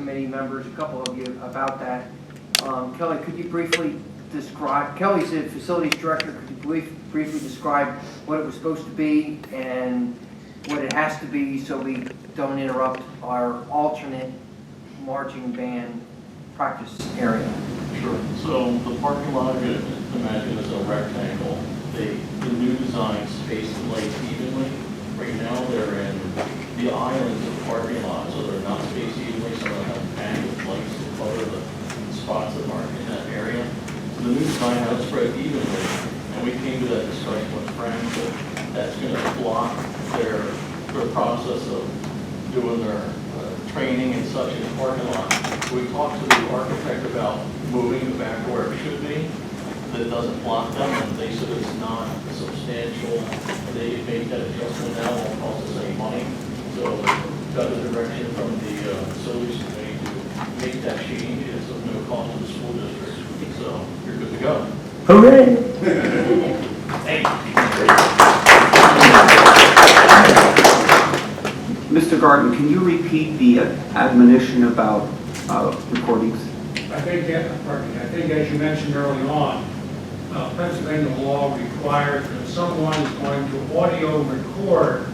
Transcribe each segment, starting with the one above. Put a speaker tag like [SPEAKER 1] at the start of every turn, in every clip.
[SPEAKER 1] committee members, a couple of you, about that. Kelly, could you briefly describe, Kelly's the facilities director, could you briefly describe what it was supposed to be and what it has to be so we don't interrupt our alternate marching band practice area?
[SPEAKER 2] Sure. So the parking lot, imagine is a rectangle. The new design spaced the lights evenly. Right now they're in the islands of the parking lot, so they're not spaced evenly, so they have angled lights to cover the spots that aren't in that area. So the new design has it spread evenly, and we came to that discussion with Frank that that's going to block their process of doing their training and such in the parking lot. We talked to the architect about moving it back to where it should be, that doesn't block them, and they said it's not substantial. They made that adjustment now, it won't cost us any money. So got the direction from the facilities committee to make that change. It's of no cost to the school district. So you're good to go.
[SPEAKER 1] Hooray!
[SPEAKER 2] Thank you.
[SPEAKER 3] Mr. Garden, can you repeat the admonition about recordings?
[SPEAKER 4] I think as you mentioned early on, Pennsylvania law requires that if someone is going to audio record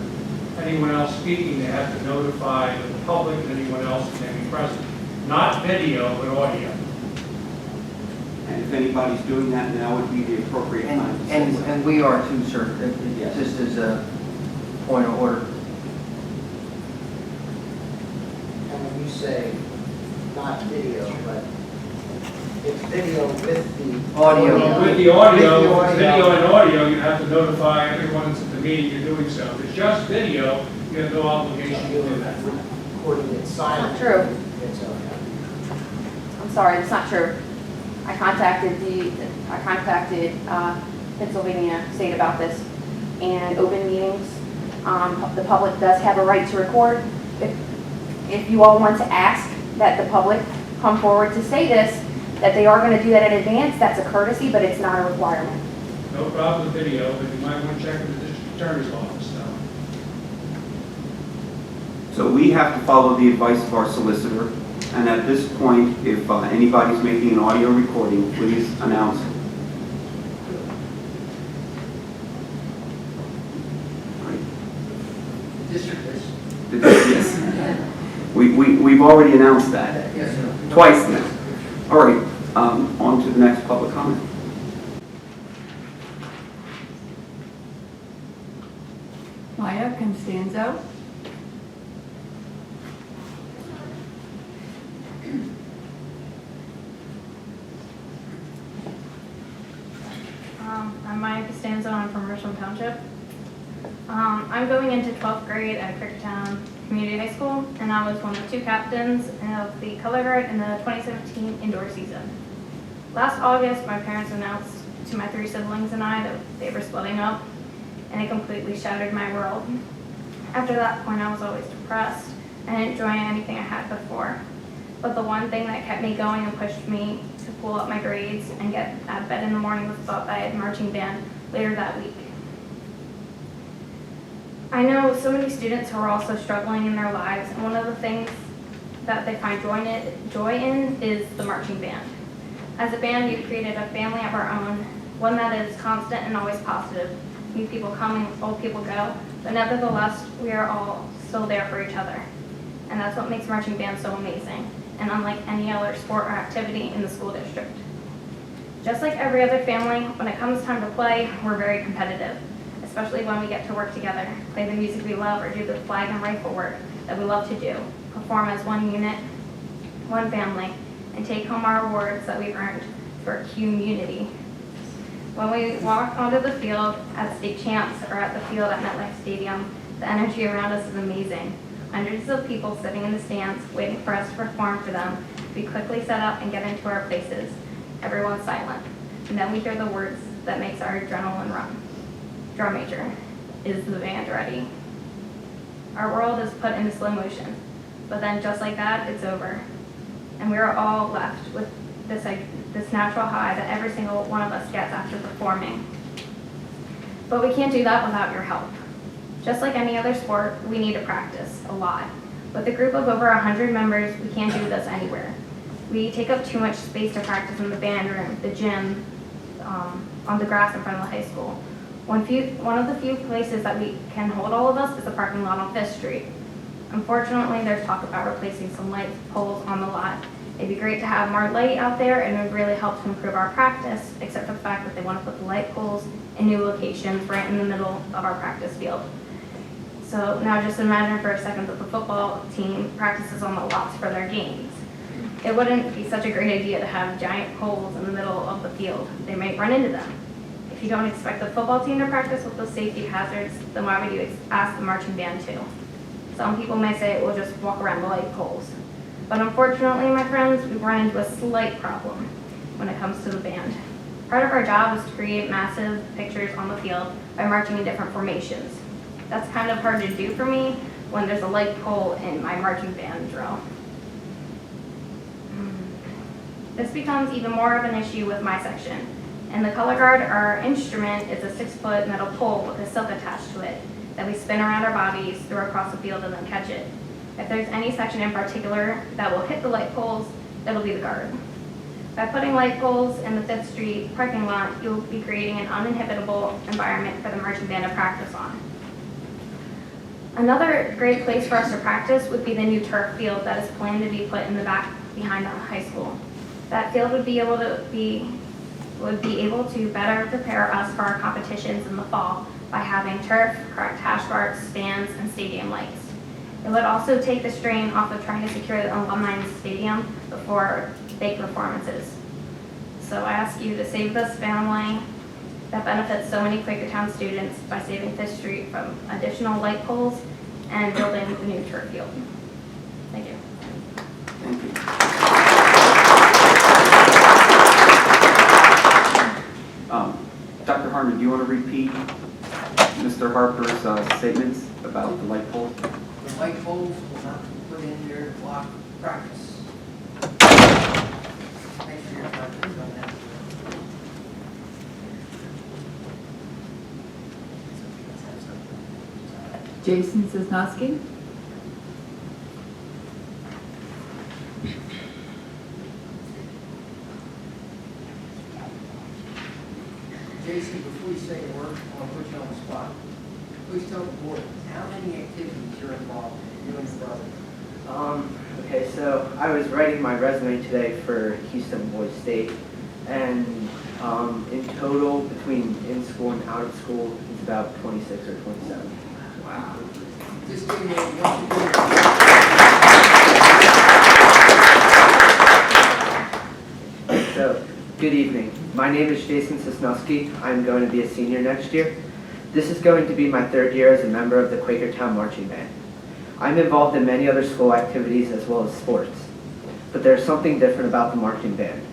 [SPEAKER 4] anyone else speaking, they have to notify the public and anyone else who may be present. Not video, but audio.
[SPEAKER 3] And if anybody's doing that now would be the appropriate time to say so.
[SPEAKER 1] And we are too, sir.
[SPEAKER 3] Yes.
[SPEAKER 1] Just as a point of order.
[SPEAKER 5] And when you say not video, but it's video with the
[SPEAKER 1] Audio.
[SPEAKER 4] With the audio, video and audio, you have to notify everyone that's at the meeting you're doing so. If it's just video, you have no obligation to do that.
[SPEAKER 5] Recording it silent.
[SPEAKER 6] Not true.
[SPEAKER 5] It's okay.
[SPEAKER 6] I'm sorry, it's not true. I contacted Pennsylvania State about this, and open meetings, the public does have a right to record. If you all want to ask that the public come forward to say this, that they are going to do that in advance, that's a courtesy, but it's not a requirement.
[SPEAKER 4] No problem with video, but you might want to check with the district attorney's office now.
[SPEAKER 3] So we have to follow the advice of our solicitor, and at this point, if anybody's making an audio recording, please announce it.
[SPEAKER 5] District is.
[SPEAKER 3] Yes. We've already announced that.
[SPEAKER 5] Yes, sir.
[SPEAKER 3] Twice now. All right, on to the next public comment.
[SPEAKER 7] Maya Constanzo.
[SPEAKER 8] I'm Maya Costanzo. I'm from Richland Township. I'm going into 12th grade at Cricketown Community High School, and I was one of 2 captains of the color guard in the 2017 indoor season. Last August, my parents announced to my 3 siblings and I that they were splitting up, and it completely shattered my world. After that point, I was always depressed and didn't enjoy anything I had before. But the one thing that kept me going and pushed me to pull up my grades and get out of bed in the morning was the thought that I had marching band later that week. I know so many students who are also struggling in their lives, and one of the things that they find joy in is the marching band. As a band, we've created a family of our own, one that is constant and always positive. New people come and old people go, but nevertheless, we are all still there for each other. And that's what makes marching band so amazing, and unlike any other sport or activity in the school district. Just like every other family, when it comes time to play, we're very competitive, especially when we get to work together, play the music we love, or do the flag and rifle work that we love to do, perform as one unit, one family, and take home our awards that we've earned for community. When we walk onto the field as state champs or at the field at MetLife Stadium, the energy around us is amazing. Hundreds of people sitting in the stands waiting for us to perform for them. We quickly set up and get into our places. Everyone's silent. And then we hear the words that makes our adrenaline run. Drum major, is the band ready? Our world is put into slow motion, but then just like that, it's over. And we are all left with this natural high that every single one of us gets after performing. But we can't do that without your help. Just like any other sport, we need to practice a lot. With a group of over 100 members, we can't do this anywhere. We take up too much space to practice in the band room, the gym, on the grass in front of the high school. One of the few places that we can hold all of us is the parking lot on 5th Street. Unfortunately, there's talk about replacing some light poles on the lot. It'd be great to have more light out there, and it would really help to improve our practice, except for the fact that they want to put the light poles in new locations right in the middle of our practice field. So now just imagine for a second that the football team practices on the lots for their games. It wouldn't be such a great idea to have giant poles in the middle of the field. They might run into them. If you don't expect the football team to practice with those safety hazards, then why would you ask the marching band to? Some people may say, we'll just walk around the light poles. But unfortunately, my friends, we run into a slight problem when it comes to the band. Part of our job is to create massive pictures on the field by marching in different formations. That's kind of hard to do for me when there's a light pole in my marching band drill. This becomes even more of an issue with my section. In the color guard, our instrument is a 6-foot metal pole with a silk attached to it that we spin around our bodies, throw across the field, and then catch it. If there's any section in particular that will hit the light poles, it'll be the guard. By putting light poles in the 5th Street parking lot, you'll be creating an uninhibitable environment for the marching band to practice on. Another great place for us to practice would be the new turf field that is planned to be put in the back behind the high school. That field would be able to better prepare us for our competitions in the fall by having turf, correct hash marks, stands, and stadium lights. It would also take the strain off of trying to secure the alumni stadium before big performances. So I ask you to save this family that benefits so many Quakertown students by saving 5th Street from additional light poles and building the new turf field. Thank you.
[SPEAKER 3] Thank you. Dr. Harner, do you want to repeat Mr. Harper's statements about the light pole?
[SPEAKER 1] The light poles will not be put in there to block practice. Thanks for your comments on that.
[SPEAKER 7] Jason Sosnowski?
[SPEAKER 1] Jason, before you say a word, I'll put you on the spot. Please tell the board how many activities you're involved in, you and your brother.
[SPEAKER 9] Okay, so I was writing my resume today for Keystone Boys State, and in total, between in school and out of school, it's about 26 or 27.
[SPEAKER 1] Wow. Just give me a
[SPEAKER 9] So, good evening. My name is Jason Sosnowski. I'm going to be a senior next year. This is going to be my 3rd year as a member of the Quakertown Marching Band. I'm involved in many other school activities as well as sports, but there's something different about the marching band.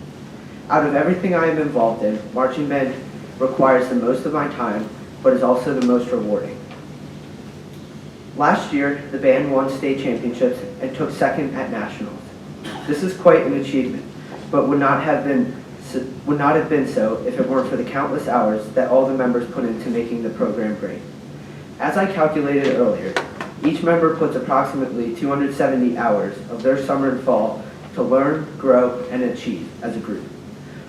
[SPEAKER 9] Out of everything I am involved in, marching band requires the most of my time, but is also the most rewarding. Last year, the band won state championships and took 2nd at nationals. This is quite an achievement, but would not have been so if it weren't for the countless hours that all the members put into making the program great. As I calculated earlier, each member puts approximately 270 hours of their summer and fall to learn, grow, and achieve as a group.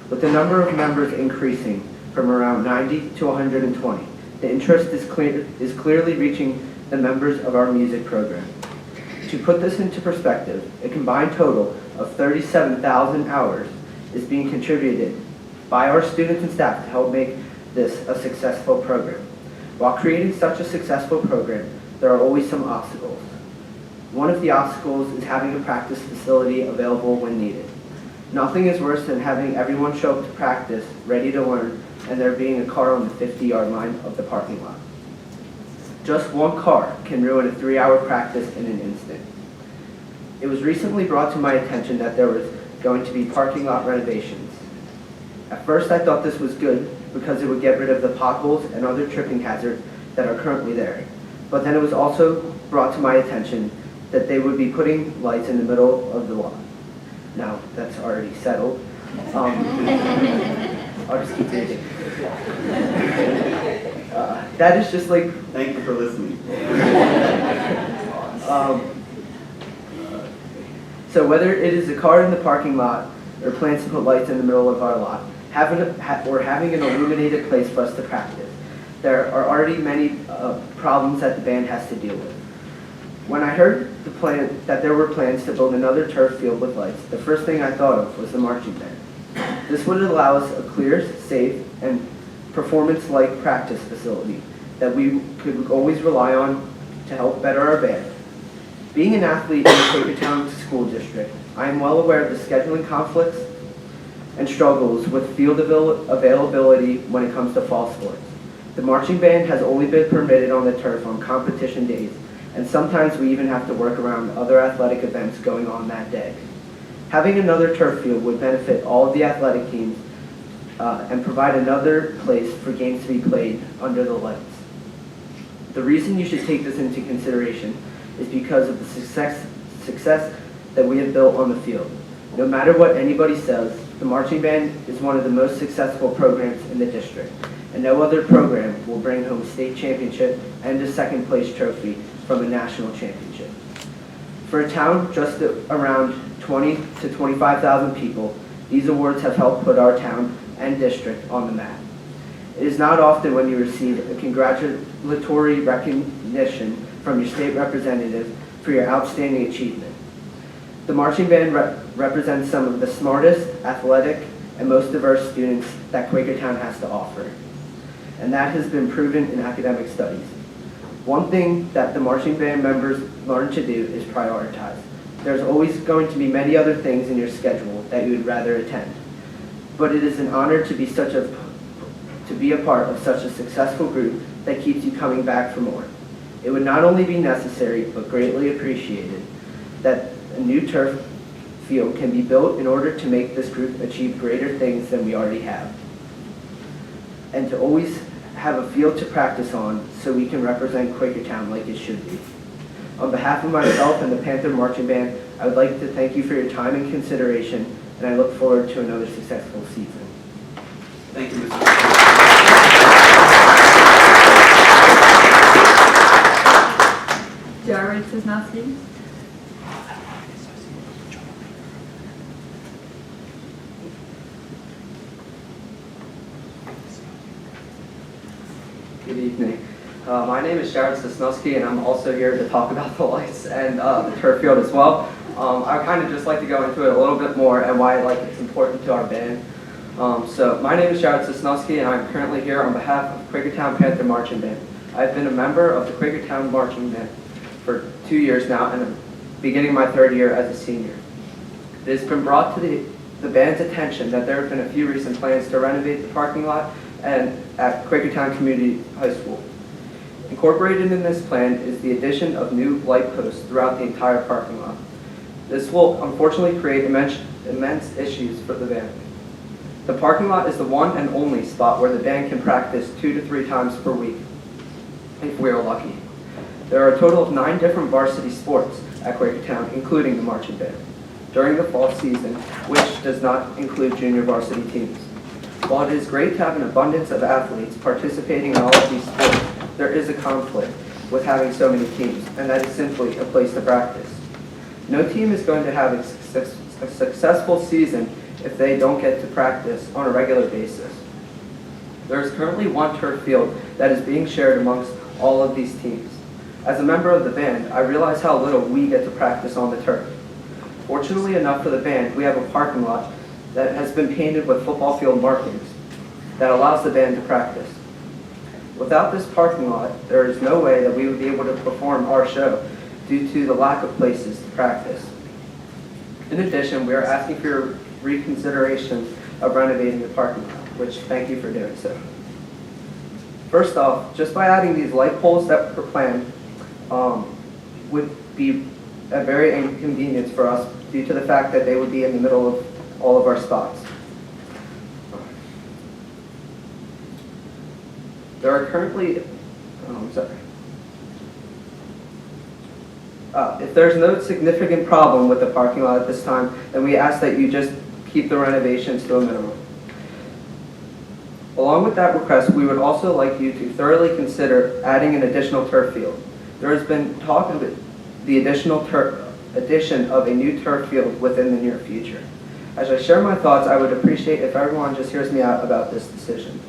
[SPEAKER 9] With the number of members increasing from around 90 to 120, the interest is clearly reaching the members of our music program. To put this into perspective, a combined total of 37,000 hours is being contributed by our students and staff to help make this a successful program. While creating such a successful program, there are always some obstacles. One of the obstacles is having a practice facility available when needed. Nothing is worse than having everyone show up to practice, ready to learn, and there being a car on the 50-yard line of the parking lot. Just one car can ruin a 3-hour practice in an instant. It was recently brought to my attention that there was going to be parking lot renovations. At first I thought this was good because it would get rid of the potholes and other tripping hazards that are currently there. But then it was also brought to my attention that they would be putting lights in the middle of the lot. Now, that's already settled. I'll just keep reading. That is just like...
[SPEAKER 3] Thank you for listening.
[SPEAKER 9] So whether it is a car in the parking lot or plans to put lights in the middle of our lot, having an illuminated place for us to practice, there are already many problems that the band has to deal with. When I heard that there were plans to build another turf field with lights, the first thing I thought of was the marching band. This would allow us a clear, safe, and performance-like practice facility that we could always rely on to help better our band. Being an athlete in the Quakertown School District, I am well aware of the scheduling conflicts and struggles with field availability when it comes to fall sports. The marching band has only been permitted on the turf on competition days, and sometimes we even have to work around other athletic events going on that day. Having another turf field would benefit all of the athletic teams and provide another place for games to be played under the lights. The reason you should take this into consideration is because of the success that we have built on the field. No matter what anybody says, the marching band is one of the most successful programs in the district, and no other program will bring home a state championship and a second place trophy from a national championship. For a town just around 20 to 25,000 people, these awards have helped put our town and district on the map. It is not often when you receive a congratulatory recognition from your state representative for your outstanding achievement. The marching band represents some of the smartest, athletic, and most diverse students that Quakertown has to offer, and that has been proven in academic studies. One thing that the marching band members learn to do is prioritize. There's always going to be many other things in your schedule that you would rather attend, but it is an honor to be a part of such a successful group that keeps you coming back for more. It would not only be necessary, but greatly appreciated, that a new turf field can be built in order to make this group achieve greater things than we already have, and to always have a field to practice on so we can represent Quakertown like it should be. On behalf of myself and the Panther Marching Band, I would like to thank you for your time and consideration, and I look forward to another successful season.
[SPEAKER 3] Thank you, Mr.
[SPEAKER 7] Jared Sosnowski.
[SPEAKER 9] Good evening. My name is Jared Sosnowski, and I'm also here to talk about the lights and the turf field as well. I kind of just like to go into it a little bit more and why it's important to our band. So my name is Jared Sosnowski, and I'm currently here on behalf of Quakertown Panther Marching Band. I've been a member of the Quakertown Marching Band for 2 years now, and I'm beginning my third year as a senior. It has been brought to the band's attention that there have been a few recent plans to renovate the parking lot and at Quakertown Community High School. Incorporated in this plan is the addition of new light posts throughout the entire parking lot. This will unfortunately create immense issues for the band. The parking lot is the one and only spot where the band can practice 2 to 3 times per week, if we are lucky. There are a total of 9 different varsity sports at Quakertown, including the marching band, during the fall season, which does not include junior varsity teams. While it is great to have an abundance of athletes participating in all of these sports, there is a conflict with having so many teams, and that is simply a place to practice. No team is going to have a successful season if they don't get to practice on a regular basis. There is currently one turf field that is being shared amongst all of these teams. As a member of the band, I realize how little we get to practice on the turf. Fortunately enough for the band, we have a parking lot that has been painted with football field markings that allows the band to practice. Without this parking lot, there is no way that we would be able to perform our show due to the lack of places to practice. In addition, we are asking for your reconsideration of renovating the parking lot, which thank you for doing so. First off, just by adding these light poles that were planned would be a very inconvenience for us due to the fact that they would be in the middle of all of our spots. There are currently, if there's no significant problem with the parking lot at this time, then we ask that you just keep the renovations to a minimum. Along with that request, we would also like you to thoroughly consider adding an additional turf field. There has been talk of the additional addition of a new turf field within the near future. As I share my thoughts, I would appreciate if everyone just hears me out about this decision.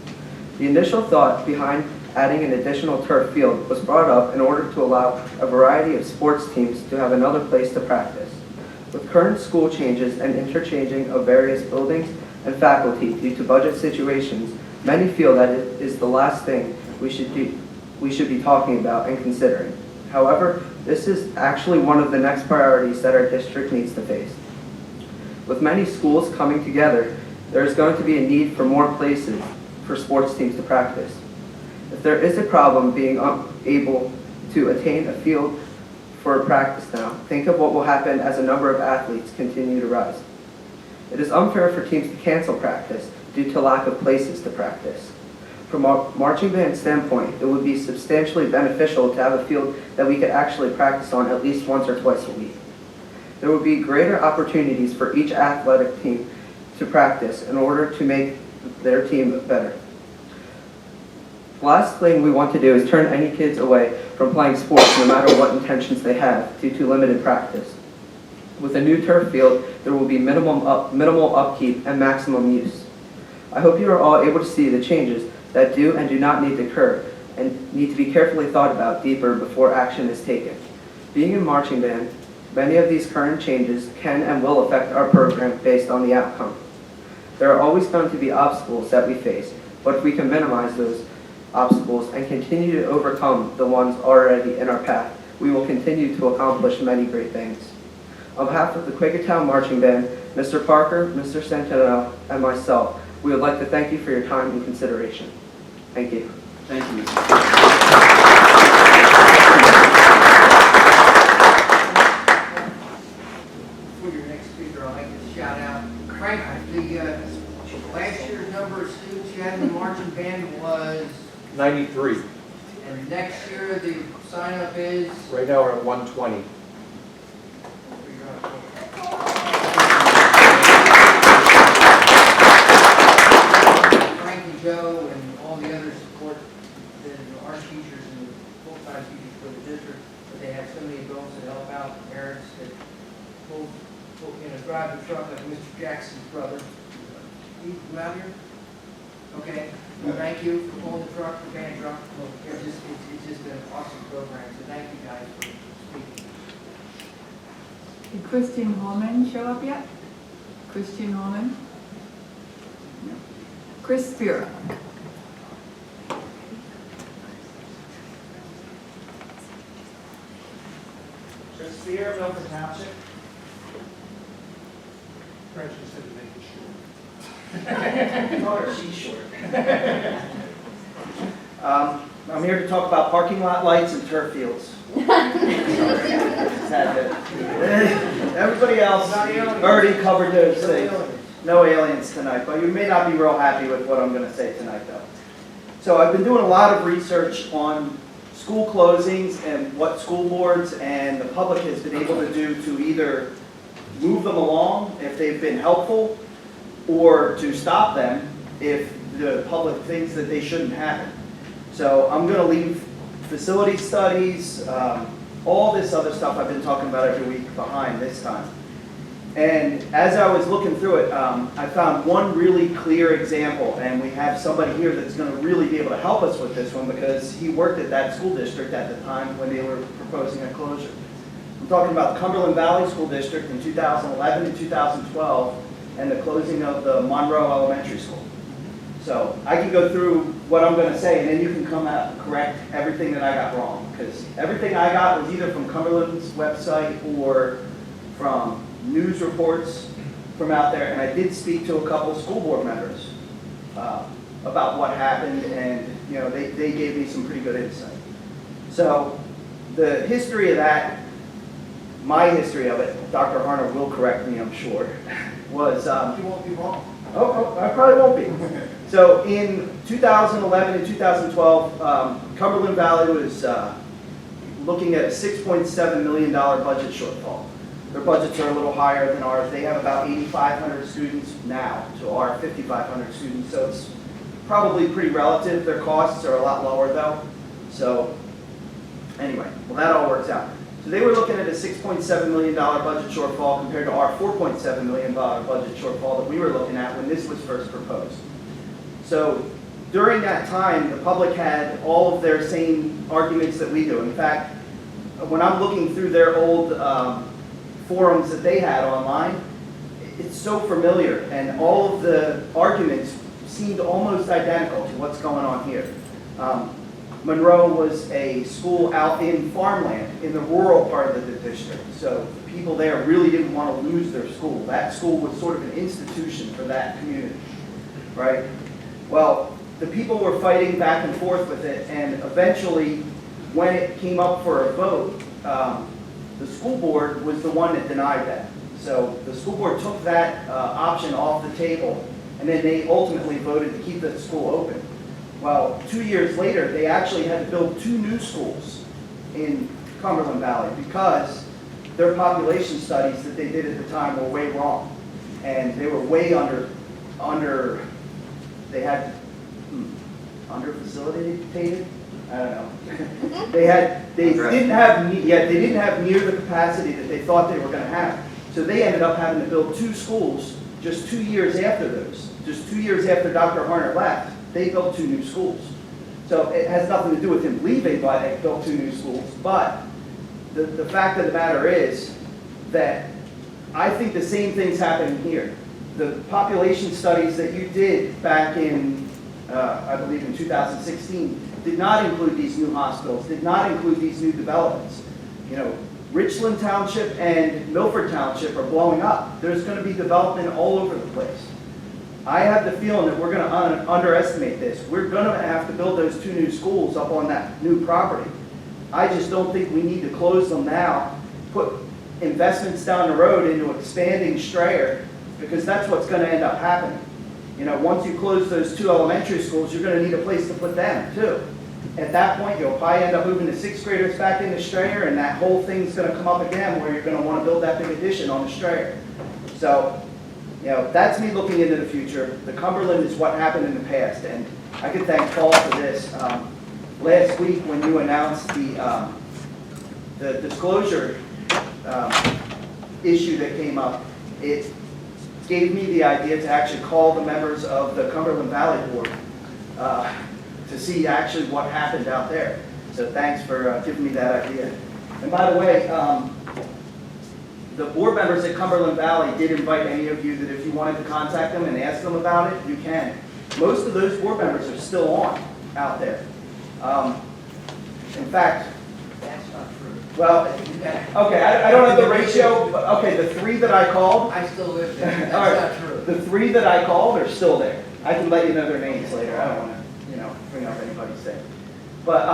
[SPEAKER 9] The initial thought behind adding an additional turf field was brought up in order to allow a variety of sports teams to have another place to practice. With current school changes and interchanging of various buildings and faculty due to budget situations, many feel that it is the last thing we should be talking about and considering. However, this is actually one of the next priorities that our district needs to face. With many schools coming together, there is going to be a need for more places for sports teams to practice. If there is a problem being unable to attain a field for practice now, think of what will happen as a number of athletes continue to rise. It is unfair for teams to cancel practice due to lack of places to practice. From a marching band standpoint, it would be substantially beneficial to have a field that we could actually practice on at least once or twice a week. There would be greater opportunities for each athletic team to practice in order to make their team better. The last thing we want to do is turn any kids away from playing sports no matter what intentions they have due to limited practice. With a new turf field, there will be minimal upkeep and maximum use. I hope you are all able to see the changes that do and do not need to occur and need to be carefully thought about deeper before action is taken. Being in marching band, many of these current changes can and will affect our program based on the outcome. There are always going to be obstacles that we face, but if we can minimize those obstacles and continue to overcome the ones already in our path, we will continue to accomplish many great things. On behalf of the Quakertown Marching Band, Mr. Parker, Mr. Centineo, and myself, we would like to thank you for your time and consideration. Thank you.
[SPEAKER 3] Thank you, Mr.
[SPEAKER 1] For your next speaker, I'd like to shout out Frank. The last year's number of students you had in the marching band was,
[SPEAKER 10] 93.
[SPEAKER 1] and next year the sign up is.
[SPEAKER 10] Right now we're at 120.
[SPEAKER 1] Frank and Joe and all the other support, our teachers and the full-time teachers for the district, but they have so many adults that help out, parents that will drive the truck like Mr. Jackson's brother. You out here? Okay, well, thank you for pulling the truck, the band truck. It's just been an awesome program, so thank you guys for speaking.
[SPEAKER 7] Did Christian Holman show up yet? Christian Holman? No. Chris Spear.
[SPEAKER 11] Chris Spear, Milford Township.
[SPEAKER 4] French instead of making sure.
[SPEAKER 11] Oh, she's short. I'm here to talk about parking lot lights and turf fields. Everybody else already covered those things. No aliens tonight, but you may not be real happy with what I'm going to say tonight, though. So I've been doing a lot of research on school closings and what school boards and the public has been able to do to either move them along if they've been helpful, or to stop them if the public thinks that they shouldn't happen. So I'm going to leave facility studies, all this other stuff I've been talking about every week behind this time. And as I was looking through it, I found one really clear example, and we have somebody here that's going to really be able to help us with this one because he worked at that school district at the time when they were proposing a closure. I'm talking about the Cumberland Valley School District in 2011 to 2012 and the closing of the Monroe Elementary School. So I can go through what I'm going to say, and then you can come out and correct everything that I got wrong, because everything I got was either from Cumberland's website or from news reports from out there, and I did speak to a couple school board members about what happened, and they gave me some pretty good insight. So the history of that, my history of it, Dr. Harner will correct me, I'm sure, was...
[SPEAKER 1] You won't be wrong.
[SPEAKER 11] Oh, I probably won't be. So in 2011 and 2012, Cumberland Valley was looking at a $6.7 million budget shortfall. Their budgets are a little higher than ours. They have about 8,500 students now to our 5,500 students, so it's probably pretty relative. Their costs are a lot lower though. So anyway, well, that all works out. So they were looking at a $6.7 million budget shortfall compared to our $4.7 million budget shortfall that we were looking at when this was first proposed. So during that time, the public had all of their same arguments that we do. In fact, when I'm looking through their old forums that they had online, it's so familiar, and all of the arguments seemed almost identical to what's going on here. Monroe was a school out in farmland, in the rural part of the district, so people there really didn't want to lose their school. That school was sort of an institution for that community, right? Well, the people were fighting back and forth with it, and eventually, when it came up for a vote, the school board was the one that denied that. So the school board took that option off the table, and then they ultimately voted to keep the school open. Well, 2 years later, they actually had to build 2 new schools in Cumberland Valley because their population studies that they did at the time were way wrong. And they were way they had, under-facilitated? I don't know. they didn't have near the capacity that they thought they were going to have. So they ended up having to build 2 schools just 2 years after those. Just 2 years after Dr. Harner left, they built 2 new schools. So it has nothing to do with him leaving why they built 2 new schools, but the fact of the matter is that I think the same thing's happening here. The population studies that you did back in, I believe in 2016, did not include these new hospitals, did not include these new developments. You know, Richland Township and Milford Township are blowing up. There's going to be development all over the place. I have the feeling that we're going to underestimate this. We're going to have to build those 2 new schools up on that new property. I just don't think we need to close them now, put investments down the road into expanding Strayer, because that's what's going to end up happening. You know, once you close those 2 elementary schools, you're going to need a place to put them too. At that point, you'll probably end up moving the 6th graders back into Strayer, and that whole thing's going to come up again where you're going to want to build that big addition on the Strayer. So, you know, that's me looking into the future. The Cumberland is what happened in the past, and I can thank Paul for this. Last week, when you announced the disclosure issue that came up, it gave me the idea to actually call the members of the Cumberland Valley Board to see actually what happened out there. So thanks for giving me that idea. And by the way, the board members at Cumberland Valley did invite any of you that if you wanted to contact them and ask them about it, you can. Most of those board members are still on out there. In fact,
[SPEAKER 5] That's not true.
[SPEAKER 11] well, okay, I don't have the ratio, but okay, the 3 that I called,
[SPEAKER 5] I still live there.
[SPEAKER 11] all right,
[SPEAKER 5] That's not true.
[SPEAKER 11] the 3 that I called are still there. I can let you know their names later. I don't want to, you know, bring up anybody's thing. But,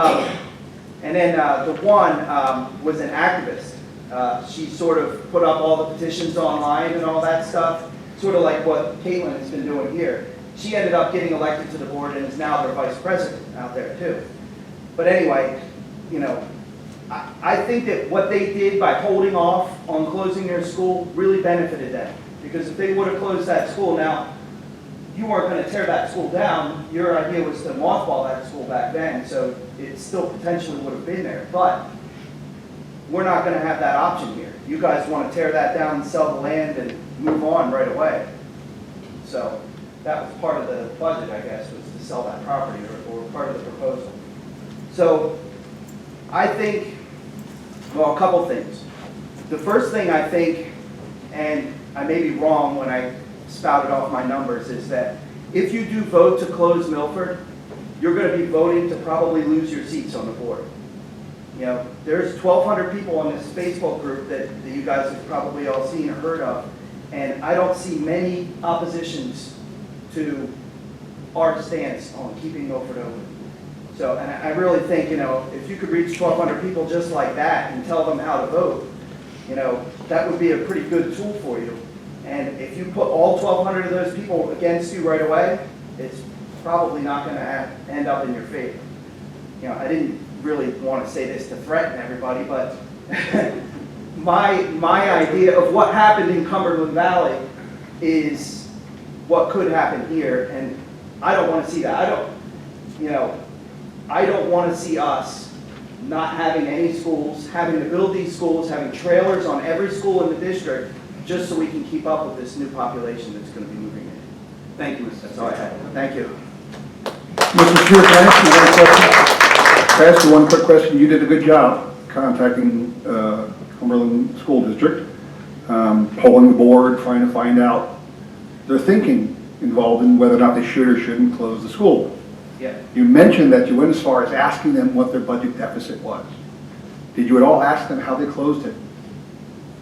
[SPEAKER 11] and then the one was an activist. She sort of put up all the petitions online and all that stuff, sort of like what Kaylyn has been doing here. She ended up getting elected to the board and is now their vice president out there too. But anyway, you know, I think that what they did by holding off on closing their school really benefited them. Because if they would have closed that school, now, you weren't going to tear that school down. Your idea was to mothball that school back then, so it still potentially would have been there. But we're not going to have that option here. You guys want to tear that down and sell the land and move on right away. So that was part of the budget, I guess, was to sell that property or part of the proposal. So I think, well, a couple things. The first thing I think, and I may be wrong when I spouted off my numbers, is that if you do vote to close Milford, you're going to be voting to probably lose your seats on the board. You know, there's 1,200 people on this Facebook group that you guys have probably all seen or heard of, and I don't see many oppositions to our stance on keeping Milford open. So, and I really think, you know, if you could reach 1,200 people just like that and tell them how to vote, you know, that would be a pretty good tool for you. And if you put all 1,200 of those people against you right away, it's probably not going to end up in your favor. You know, I didn't really want to say this to threaten everybody, but my idea of what happened in Cumberland Valley is what could happen here, and I don't want to see that. I don't want to see us not having any schools, having to build these schools, having trailers on every school in the district, just so we can keep up with this new population that's going to be moving in.
[SPEAKER 3] Thank you, Mr.
[SPEAKER 11] That's all I have. Thank you.
[SPEAKER 12] Mr. Stewart, can I ask you one question? Can I ask you one quick question? You did a good job contacting Cumberland School District, polling the board, trying to find out their thinking involved in whether or not they should or shouldn't close the school.
[SPEAKER 11] Yeah.
[SPEAKER 12] You mentioned that you went as far as asking them what their budget deficit was. Did you at all ask them how they closed it?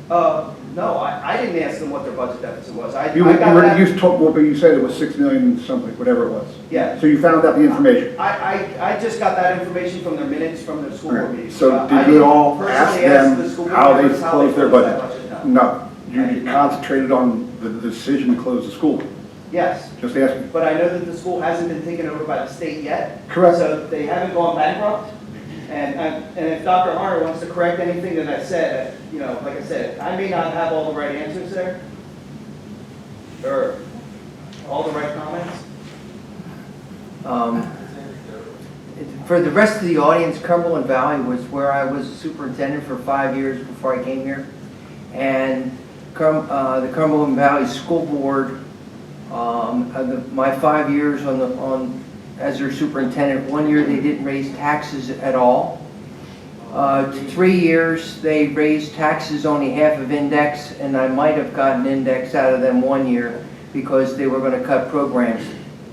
[SPEAKER 11] No, I didn't ask them what their budget deficit was.
[SPEAKER 12] You said it was 6 million something, whatever it was.
[SPEAKER 11] Yeah.
[SPEAKER 12] So you found out the information.
[SPEAKER 11] I just got that information from their minutes from their school board meetings.
[SPEAKER 12] So
[SPEAKER 11] I
[SPEAKER 12] did you at
[SPEAKER 11] didn't
[SPEAKER 12] all
[SPEAKER 11] personally
[SPEAKER 12] ask
[SPEAKER 11] the
[SPEAKER 12] them
[SPEAKER 11] school board
[SPEAKER 12] how they
[SPEAKER 11] members
[SPEAKER 12] closed their
[SPEAKER 11] that
[SPEAKER 12] budget?
[SPEAKER 11] No.
[SPEAKER 12] No. You concentrated on the decision to close the school.
[SPEAKER 11] Yes,
[SPEAKER 12] Just asking.
[SPEAKER 11] but I know that the school hasn't been taken over by the state yet.
[SPEAKER 12] Correct.
[SPEAKER 11] So they haven't gone bankrupt. And if Dr. Harner wants to correct anything that I said, you know, like I said, I may not have all the right answers there, or all the right comments.
[SPEAKER 1] For the rest of the audience, Cumberland Valley was where I was superintendent for 5 years before I came here. And the Cumberland Valley School Board, my 5 years as their superintendent, 1 year they didn't raise taxes at all. 3 years they raised taxes only half of index, and I might have gotten index out of them 1 year because they were going to cut programs.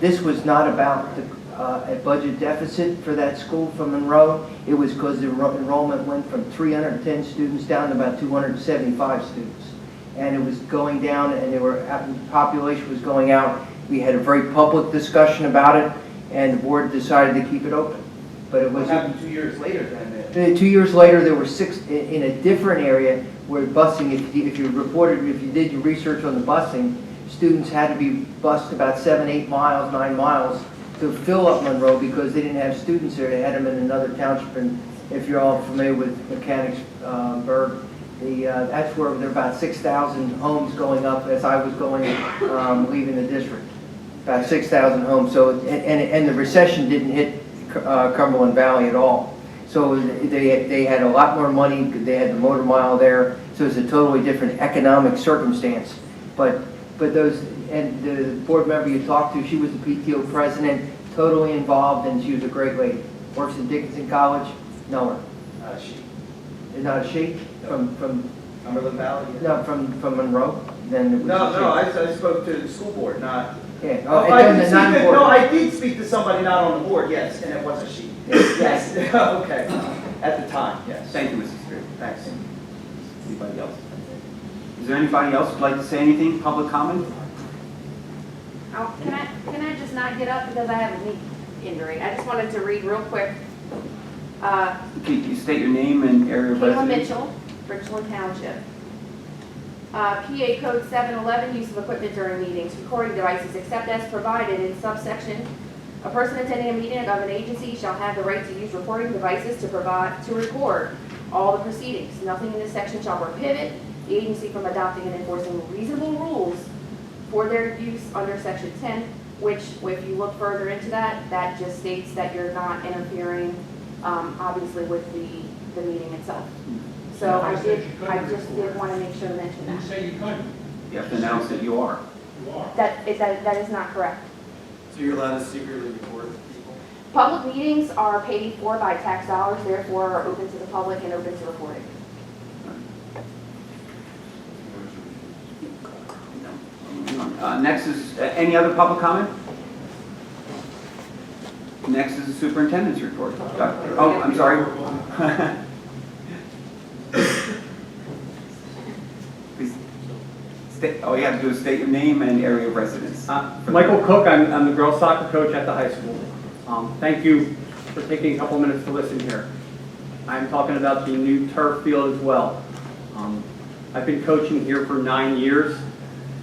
[SPEAKER 1] This was not about a budget deficit for that school from Monroe. It was because the enrollment went from 310 students down to about 275 students. And it was going down, and the population was going out. We had a very public discussion about it, and the board decided to keep it open. But it
[SPEAKER 11] What
[SPEAKER 1] was
[SPEAKER 11] happened 2 years later then?
[SPEAKER 1] 2 years later. There were 6 in a different area where busing. If you did your research on the busing, students had to be bused about 7, 8 miles, 9 miles to fill up Monroe because they didn't have students there. They had them in another township. And if you're all familiar with Mechanicsburg, that's where there were about 6,000 homes going up as I was leaving the district. About 6,000 homes. So and the recession didn't hit Cumberland Valley at all. So they had a lot more money. They had the motor mile there. So it's a totally different economic circumstance. But those, and the board member you talked to, she was the PTO president, totally involved, and she was a great lady. Works at Dickinson College. Know her.
[SPEAKER 11] She.
[SPEAKER 1] Not a she? From
[SPEAKER 11] Cumberland Valley?
[SPEAKER 1] No, from Monroe. Then it was
[SPEAKER 11] No, I spoke to the school board, not.
[SPEAKER 1] Yeah.
[SPEAKER 11] I did speak to somebody not on the board, yes, and it was a she.
[SPEAKER 1] Yes.
[SPEAKER 11] Okay, at the time, yes.
[SPEAKER 3] Thank you, Mrs. Stewart.
[SPEAKER 11] Thanks.
[SPEAKER 3] Anybody else? Is there anybody else who'd like to say anything? Public comment?
[SPEAKER 6] Oh, can I just not get up because I have a knee injury? I just wanted to read real quick.
[SPEAKER 3] Can you state your name and area of
[SPEAKER 6] Kaylyn
[SPEAKER 3] residence?
[SPEAKER 6] Mitchell, Richland Township. PA Code 711, use of equipment during meetings, recording devices, except as provided in subsection. A person attending a meeting of an agency shall have the right to use recording devices to record all the proceedings. Nothing in this section shall prohibit the agency from adopting and enforcing reasonable rules for their use under section 10, which, if you look further into that, that just states that you're not interfering, obviously, with the meeting itself. So I just did want to make sure to mention
[SPEAKER 4] You
[SPEAKER 6] that.
[SPEAKER 4] say you couldn't.
[SPEAKER 3] You have to announce that you are.
[SPEAKER 4] You are.
[SPEAKER 6] That is not correct.
[SPEAKER 10] So you're allowed to secretly record people?
[SPEAKER 6] Public meetings are paid for by tax dollars, therefore are open to the public and open to recording.
[SPEAKER 3] Next is, any other public comment? Next is the superintendent's report. Oh, I'm sorry. Please all you have to do is state your name and area of residence.
[SPEAKER 13] Michael Cook, I'm the girls soccer coach at the high school. Thank you for taking a couple minutes to listen here. I'm talking about the new turf field as well. I've been coaching here for 9 years.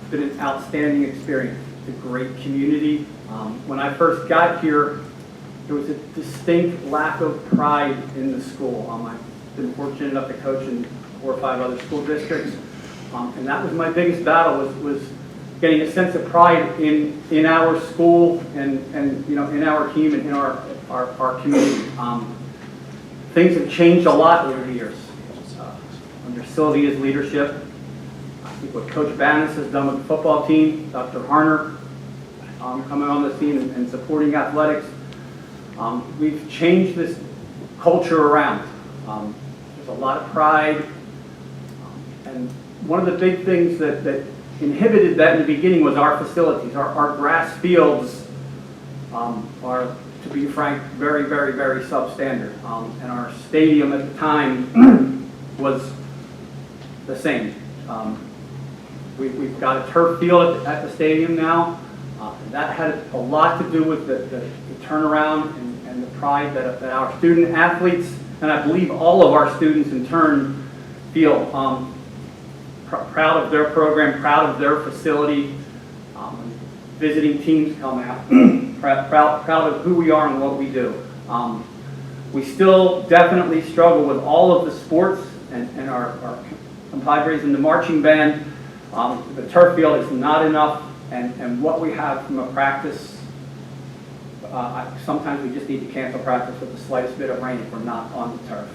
[SPEAKER 13] It's been an outstanding experience. It's a great community. When I first got here, there was a distinct lack of pride in the school. I've been fortunate enough to coach in 4 or 5 other school districts. And that was my biggest battle, was getting a sense of pride in our school and in our team and in our community. things have changed a lot over the years. Under Sylvia's leadership, I think what Coach Bannis has done with the football team, Dr. Harner coming on the scene and supporting athletics, we've changed this culture around. There's a lot of pride, and one of the big things that inhibited that in the beginning was our facilities. Our grass fields are, to be frank, very, very, very substandard. And our stadium at the time was the same. We've got a turf field at the stadium now. That had a lot to do with the turnaround and the pride that our student athletes, and I believe all of our students in turn, feel proud of their program, proud of their facility. Visiting teams come out, proud of who we are and what we do. We still definitely struggle with all of the sports and our compadres in the marching band. The turf field is not enough, and what we have from a practice, sometimes we just need to cancel practice with the slightest bit of rain if we're not on the turf.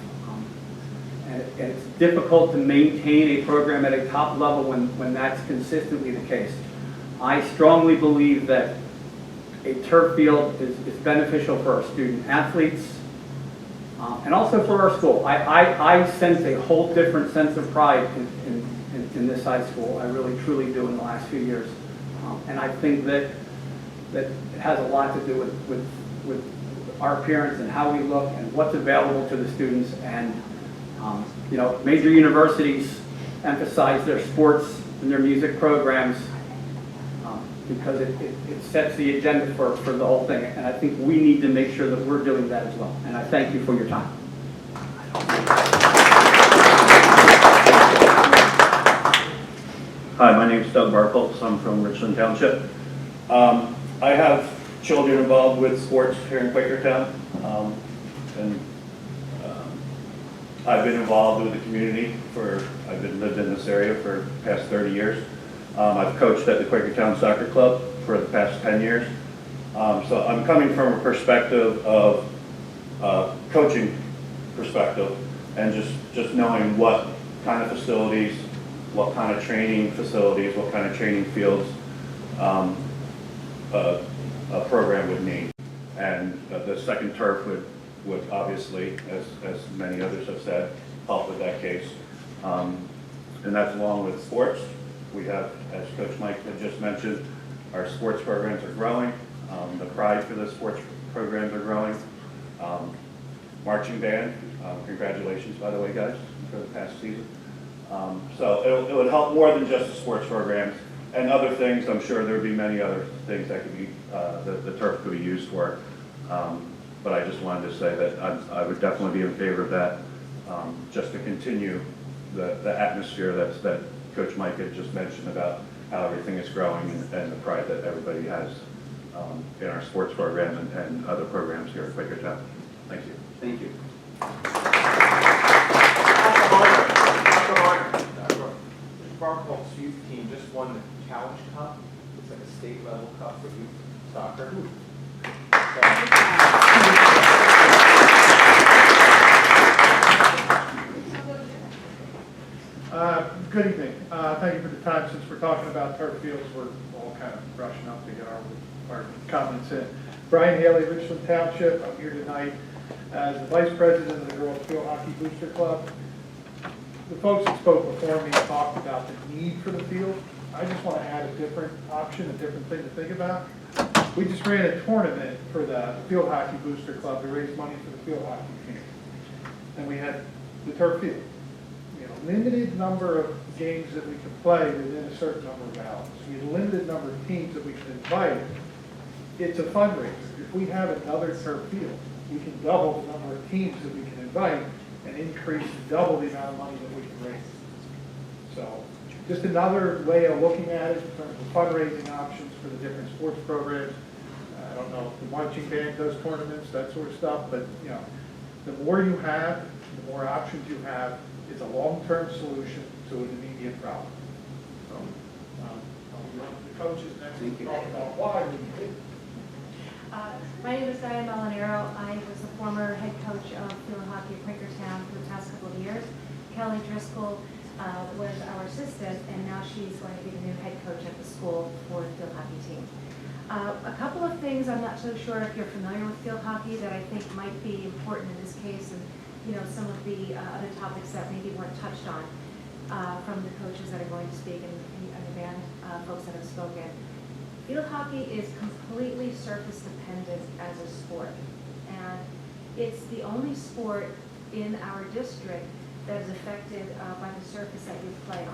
[SPEAKER 13] And it's difficult to maintain a program at a top level when that's consistently the case. I strongly believe that a turf field is beneficial for our student athletes and also for our school. I sense a whole different sense of pride in this high school. I really truly do in the last few years. And I think that it has a lot to do with our appearance and how we look and what's available to the students. And you know, major universities emphasize their sports and their music programs because it sets the agenda for the whole thing. And I think we need to make sure that we're doing that as well. And I thank you for your time.
[SPEAKER 14] Hi, my name is Doug Barpels. I'm from Richland Township. I have children involved with sports here in Quakertown. I've been involved with the community I've lived in this area for the past 30 years. I've coached at the Quakertown Soccer Club for the past 10 years. So I'm coming from a perspective of coaching perspective and just knowing what kind of facilities, what kind of training facilities, what kind of training fields a program would need. And the second turf would obviously, as many others have said, help with that case. And that's along with sports. We have, as Coach Mike had just mentioned, our sports programs are growing. The pride for the sports programs are growing. Marching band, congratulations, by the way, guys, for the past season. So it would help more than just the sports programs and other things. I'm sure there would be many other things that could be, the turf could be used for. But I just wanted to say that I would definitely be in favor of that, just to continue the atmosphere that Coach Mike had just mentioned about how everything is growing and the pride that everybody has in our sports program and other programs here at Quakertown. Thank you.
[SPEAKER 3] Thank you.
[SPEAKER 10] Mr. Barpel's youth team just won the Challenge Cup. It's like a state level cup for youth soccer.
[SPEAKER 15] Good evening. Thank you for the time. Since we're talking about turf fields, we're all kind of rushing up to get our comments in. Brian Haley, Richland Township. I'm here tonight as the Vice President of the Girls Field Hockey Booster Club. The folks that spoke before me talked about the need for the field. I just want to add a different option, a different thing to think about. We just ran a tournament for the Field Hockey Booster Club to raise money for the field hockey team. And we had the turf field. We had a limited number of games that we could play within a certain number of hours. We had a limited number of teams that we could invite. It's a fundraiser. If we have another turf field, we can double the number of teams that we can invite and increase double the amount of money that we can raise. So just another way of looking at it in terms of fundraising options for the different sports programs. I don't know if the marching band does tournaments, that sort of stuff, but you know, the more you have, the more options you have, it's a long-term solution to an immediate problem. So I'll be on to the coaches next to talk about why we need it.
[SPEAKER 16] My name is Diane Molinaro. I was the former head coach of field hockey at Quakertown for the past couple of years. Kelly Driscoll was our assistant, and now she's going to be the new head coach at the school for the field hockey team. A couple of things, I'm not so sure if you're familiar with field hockey, that I think might be important in this case, and some of the other topics that maybe weren't touched on from the coaches that are going to speak and the band folks that have spoken. Field hockey is completely surface dependent as a sport, and it's the only sport in our district that is affected by the surface that you play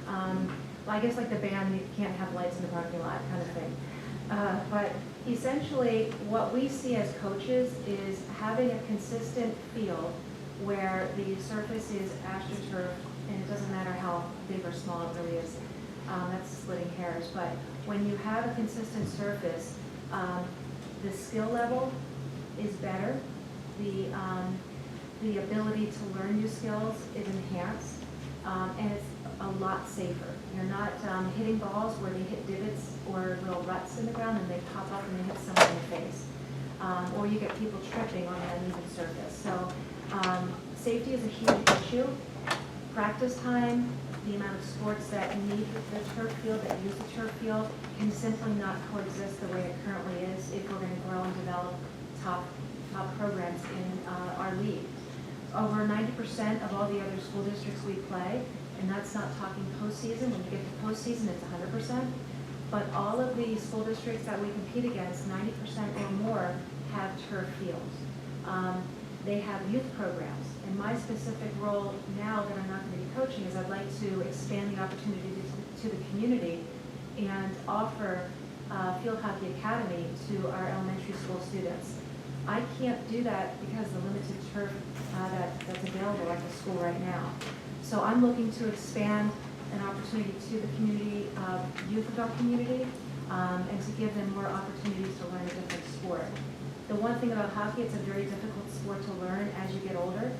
[SPEAKER 16] on. Well, I guess like the band, you can't have lights in the parking lot kind of thing. But essentially, what we see as coaches is having a consistent field where the surface is astroturf, and it doesn't matter how big or small it really is. That's splitting hairs, but when you have a consistent surface, the skill level is better. The ability to learn new skills is enhanced, and it's a lot safer. You're not hitting balls where they hit divots or little ruts in the ground and they pop up and they hit someone in the face. Or you get people tripping on an uneven surface. So safety is a huge issue. Practice time, the amount of sports that need the turf field, that use the turf field, can simply not coexist the way it currently is if we're going to grow and develop top programs in our league. Over 90% of all the other school districts we play, and that's not talking postseason. When you get to postseason, it's 100%. But all of the school districts that we compete against, 90% or more, have turf fields. They have youth programs. And my specific role now that I'm not going to be coaching is I'd like to expand the opportunity to the community and offer Field Hockey Academy to our elementary school students. I can't do that because of the limited turf that's available at the school right now. So I'm looking to expand an opportunity to the community, youth of our community, and to give them more opportunities to learn a different sport. The one thing about hockey, it's a very difficult sport to learn as you get older.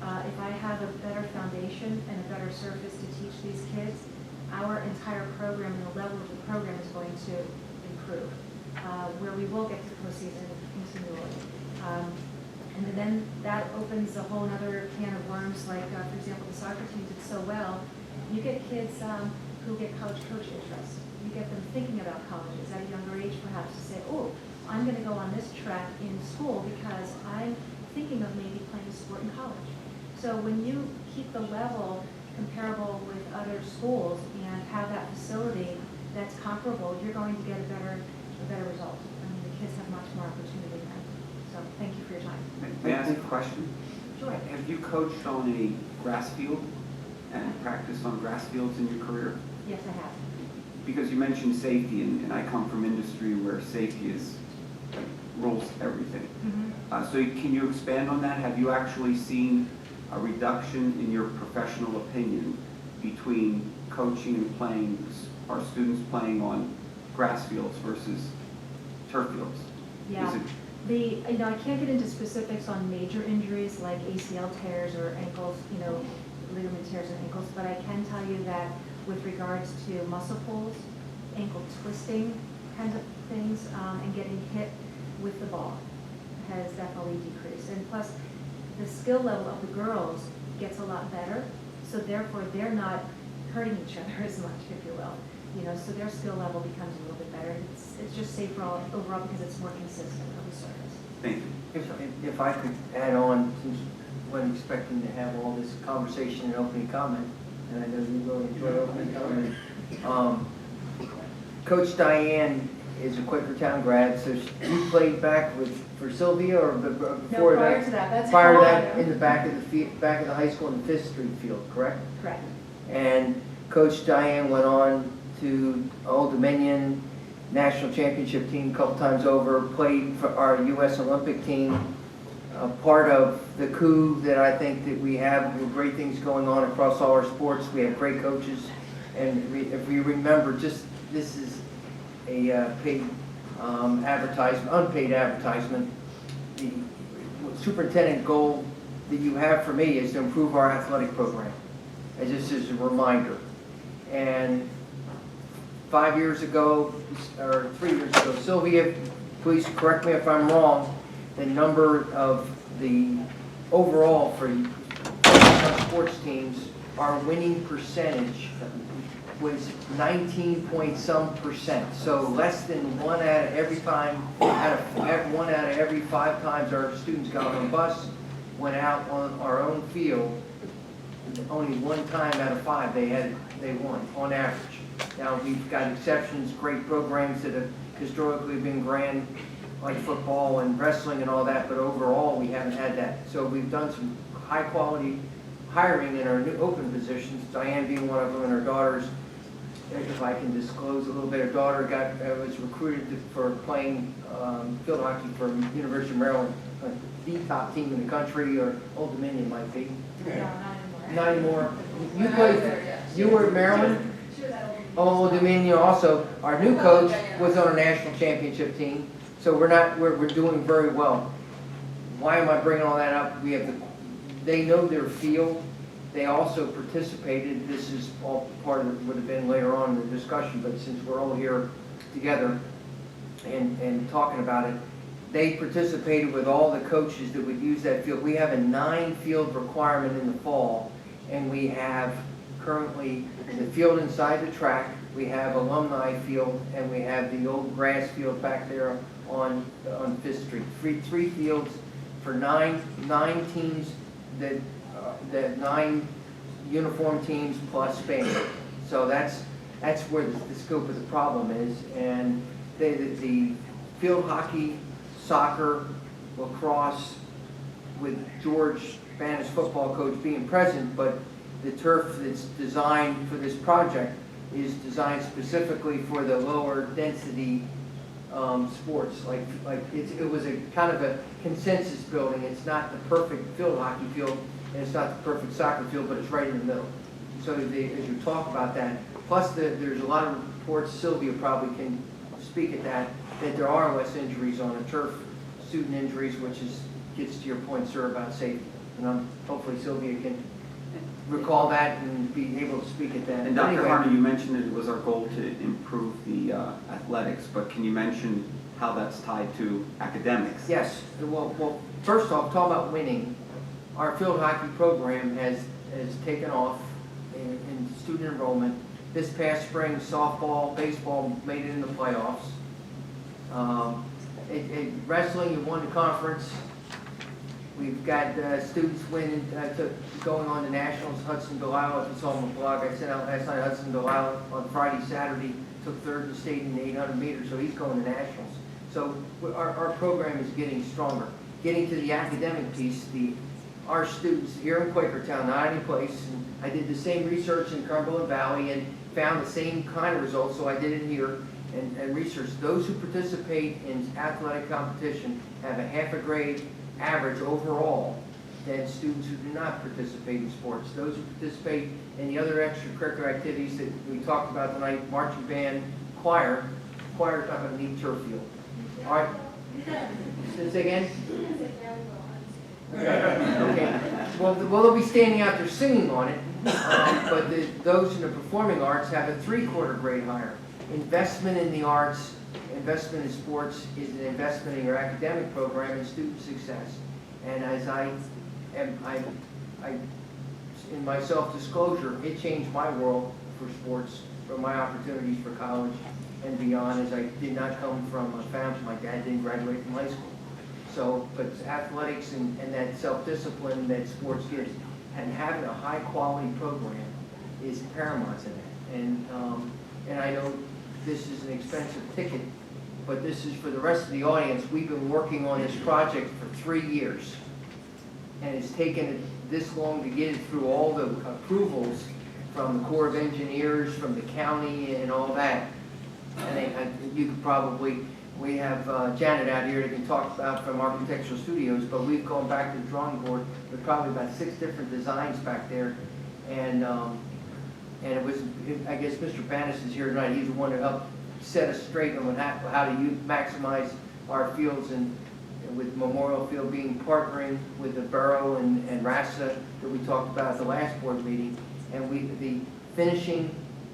[SPEAKER 16] If I have a better foundation and a better surface to teach these kids, our entire program and the level of the program is going to improve, where we will get to the postseason continually. And then that opens a whole other can of worms, like, for example, the soccer team did so well. You get kids who get college coach interest. You get them thinking about colleges at a younger age, perhaps, to say, oh, I'm going to go on this track in school because I'm thinking of maybe playing sport in college. So when you keep the level comparable with other schools and have that facility that's comparable, you're going to get a better result. I mean, the kids have much more opportunity then. So thank you for your time.
[SPEAKER 3] May I ask a question?
[SPEAKER 16] Sure.
[SPEAKER 3] Have you coached on a grass field and practiced on grass fields in your career?
[SPEAKER 16] Yes, I have.
[SPEAKER 3] Because you mentioned safety, and I come from industry where safety is rules everything.
[SPEAKER 16] Mm-hmm.
[SPEAKER 3] So can you expand on that? Have you actually seen a reduction in your professional opinion between coaching and playing, our students playing on grass fields versus turf fields?
[SPEAKER 16] Yeah.
[SPEAKER 3] Is it,
[SPEAKER 16] I can't get into specifics on major injuries like ACL tears or ankles, ligament tears and ankles, but I can tell you that with regards to muscle pulls, ankle twisting kinds of things, and getting hit with the ball has definitely decreased. And plus, the skill level of the girls gets a lot better, so therefore they're not hurting each other as much, if you will. So their skill level becomes a little bit better. It's just safer overall because it's more consistent on the surface.
[SPEAKER 3] thank you.
[SPEAKER 1] If I could add on, since I wasn't expecting to have all this conversation and opening comment, and I know you really enjoy opening comment. Coach Diane is a Quakertown grad, so you played back for Sylvia, or before
[SPEAKER 16] prior to that. That's
[SPEAKER 1] prior to
[SPEAKER 16] how I
[SPEAKER 1] that,
[SPEAKER 16] know.
[SPEAKER 1] in the back of the high school in the Fifth Street field, correct?
[SPEAKER 16] Correct.
[SPEAKER 1] And Coach Diane went on to Old Dominion national championship team a couple times over, played for our U.S. Olympic team. Part of the coup that I think that we have great things going on across all our sports. We have great coaches, and if we remember, this is a paid advertisement, unpaid advertisement. The superintendent goal that you have for me is to improve our athletic program. And just as a reminder. And 5 years ago, or 3 years ago, Sylvia please correct me if I'm wrong, the number of the overall for sports teams, our winning percentage was 19 point some percent. So less than one out of every time, one out of every 5 times our students got on a bus, went out on our own field, only 1 time out of 5 they won on average. Now we've got exceptions, great programs that have historically been grand, like football and wrestling and all that, but overall we haven't had that. So we've done some high quality hiring in our new open positions, Diane being one of them, and her daughters, if I can disclose a little bit, her daughter was recruited for playing field hockey for University of Maryland, the top team in the country, or Old Dominion might be. Not anymore. You played, you were at Maryland? Old Dominion also. Our new coach was on a national championship team, so we're doing very well. Why am I bringing all that up? They know their field. They also participated. This is all part of it, would have been later on in the discussion, but since we're all here together and talking about it, they participated with all the coaches that would use that field. We have a 9-field requirement in the fall, and we have currently the field inside the track, we have alumni field, and we have the old grass field back there on 5th Street. Three fields for nine teams, that 9 uniform teams plus band. So that's where the scope of the problem is. And the field hockey, soccer, lacrosse, with George Bannis, football coach, being present, but the turf that's designed for this project is designed specifically for the lower density sports. Like it was a kind of a consensus building. It's not the perfect field hockey field, and it's not the perfect soccer field, but it's right in the middle. So as you talk about that, plus there's a lot of reports, Sylvia probably can speak at that there are less injuries on a turf, student injuries, which gets to your point, sir, about safety. And hopefully Sylvia can recall that and be able to speak at that.
[SPEAKER 3] And Dr. Harner, you mentioned it was our goal to improve the athletics, but can you mention how that's tied to academics?
[SPEAKER 1] Yes. Well, first off, talk about winning. Our field hockey program has taken off in student enrollment. This past spring, softball, baseball made it in the playoffs. Wrestling, you won the conference. We've got students winning, going on to nationals. Hudson Delilah, if you saw my blog, I sent out last night, Hudson Delilah on Friday, Saturday, took 3rd in the state in the 800 meters, so he's going to nationals. So our program is getting stronger. Getting to the academic piece, our students here in Quakertown, not any place, and I did the same research in Cumberland Valley and found the same kind of results, so I did it here and researched. Those who participate in athletic competition have a half a grade average overall than students who do not participate in sports. Those who participate in the other extracurricular activities that we talked about tonight, marching band, choir's not going to need turf field. All right? Say this again? Okay. Well, they'll be standing out there singing on it, but those in the performing arts have a 3/4 grade higher. Investment in the arts, investment in sports is an investment in your academic program and student success. And as in my self-disclosure, it changed my world for sports, for my opportunities for college and beyond, as I did not come from a family. My dad didn't graduate from high school. So, but athletics and that self-discipline that sports gives, and having a high-quality program is paramount to that. And I know this is an expensive ticket, but this is for the rest of the audience. We've been working on this project for 3 years, and it's taken this long to get it through all the approvals from the Corps of Engineers, from the county, and all that. And you could probably, we have Janet out here that can talk about from Architectural Studios, but we've gone back to the drawing board with probably about 6 different designs back there, and it was, I guess Mr. Bannis is here tonight. He's the one who helped set us straight on how to maximize our fields, and with Memorial Field being partnering with the borough and RASA that we talked about at the last board meeting. And the finishing,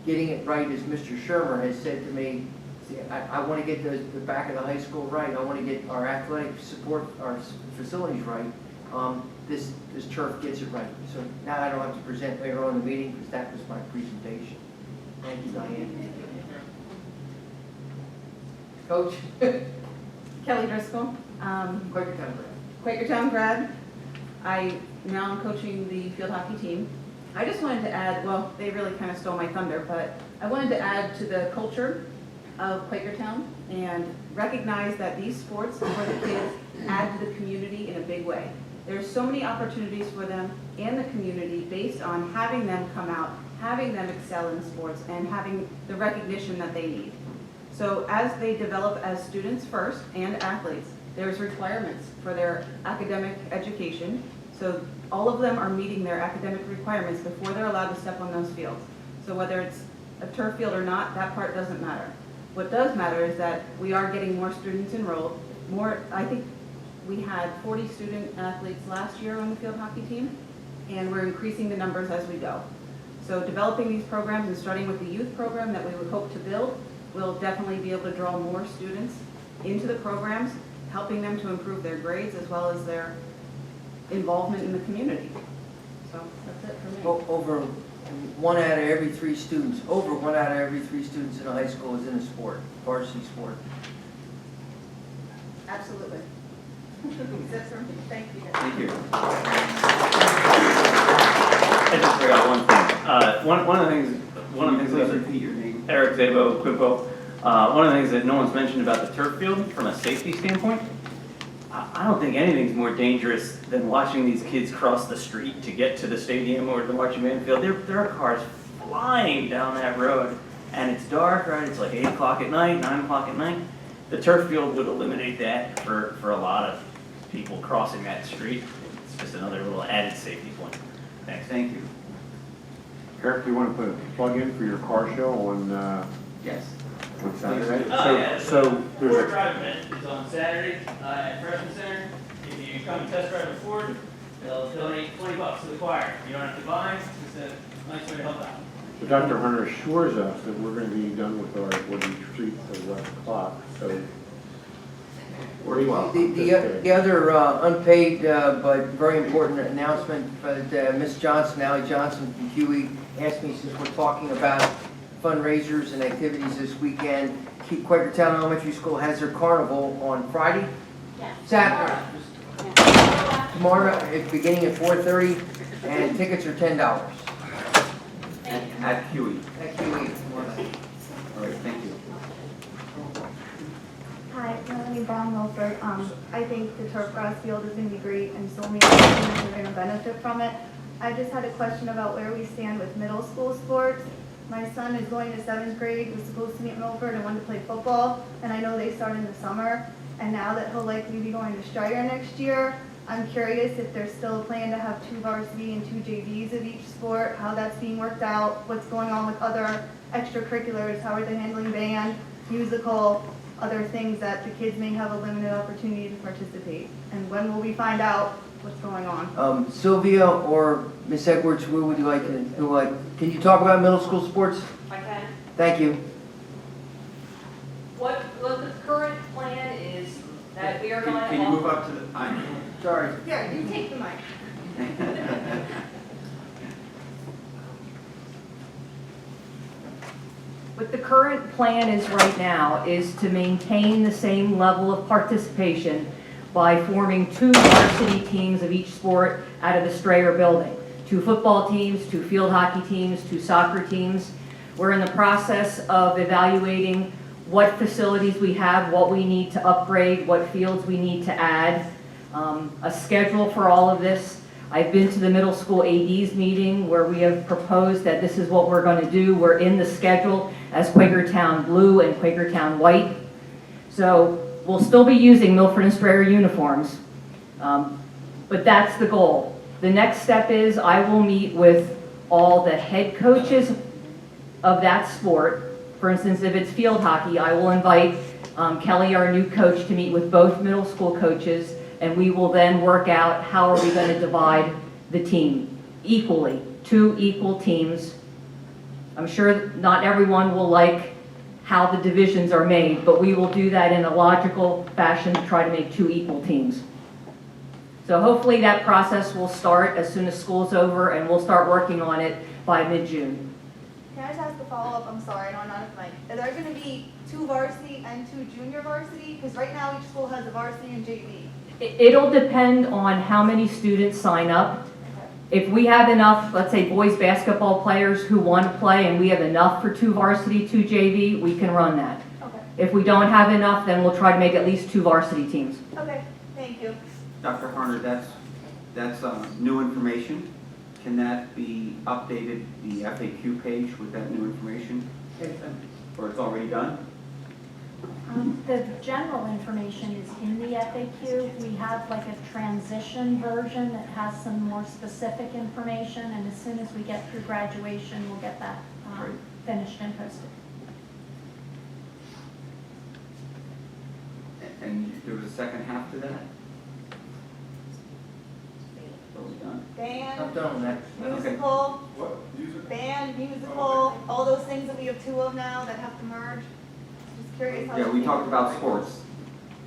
[SPEAKER 1] getting it right, as Mr. Shermer has said to me, See, I want to get the back of the high school right. I want to get our athletic support, our facilities right. This turf gets it right. So now I don't have to present later on in the meeting because that was my presentation. Thank you, Diane. Coach?
[SPEAKER 17] Kelly Driscoll, Quakertown grad. Now I'm coaching the field hockey team. I just wanted to add, well, they really kind of stole my thunder, but I wanted to add to the culture of Quakertown and recognize that these sports for the kids add to the community in a big way. There's so many opportunities for them and the community based on having them come out, having them excel in sports, and having the recognition that they need. So as they develop as students first and athletes, there's requirements for their academic education. So all of them are meeting their academic requirements before they're allowed to step on those fields. So whether it's a turf field or not, that part doesn't matter. What does matter is that we are getting more students enrolled. I think we had 40 student athletes last year on the field hockey team, and we're increasing the numbers as we go. So developing these programs and starting with the youth program that we would hope to build, we'll definitely be able to draw more students into the programs, helping them to improve their grades as well as their involvement in the community. So that's it for me.
[SPEAKER 1] Over 1 out of every 3 students, over 1 out of every 3 students in a high school is in a sport, varsity sport.
[SPEAKER 17] Absolutely. That's for me. Thank you.
[SPEAKER 3] Thank you.
[SPEAKER 13] I just forgot one thing. One of the things
[SPEAKER 3] Please repeat your name.
[SPEAKER 13] Eric Zabo, Quimpo. One of the things that no one's mentioned about the turf field from a safety standpoint, I don't think anything's more dangerous than watching these kids cross the street to get to the stadium or the marching band field. There are cars flying down that road, and it's dark, right? It's like 8 o'clock at night, 9 o'clock at night. The turf field would eliminate that for a lot of people crossing that street. It's just another little added safety point. Thanks.
[SPEAKER 3] Thank you.
[SPEAKER 18] Eric, do you want to put a plug in for your car show on,
[SPEAKER 3] Yes.
[SPEAKER 18] on Saturday?
[SPEAKER 13] Oh, yeah.
[SPEAKER 18] So there's
[SPEAKER 13] Ford
[SPEAKER 18] a,
[SPEAKER 13] Drive event is on Saturday at Freshman Center. If you come and test drive a Ford, they'll donate $20 to the choir. You don't have to buy, it's a nice way to help out.
[SPEAKER 18] so Dr. Harner assures us that we're going to be done with our board retreat at 11 o'clock, so.
[SPEAKER 1] The other unpaid but very important announcement, Ms. Johnson, Allie Johnson from QE, asked me, since we're talking about fundraisers and activities this weekend, Quakertown Elementary School has their carnival on Friday?
[SPEAKER 6] Yes.
[SPEAKER 1] Saturday. Tomorrow, it's beginning at 4:30, and tickets are $10.
[SPEAKER 3] At QE.
[SPEAKER 1] At QE.
[SPEAKER 3] All right, thank you.
[SPEAKER 8] Hi, Melanie Brown-Milford. I think the turf grass field is going to be great and so many students are going to benefit from it. I just had a question about where we stand with middle school sports. My son is going to 7th grade, was supposed to meet Milford and wanted to play football, and I know they start in the summer. And now that he'll likely be going to Strider next year, I'm curious if there's still a plan to have 2 varsity and 2 JVs of each sport, how that's being worked out, what's going on with other extracurriculars, how are they handling band, musical, other things that the kids may have a limited opportunity to participate. And when will we find out what's going on?
[SPEAKER 1] Sylvia or Ms. Edwards, who would you like to, can you talk about middle school sports?
[SPEAKER 19] I can.
[SPEAKER 1] Thank you.
[SPEAKER 19] What the current plan is that we are going to...
[SPEAKER 3] Can you move up to the...
[SPEAKER 1] Sorry.
[SPEAKER 8] Yeah, you take the mic.
[SPEAKER 19] What the current plan is right now is to maintain the same level of participation by forming 2 varsity teams of each sport out of the Strayer building. 2 football teams, 2 field hockey teams, 2 soccer teams. We're in the process of evaluating what facilities we have, what we need to upgrade, what fields we need to add, a schedule for all of this. I've been to the middle school AD's meeting where we have proposed that this is what we're going to do. We're in the schedule as Quakertown Blue and Quakertown White. So we'll still be using Milford and Strayer uniforms, but that's the goal. The next step is I will meet with all the head coaches of that sport. For instance, if it's field hockey, I will invite Kelly, our new coach, to meet with both middle school coaches, and we will then work out how are we going to divide the team equally, 2 equal teams. I'm sure not everyone will like how the divisions are made, but we will do that in a logical fashion to try to make 2 equal teams. So hopefully that process will start as soon as school's over, and we'll start working on it by mid-June.
[SPEAKER 20] Can I just ask a follow-up? I'm sorry, I know I'm not at the mic. Are there going to be 2 varsity and 2 junior varsity? Because right now each school has a varsity and JV.
[SPEAKER 19] It'll depend on how many students sign up. If we have enough, let's say boys basketball players who want to play and we have enough for 2 varsity, 2 JV, we can run that.
[SPEAKER 20] Okay.
[SPEAKER 19] If we don't have enough, then we'll try to make at least 2 varsity teams.
[SPEAKER 20] Okay, thank you.
[SPEAKER 3] Dr. Harner, that's new information. Can that be updated, the FAQ page with that new information? Or it's already done?
[SPEAKER 21] The general information is in the FAQ. We have like a transition version that has some more specific information, and as soon as we get through graduation, we'll get that finished and posted.
[SPEAKER 3] And there was a second half to that? Are we done?
[SPEAKER 20] Band,
[SPEAKER 1] I'm done with that.
[SPEAKER 20] musical,
[SPEAKER 3] What? Music?
[SPEAKER 20] band, musical, all those things that we have 2 of now that have to merge. Just curious how.
[SPEAKER 3] Yeah, we talked about sports.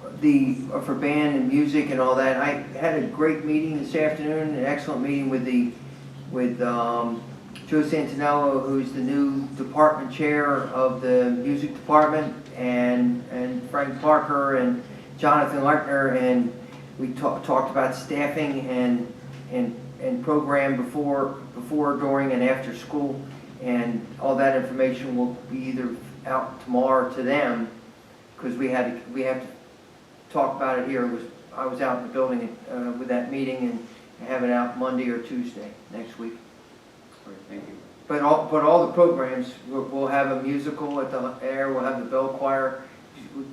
[SPEAKER 1] For band and music and all that, I had a great meeting this afternoon, an excellent meeting with Joe Santinello, who's the new department chair of the music department, and Frank Parker and Jonathan Lertner, and we talked about staffing and program before, during, and after school, and all that information will be either out tomorrow to them, because we have to talk about it here. I was out in the building with that meeting, and have it out Monday or Tuesday next week.
[SPEAKER 3] All right, thank you.
[SPEAKER 1] But all the programs, we'll have a musical at the Air, we'll have the bell choir.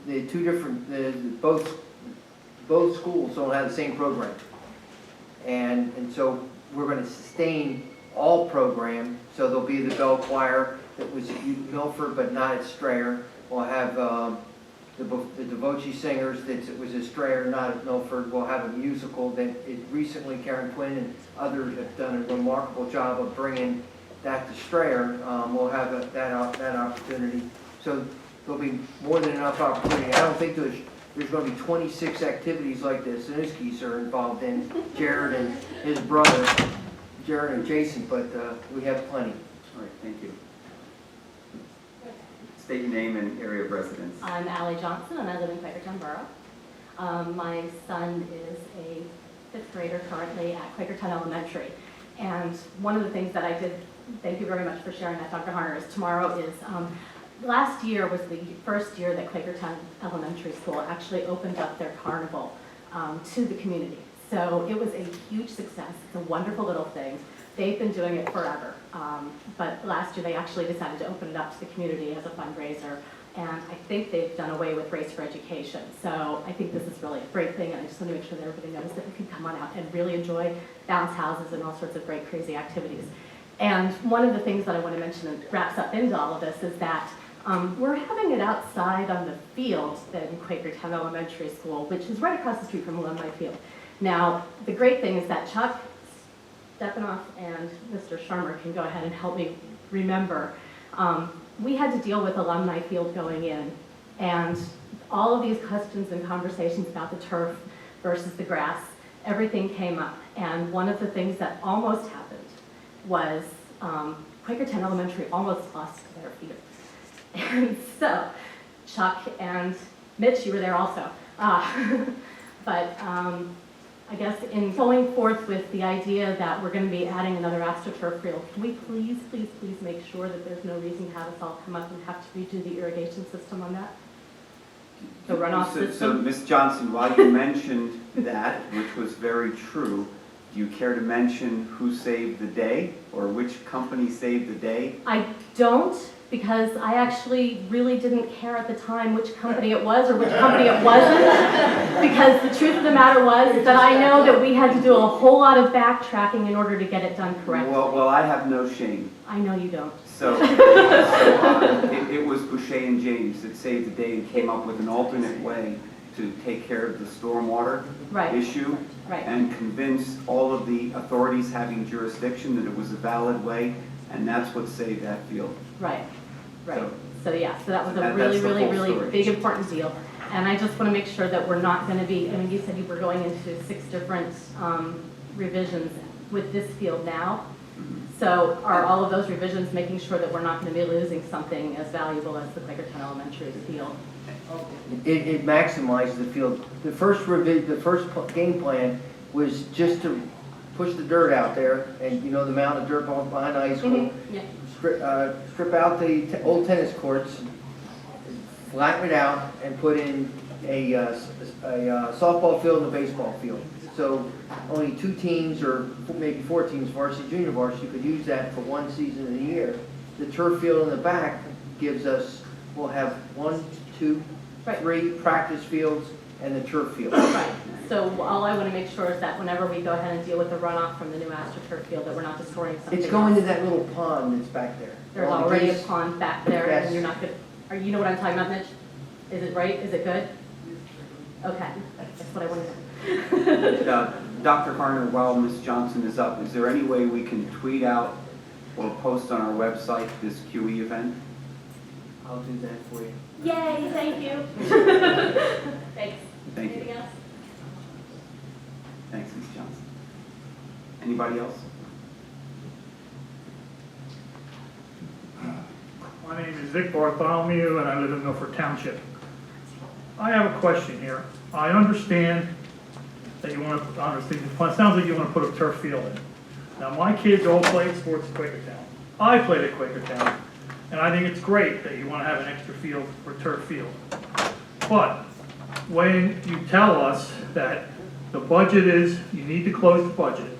[SPEAKER 1] The 2 different, both schools don't have the same program. And so we're going to sustain all program. So there'll be the bell choir that was at Milford but not at Strayer. We'll have the Devoci singers that was at Strayer, not at Milford. We'll have a musical that recently Karen Quinn and others have done a remarkable job of bringing that to Strayer. We'll have that opportunity. So there'll be more than enough opportunity. I don't think there's going to be 26 activities like the Sinuskis are involved in, Jared and his brother, Jared and Jason, but we have plenty.
[SPEAKER 3] All right, thank you. State your name and area of residence.
[SPEAKER 22] I'm Allie Johnson, and I live in Quakertown Borough. My son is a 5th grader currently at Quakertown Elementary. And one of the things that I did, thank you very much for sharing that, Dr. Harner, is tomorrow is, last year was the first year that Quakertown Elementary School actually opened up their Carnival to the community. So it was a huge success. It's a wonderful little thing. They've been doing it forever, but last year they actually decided to open it up to the community as a fundraiser, and I think they've done away with Race for Education. So I think this is really a great thing, and I just want to make sure that everybody knows that we can come on out and really enjoy bounce houses and all sorts of great, crazy activities. And one of the things that I want to mention that wraps up into all of this is that we're having it outside on the field in Quakertown Elementary School, which is right across the street from Alumni Field. Now, the great thing is that Chuck Stepanoff and Mr. Sharmer can go ahead and help me remember. We had to deal with Alumni Field going in, and all of these questions and conversations about the turf versus the grass, everything came up. And one of the things that almost happened was Quakertown Elementary almost lost their field. And so Chuck and Mitch, you were there also. But I guess in going forth with the idea that we're going to be adding another AstroTurf field, can we please, please, please make sure that there's no reason to have us all come up and have to redo the irrigation system on that? The runoff system?
[SPEAKER 3] So Ms. Johnson, while you mentioned that, which was very true, do you care to mention who saved the day or which company saved the day?
[SPEAKER 22] I don't, because I actually really didn't care at the time which company it was or which company it wasn't, because the truth of the matter was that I know that we had to do a whole lot of backtracking in order to get it done correctly.
[SPEAKER 3] Well, I have no shame.
[SPEAKER 22] I know you don't.
[SPEAKER 3] So it was Boucher and James that saved the day and came up with an alternate way to take care of the stormwater issue and convince all of the authorities having jurisdiction that it was a valid way, and that's what saved that field.
[SPEAKER 22] Right. So yeah, so that was a
[SPEAKER 3] That's
[SPEAKER 22] really,
[SPEAKER 3] the
[SPEAKER 22] really,
[SPEAKER 3] whole
[SPEAKER 22] really
[SPEAKER 3] story.
[SPEAKER 22] big important deal. And I just want to make sure that we're not going to be, I mean, you said you were going into 6 different revisions with this field now. So are all of those revisions making sure that we're not going to be losing something as valuable as the Quakertown Elementary field?
[SPEAKER 1] It maximized the field. The first game plan was just to push the dirt out there, and you know the amount of dirt behind the high school.
[SPEAKER 22] Yeah.
[SPEAKER 1] Strip out the old tennis courts, flatten it out, and put in a softball field and a baseball field. So only 2 teams, or maybe 4 teams, varsity, junior varsity, could use that for 1 season of the year. The turf field in the back gives us, we'll have 1, 2, 3 practice fields and the turf field.
[SPEAKER 22] Right. So all I want to make sure is that whenever we go ahead and deal with the runoff from the new AstroTurf field, that we're not destroying something
[SPEAKER 1] It's going
[SPEAKER 22] else.
[SPEAKER 1] to that little pond that's back there.
[SPEAKER 22] There's
[SPEAKER 1] All the
[SPEAKER 22] already a
[SPEAKER 1] geese-
[SPEAKER 22] pond back there,
[SPEAKER 1] Yes.
[SPEAKER 22] and you're not good. You know what I'm talking about, Mitch? Is it right? Is it good? Okay, that's what I wanted to know.
[SPEAKER 3] Dr. Harner, while Ms. Johnson is up, is there any way we can tweet out or post on our website this QE event?
[SPEAKER 1] I'll do that for you.
[SPEAKER 22] Yay, thank you. Thanks.
[SPEAKER 3] Thank you.
[SPEAKER 22] Anything else?
[SPEAKER 3] Thanks, Ms. Johnson. Anybody else?
[SPEAKER 15] My name is Vick Bartholomew, and I live in Milford Township. I have a question here. I understand that you want to, it sounds like you want to put a turf field in. Now, my kids all played sports at Quakertown. I played at Quakertown, and I think it's great that you want to have an extra field for turf field. But when you tell us that the budget is, you need to close the budget,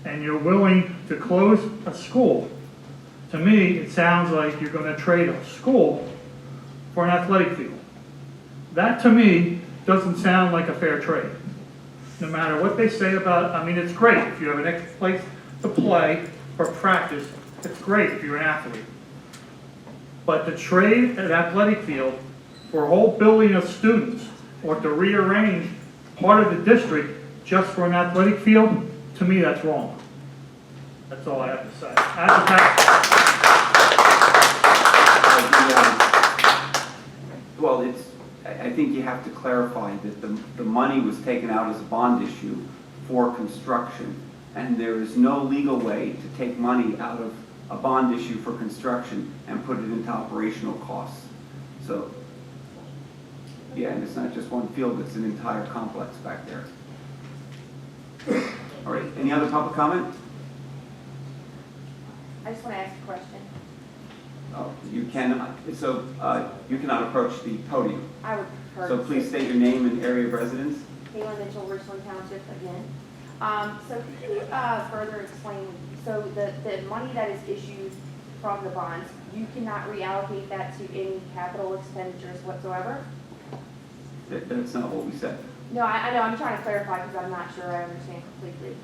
[SPEAKER 15] and you're willing to close a school, to me, it sounds like you're going to trade a school for an athletic field. That, to me, doesn't sound like a fair trade. No matter what they say about, I mean, it's great if you have an extra place to play or practice. It's great if you're an athlete. But to trade an athletic field for a whole building of students, or to rearrange part of the district just for an athletic field, to me, that's wrong. That's all I have to say. As a taxpayer.
[SPEAKER 3] Well, I think you have to clarify that the money was taken out as a bond issue for construction, and there is no legal way to take money out of a bond issue for construction and put it into operational costs. So, yeah, and it's not just one field, it's an entire complex back there. All right, any other public comment?
[SPEAKER 6] I just want to ask a question.
[SPEAKER 3] Oh, you cannot, so you cannot approach the podium.
[SPEAKER 6] I would prefer.
[SPEAKER 3] So please state your name and area of residence.
[SPEAKER 6] Kaylyn Mitchell, Richland Township again. So could you further explain, so the money that is issued from the bonds, you cannot reallocate that to any capital expenditures whatsoever?
[SPEAKER 3] That's not what we said.
[SPEAKER 6] No, I know, I'm trying to clarify because I'm not sure I understand completely.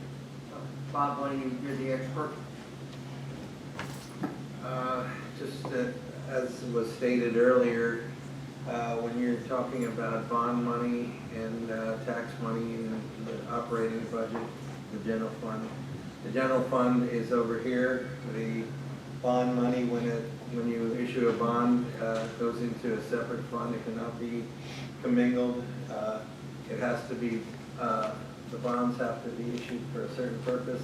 [SPEAKER 1] Bob, why don't you're the expert?
[SPEAKER 2] Just as was stated earlier, when you're talking about bond money and tax money and the operating budget, the general fund is over here. The bond money, when you issue a bond, goes into a separate fund. It cannot be commingled. It has to be, the bonds have to be issued for a certain purpose.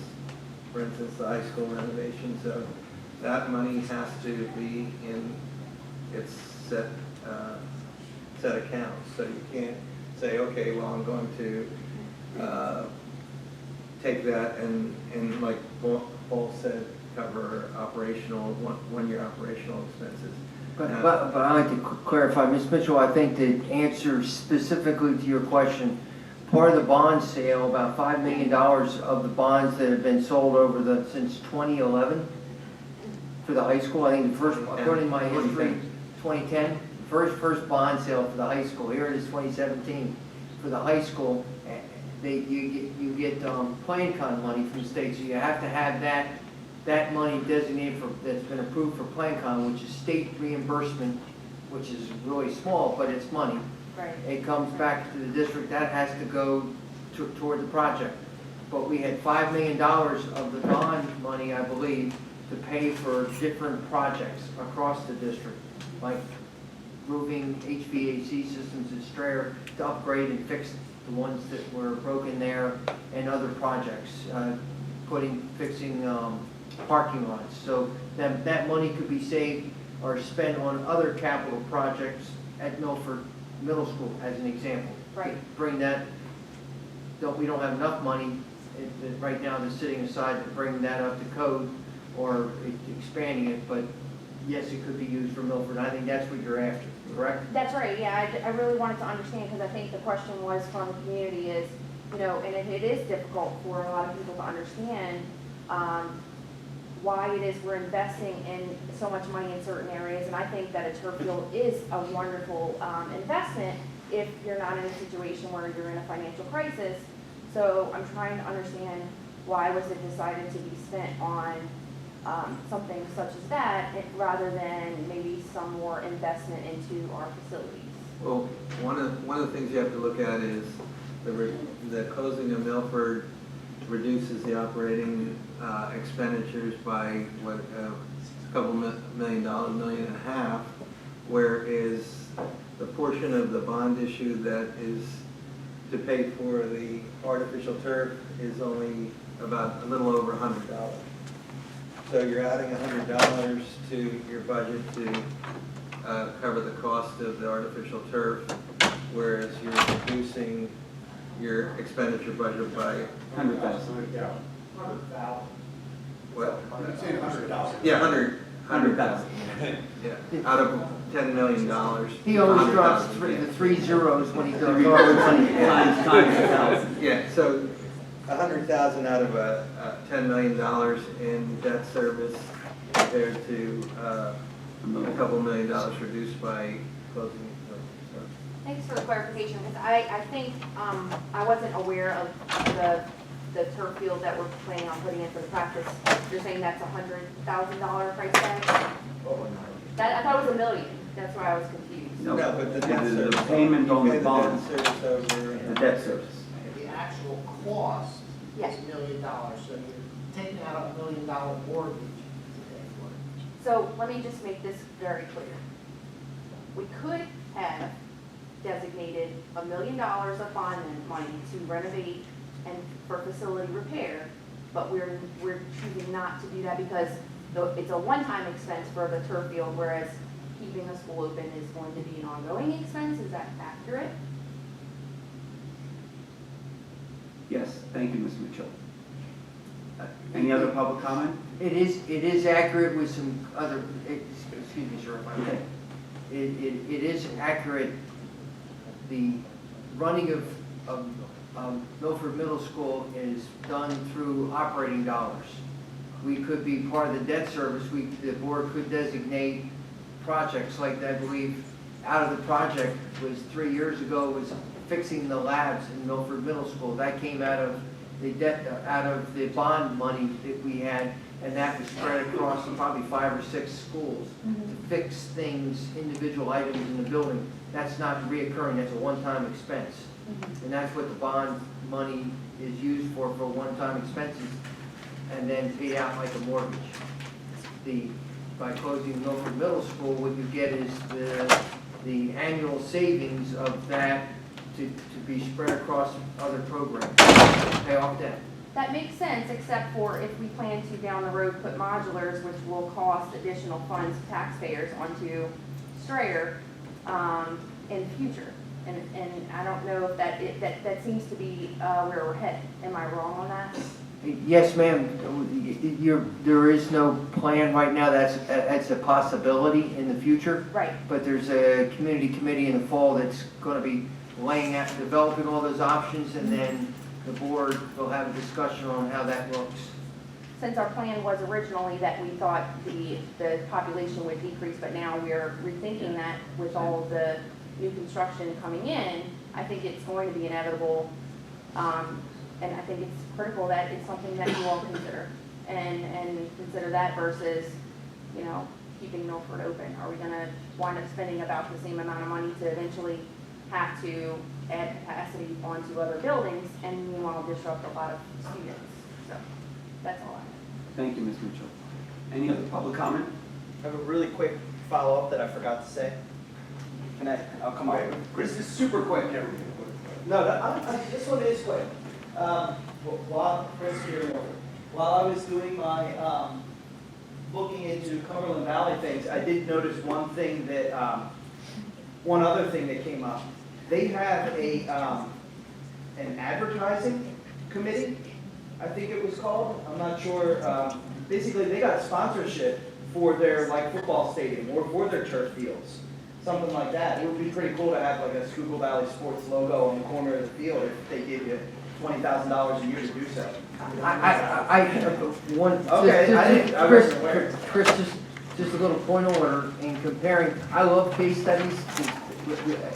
[SPEAKER 2] For instance, the high school renovation. So that money has to be in its set accounts. So you can't say, okay, well, I'm going to take that and like Paul said, cover operational, one-year operational expenses.
[SPEAKER 1] But I'd like to clarify, Ms. Mitchell, I think to answer specifically to your question, part of the bond sale, about $5 million of the bonds that have been sold since 2011 for the high school. I think the first, according to my history, 2010, first bond sale for the high school. Here it is 2017 for the high school. You get plan con money from the state, so you have to have that money designated for, that's been approved for plan con, which is state reimbursement, which is really small, but it's money.
[SPEAKER 6] Right.
[SPEAKER 1] It comes back to the district, that has to go toward the project. But we had $5 million of the bond money, I believe, to pay for different projects across the district. like roofing, HVAC systems in Strayer to upgrade and fix the ones that were broken there, and other projects, fixing parking lots. So that money could be saved or spent on other capital projects at Milford Middle School, as an example.
[SPEAKER 6] Right.
[SPEAKER 1] Bring that, we don't have enough money right now that's sitting aside to bring that up to code or expanding it, but yes, it could be used for Milford. I think that's what you're after, correct?
[SPEAKER 6] That's right, yeah, I really wanted to understand, because I think the question was from the community is, you know, and it is difficult for a lot of people to understand why it is we're investing in so much money in certain areas, and I think that a turf field is a wonderful investment if you're not in a situation where you're in a financial crisis. So I'm trying to understand why was it decided to be spent on something such as that, rather than maybe some more investment into our facilities.
[SPEAKER 2] Well, one of the things you have to look at is the closing of Milford reduces the operating expenditures by a couple $1 million, $1.5 million, whereas the portion of the bond issue that is to pay for the artificial turf is only about a little over $100. So you're adding $100 to your budget to cover the cost of the artificial turf, whereas you're reducing your expenditure budget by
[SPEAKER 3] $100,000.
[SPEAKER 2] Yeah.
[SPEAKER 15] 100,000.
[SPEAKER 2] What?
[SPEAKER 15] I'm saying 100,000.
[SPEAKER 2] Yeah, 100,000. Yeah, out of $10 million.
[SPEAKER 1] He always drops the 3 zeros when he goes
[SPEAKER 3] Three
[SPEAKER 1] over money.
[SPEAKER 3] times 1,000.
[SPEAKER 2] Yeah, so $100,000 out of $10 million in debt service compared to a couple $1 million reduced by closing. So.
[SPEAKER 6] Thanks for the clarification, because I think I wasn't aware of the turf field that we're planning on putting in for the practice. You're saying that's $100,000 price tag? That, I thought it was $1 million. That's why I was confused.
[SPEAKER 3] No,
[SPEAKER 2] but the debt
[SPEAKER 3] the
[SPEAKER 2] service.
[SPEAKER 3] payment on
[SPEAKER 2] You pay
[SPEAKER 3] the bond,
[SPEAKER 2] debt service over.
[SPEAKER 3] the debt service.
[SPEAKER 5] The actual cost
[SPEAKER 6] Yes.
[SPEAKER 5] is $1 million, so you're taking out $1 million mortgage to pay for it.
[SPEAKER 6] So let me just make this very clear. We could have designated $1 million of bond money to renovate and for facility repair, but we're choosing not to do that because it's a one-time expense for the turf field, whereas keeping a school open is going to be an ongoing expense. Is that accurate?
[SPEAKER 3] Yes, thank you, Ms. Mitchell. Any other public comment?
[SPEAKER 1] It is accurate with some other, excuse me, sir, if I may. It is accurate, the running of Milford Middle School is done through operating dollars. We could be part of the debt service, the board could designate projects like that. I believe out of the project was 3 years ago was fixing the labs in Milford Middle School. That came out of the debt, out of the bond money that we had, and that was spread across probably 5 or 6 schools to fix things, individual items in the building. That's not reoccurring, that's a one-time expense. And that's what the bond money is used for one-time expenses, and then paid out like a mortgage. By closing Milford Middle School, what you get is the annual savings of that to be spread across other programs, pay off debt.
[SPEAKER 6] That makes sense, except for if we plan to down the road put modulars, which will cost additional funds to taxpayers onto Strayer in the future. And I don't know if that seems to be where we're headed. Am I wrong on that?
[SPEAKER 1] Yes, ma'am. There is no plan right now. That's a possibility in the future.
[SPEAKER 6] Right.
[SPEAKER 1] But there's a community committee in the fall that's going to be laying out, developing all those options, and then the board will have a discussion on how that looks.
[SPEAKER 6] Since our plan was originally that we thought the population would decrease, but now we're rethinking that with all of the new construction coming in, I think it's going to be inevitable. And I think it's critical that it's something that you all consider and consider that versus, you know, keeping Milford open. Are we going to wind up spending about the same amount of money to eventually have to add capacity onto other buildings and meanwhile disrupt a lot of students? So that's all I have.
[SPEAKER 3] Thank you, Ms. Mitchell. Any other public comment?
[SPEAKER 11] I have a really quick follow up that I forgot to say? I'll come up. This is super quick. No, this one is quick. While I was doing my, looking into Cumberland Valley things, I did notice one thing that, one other thing that came up. They have an advertising committee, I think it was called. I'm not sure. Basically, they got sponsorship for their football stadium or for their turf fields, something like that. It would be pretty cool to have like a Schuylkill Valley Sports logo on the corner of the field if they gave you $20,000 a year to do so.
[SPEAKER 1] Chris, just a little point of order in comparing. I love case studies.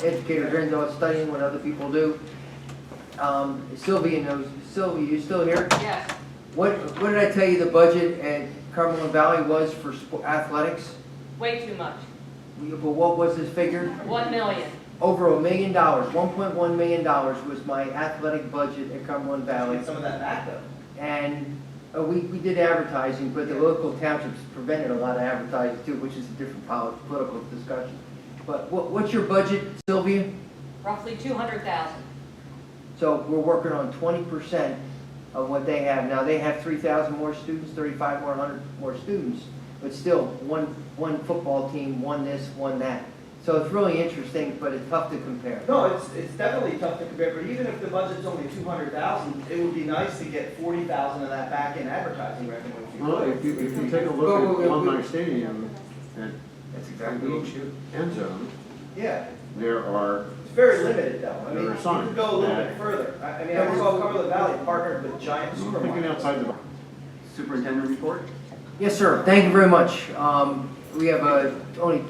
[SPEAKER 1] Educators are into studying what other people do. Sylvia knows. Sylvia, you still here?
[SPEAKER 19] Yes.
[SPEAKER 1] What did I tell you the budget at Cumberland Valley was for athletics?
[SPEAKER 19] Way too much.
[SPEAKER 1] But what was this figure?
[SPEAKER 19] $1 million.
[SPEAKER 1] Over $1 million. $1.1 million was my athletic budget at Cumberland Valley.
[SPEAKER 11] Get some of that back though.
[SPEAKER 1] And we did advertising, but the local townships prevented a lot of advertising too, which is a different political discussion. But what's your budget, Sylvia?
[SPEAKER 19] Roughly $200,000.
[SPEAKER 1] So we're working on 20% of what they have. Now, they have 3,000 more students, 3,500 more students, but still one football team, one this, one that. So it's really interesting, but it's tough to compare.
[SPEAKER 11] No, it's definitely tough to compare, but even if the budget's only $200,000, it would be nice to get $40,000 of that back in advertising revenue.
[SPEAKER 18] Well, if you take a look at Alumni Stadium and
[SPEAKER 1] that's exactly
[SPEAKER 18] each end zone,
[SPEAKER 11] yeah,
[SPEAKER 18] there are.
[SPEAKER 11] It's very limited though. I mean,
[SPEAKER 18] There are
[SPEAKER 11] you
[SPEAKER 18] signs
[SPEAKER 11] could go a little
[SPEAKER 18] that-
[SPEAKER 11] bit further. I mean, I saw Cumberland Valley partnered with giant
[SPEAKER 18] Thinking
[SPEAKER 11] supermarkets.
[SPEAKER 18] outside the box.
[SPEAKER 3] Superintendent report?
[SPEAKER 1] Yes, sir. Thank you very much. We have only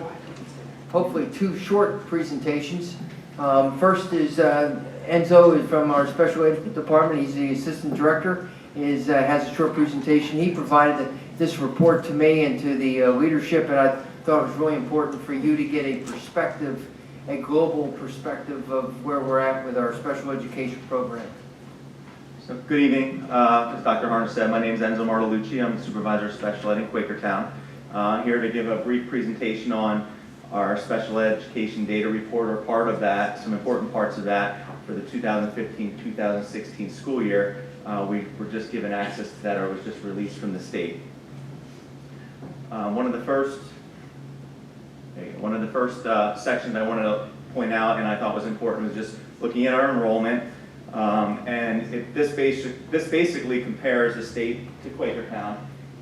[SPEAKER 1] hopefully 2 short presentations. First is Enzo is from our special ed department. He's the assistant director. Has a short presentation. He provided this report to me and to the leadership, and I thought it was really important for you to get a perspective, a global perspective of where we're at with our special education program.
[SPEAKER 7] So, good evening. As Dr. Harner said, my name is Enzo Martolucci. I'm the Supervisor of Special Ed in Quakertown. Here to give a brief presentation on our special education data report, or part of that, some important parts of that for the 2015-2016 school year. We were just given access to that, or was just released from the state. One of the first sections I wanted to point out, and I thought was important, was just looking at our enrollment. This basically compares the state to Quakertown.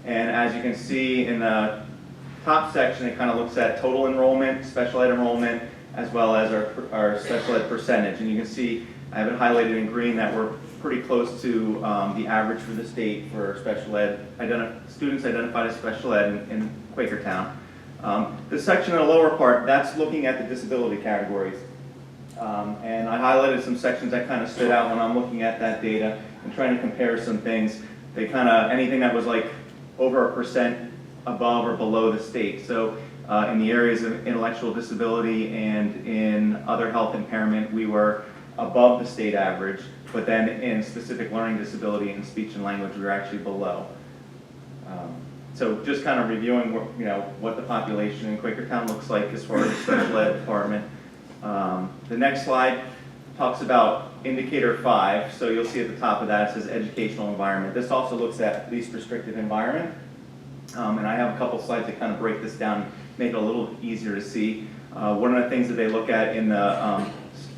[SPEAKER 7] And as you can see in the top section, it kind of looks at total enrollment, special ed enrollment, as well as our special ed percentage. And you can see, I have it highlighted in green, that we're pretty close to the average for the state for special ed, students identified as special ed in Quakertown. The section in the lower part, that's looking at the disability categories. And I highlighted some sections that kind of stood out when I'm looking at that data and trying to compare some things. They kind of, anything that was like over 1% above or below the state. So in the areas of intellectual disability and in other health impairment, we were above the state average, but then in specific learning disability and speech and language, we were actually below. So just kind of reviewing what the population in Quakertown looks like as far as the special ed department. The next slide talks about indicator 5. So you'll see at the top of that it says educational environment. This also looks at least restrictive environment. And I have a couple slides that kind of break this down, make it a little easier to see. One of the things that they look at in the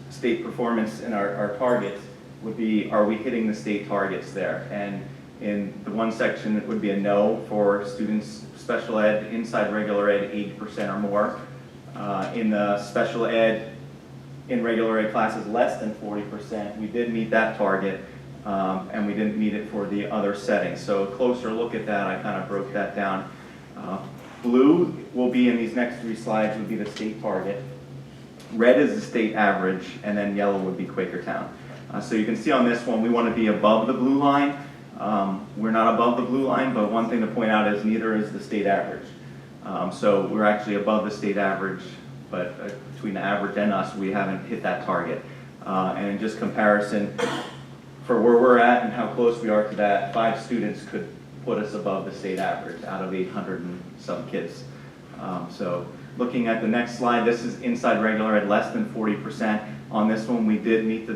[SPEAKER 7] state performance in our targets would be, are we hitting the state targets there? And in the one section, it would be a no for students special ed inside regular ed, 80% or more. In the special ed in regular ed classes less than 40%, we did meet that target, and we didn't meet it for the other settings. So a closer look at that, I kind of broke that down. Blue will be in these next 3 slides, would be the state target. Red is the state average, and then yellow would be Quakertown. So you can see on this one, we want to be above the blue line. We're not above the blue line, but one thing to point out is neither is the state average. So we're actually above the state average, but between the average and us, we haven't hit that target. And in just comparison, for where we're at and how close we are to that, 5 students could put us above the state average out of 800 and some kids. So Looking at the next slide, this is inside regular ed, less than 40%. On this one, we did meet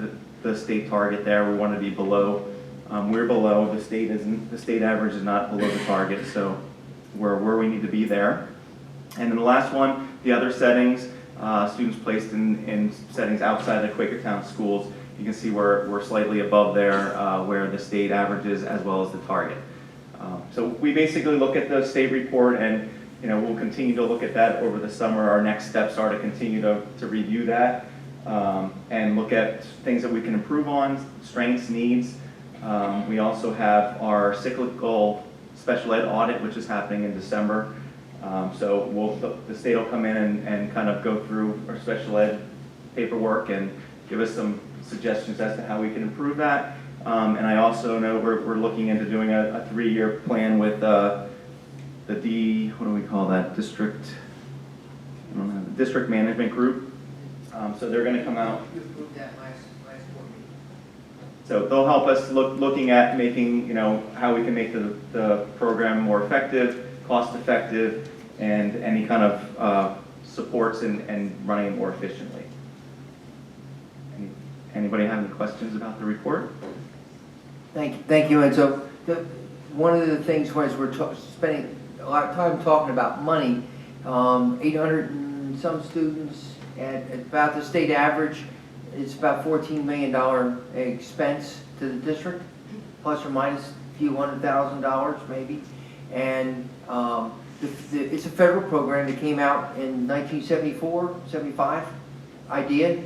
[SPEAKER 7] the state target there. We want to be below. We're below. The state average is not below the target, so we're where we need to be there. And then the last one, the other settings, students placed in settings outside the Quakertown schools. You can see we're slightly above there, where the state average is, as well as the target. So we basically look at the state report, and we'll continue to look at that over the summer. Our next steps are to continue to review that and look at things that we can improve on, strengths, needs. We also have our cyclical special ed audit, which is happening in December. So the state will come in and kind of go through our special ed paperwork and give us some suggestions as to how we can improve that. And I also know we're looking into doing a 3-year plan with what do we call that, district management group. So they're going to come out.
[SPEAKER 1] You approved that last board meeting.
[SPEAKER 7] So they'll help us looking at making, how we can make the program more effective, cost effective, and any kind of supports and running it more efficiently. Anybody have any questions about the report?
[SPEAKER 1] Thank you. And so one of the things was we're spending a lot of time talking about money. 800 and some students at about the state average. It's about $14 million expense to the district, plus or minus a few $100,000 maybe. And it's a federal program that came out in 1974, 75, IDEA.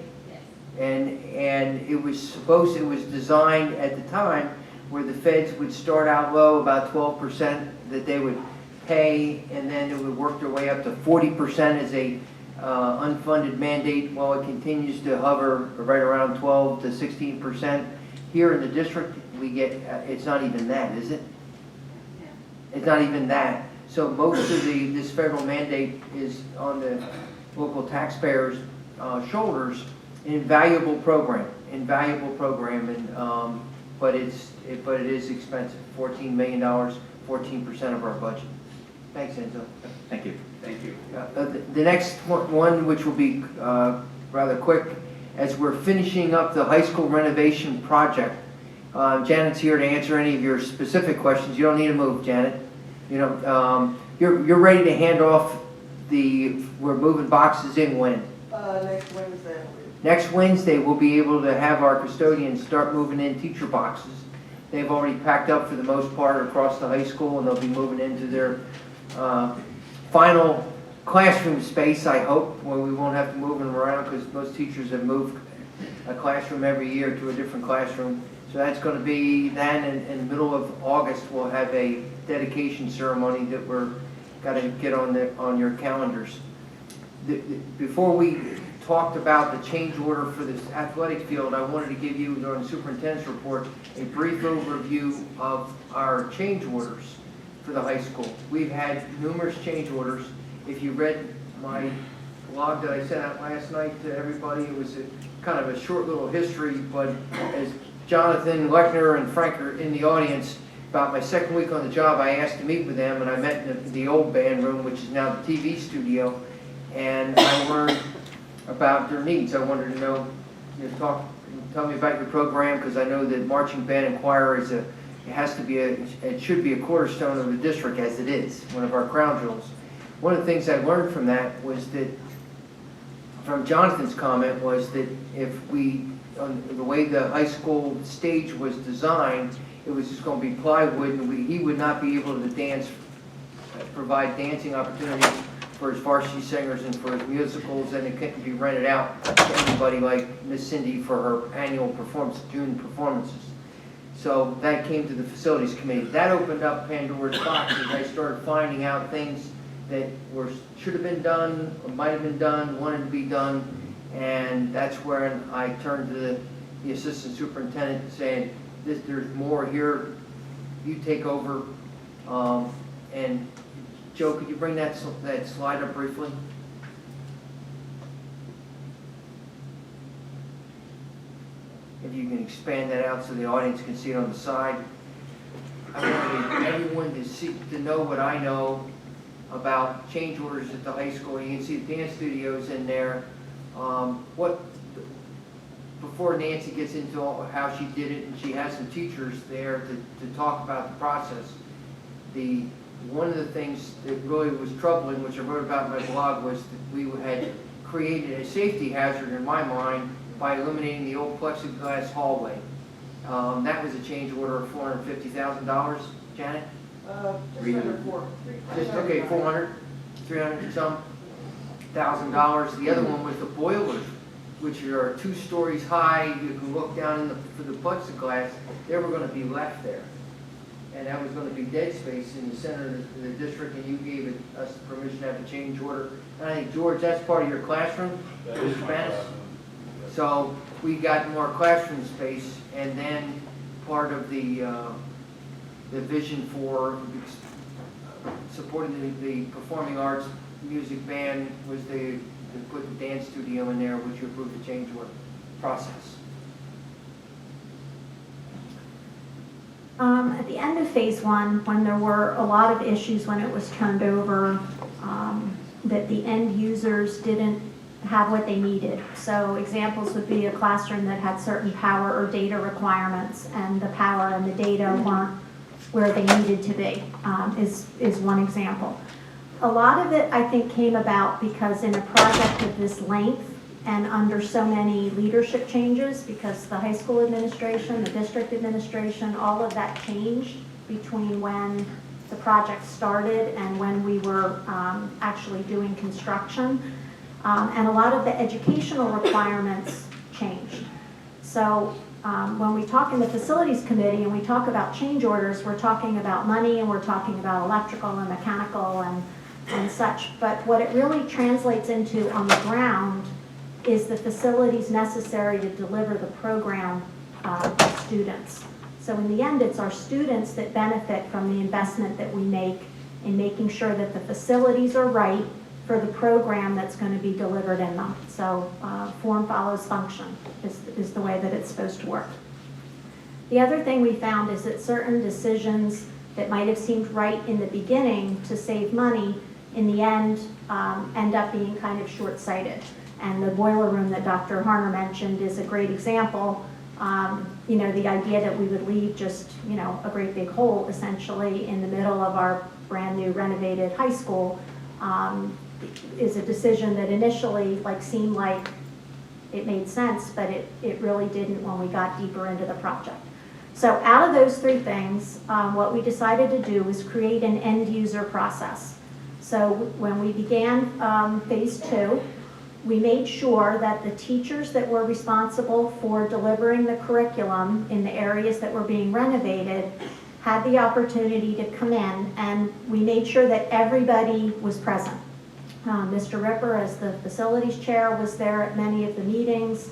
[SPEAKER 1] And it was designed at the time where the feds would start out low, about 12% that they would pay, and then it would work their way up to 40% as a unfunded mandate, while it continues to hover right around 12 to 16%. Here in the district, we get, it's not even that, is it? It's not even that. So most of this federal mandate is on the local taxpayers' shoulders. Invaluable program, and but it is expensive. $14 million, 14% of our budget. Thanks, Enzo.
[SPEAKER 7] Thank you. Thank you.
[SPEAKER 1] The next one, which will be rather quick, as we're finishing up the high school renovation project. Janet's here to answer any of your specific questions. You don't need to move, Janet. You're ready to hand off we're moving boxes in when?
[SPEAKER 5] Next Wednesday.
[SPEAKER 1] Next Wednesday, we'll be able to have our custodians start moving in teacher boxes. They've already packed up for the most part across the high school, and they'll be moving into their final classroom space, I hope, where we won't have to move them around, because most teachers have moved a classroom every year to a different classroom. So that's going to be then in the middle of August. We'll have a dedication ceremony that we're got to get on your calendars. Before we talked about the change order for this athletic field, I wanted to give you, during the superintendent's report, a brief overview of our change orders for the high school. We've had numerous change orders. If you read my blog that I sent out last night to everybody, it was kind of a short little history, but as Jonathan, Lechner, and Frank are in the audience, about my second week on the job, I asked to meet with them, and I met in the old band room, which is now the TV studio, and I learned about their needs. I wanted to know, tell me about your program, because I know that marching band and choir it should be a cornerstone of the district, as it is, one of our crown jewels. One of the things I learned from that was that, from Jonathan's comment, was that the way the high school stage was designed, it was just going to be plywood, and he would not be able to provide dancing opportunities for his varsity singers and for his musicals, and it couldn't be rented out to anybody like Miss Cindy for her annual June performances. So that came to the facilities committee. That opened up Pandora's box as I started finding out things that should have been done, or might have been done, wanted to be done, and that's where I turned to the assistant superintendent saying, there's more here, you take over, and Joe, could you bring that slide up briefly? If you can expand that out so the audience can see it on the side. I wanted everyone to know what I know. about change orders at the high school. You can see the dance studios in there. Before Nancy gets into how she did it, and she has some teachers there to talk about the process. One of the things that really was troubling, which I wrote about in my blog, was that we had created a safety hazard in my mind by eliminating the old plexiglass hallway. That was a change order of $450,000, Janet?
[SPEAKER 5] Just under four.
[SPEAKER 1] Okay, 400, 300 some $1,000. The other one was the boilers, which are 2 stories high. You can look down for the plexiglass. They were going to be left there. And that was going to be dead space in the center of the district, and you gave us permission to have a change order. And I think, George, that's part of your classroom, Mr. Spanish? So we got more classroom space, and then part of the vision for supporting the performing arts music band was to put the dance studio in there, which you approved the change order process.
[SPEAKER 21] At the end of phase 1, when there were a lot of issues when it was turned over, that the end users didn't have what they needed. So examples would be a classroom that had certain power or data requirements, and the power and the data weren't where they needed to be, is one example. A lot of it, I think, came about because in a project of this length and under so many leadership changes, because the high school administration, the district administration, all of that changed between when the project started and when we were actually doing construction. And a lot of the educational requirements changed. So when we talk in the facilities committee and we talk about change orders, we're talking about money and we're talking about electrical and mechanical and such. But what it really translates into on the ground is the facilities necessary to deliver the program to students. So in the end, it's our students that benefit from the investment that we make in making sure that the facilities are right for the program that's going to be delivered in them. So form follows function is the way that it's supposed to work. The other thing we found is that certain decisions that might have seemed right in the beginning to save money, in the end up being kind of short-sighted. And the boiler room that Dr. Harner mentioned is a great example. You know, the idea that we would leave just, you know, a great big hole essentially in the middle of our brand new renovated high school is a decision that initially seemed like it made sense, but it really didn't when we got deeper into the project. So out of those 3 things, what we decided to do was create an end user process. So when we began phase 2, we made sure that the teachers that were responsible for delivering the curriculum in the areas that were being renovated had the opportunity to come in, and we made sure that everybody was present. Mr. Ripper, as the facilities chair, was there at many of the meetings.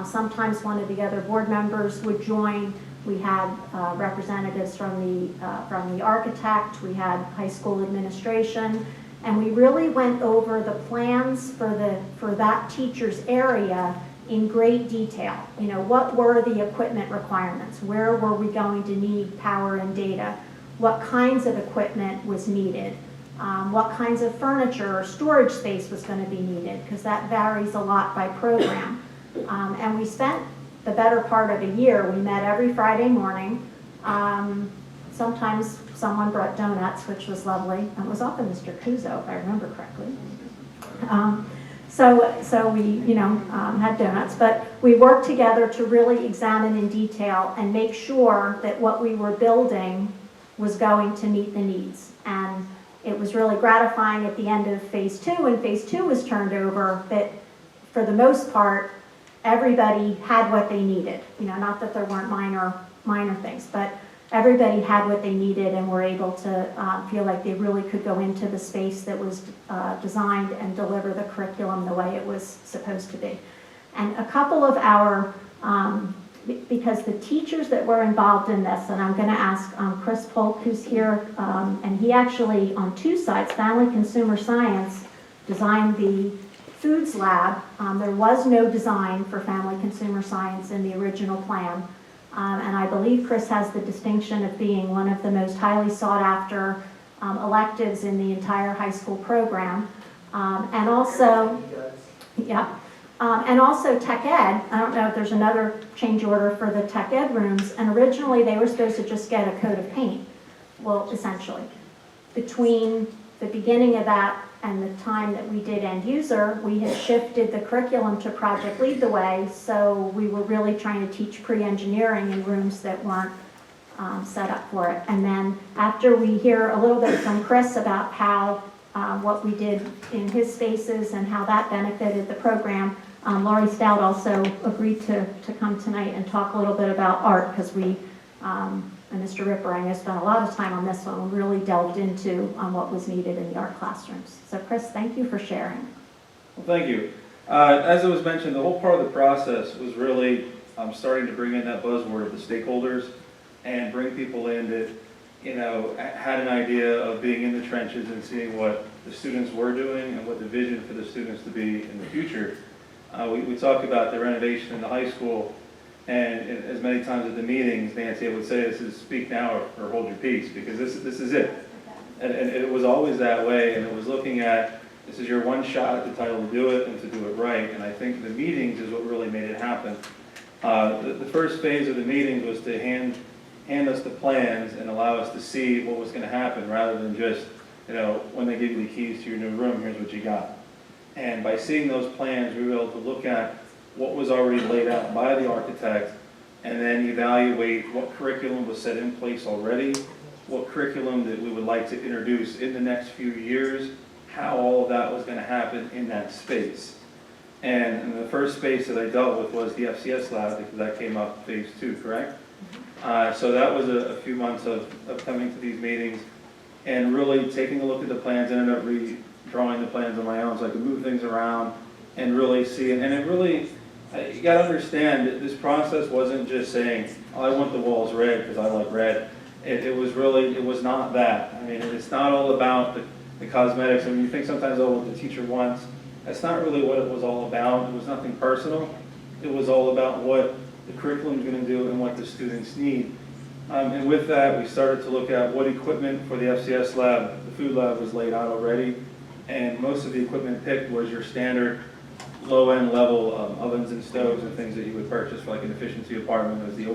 [SPEAKER 21] Sometimes one of the other board members would join. We had representatives from the architect. We had high school administration. And we really went over the plans for that teacher's area in great detail. You know, what were the equipment requirements? Where were we going to need power and data? What kinds of equipment was needed? What kinds of furniture or storage space was going to be needed? Because that varies a lot by program. And we spent the better part of a year. We met every Friday morning. Sometimes someone brought donuts, which was lovely. It was often Mr. Kuzo, if I remember correctly. So we, you know, had donuts, but we worked together to really examine in detail and make sure that what we were building was going to meet the needs. And it was really gratifying at the end of phase 2, when phase 2 was turned over, that for the most part, everybody had what they needed. You know, not that there weren't minor things, but everybody had what they needed and were able to feel like they really could go into the space that was designed and deliver the curriculum the way it was supposed to be. And a couple of our, because the teachers that were involved in this, and I'm going to ask Chris Polk, who's here, and he actually, on 2 sites, Family Consumer Science, designed the Foods Lab. There was no design for Family Consumer Science in the original plan. And I believe Chris has the distinction of being one of the most highly sought after electives in the entire high school program. And also, yeah, and also tech ed. I don't know if there's another change order for the tech ed rooms, and originally they were supposed to just get a coat of paint. Well, essentially, between the beginning of that and the time that we did end user, we had shifted the curriculum to Project Lead the Way, so we were really trying to teach pre-engineering in rooms that weren't set up for it. And then after we hear a little bit from Chris about how what we did in his spaces and how that benefited the program, Laurie Stout also agreed to come tonight and talk a little bit about art, because we, and Mr. Ripper, I know, spent a lot of time on this one and really delved into what was needed in the art classrooms. So Chris, thank you for sharing.
[SPEAKER 7] Well, thank you. As it was mentioned, the whole part of the process was really starting to bring in that buzzword of the stakeholders and bring people in that, you know, had an idea of being in the trenches and seeing what the students were doing and what the vision for the students to be in the future. We talked about the renovation in the high school, and as many times at the meetings, Nancy, I would say this is speak now or hold your peace, because this is it. And it was always that way, and it was looking at, this is your one shot at the title to do it and to do it right, and I think the meetings is what really made it happen. The first phase of the meetings was to hand us the plans and allow us to see what was going to happen, rather than just, you know, when they give you the keys to your new room, here's what you got. And by seeing those plans, we were able to look at what was already laid out by the architect, and then evaluate what curriculum was set in place already, what curriculum that we would like to introduce in the next few years, how all of that was going to happen in that space. And the first space that I dealt with was the FCS lab, because that came up phase 2, correct? So that was a few months of coming to these meetings and really taking a look at the plans. I ended up redrawing the plans on my own so I could move things around and really see it. And it really, you got to understand that this process wasn't just saying, oh, I want the walls red because I like red. It was really, it was not that. I mean, it's not all about the cosmetics. I mean, you think sometimes, oh, what the teacher wants. That's not really what it was all about. It was nothing personal. It was all about what the curriculum is going to do and what the students need. And with that, we started to look at what equipment for the FCS lab. The food lab was laid out already, and most of the equipment picked was your standard low-end level ovens and stoves and things that you would purchase for like an efficiency apartment. It was the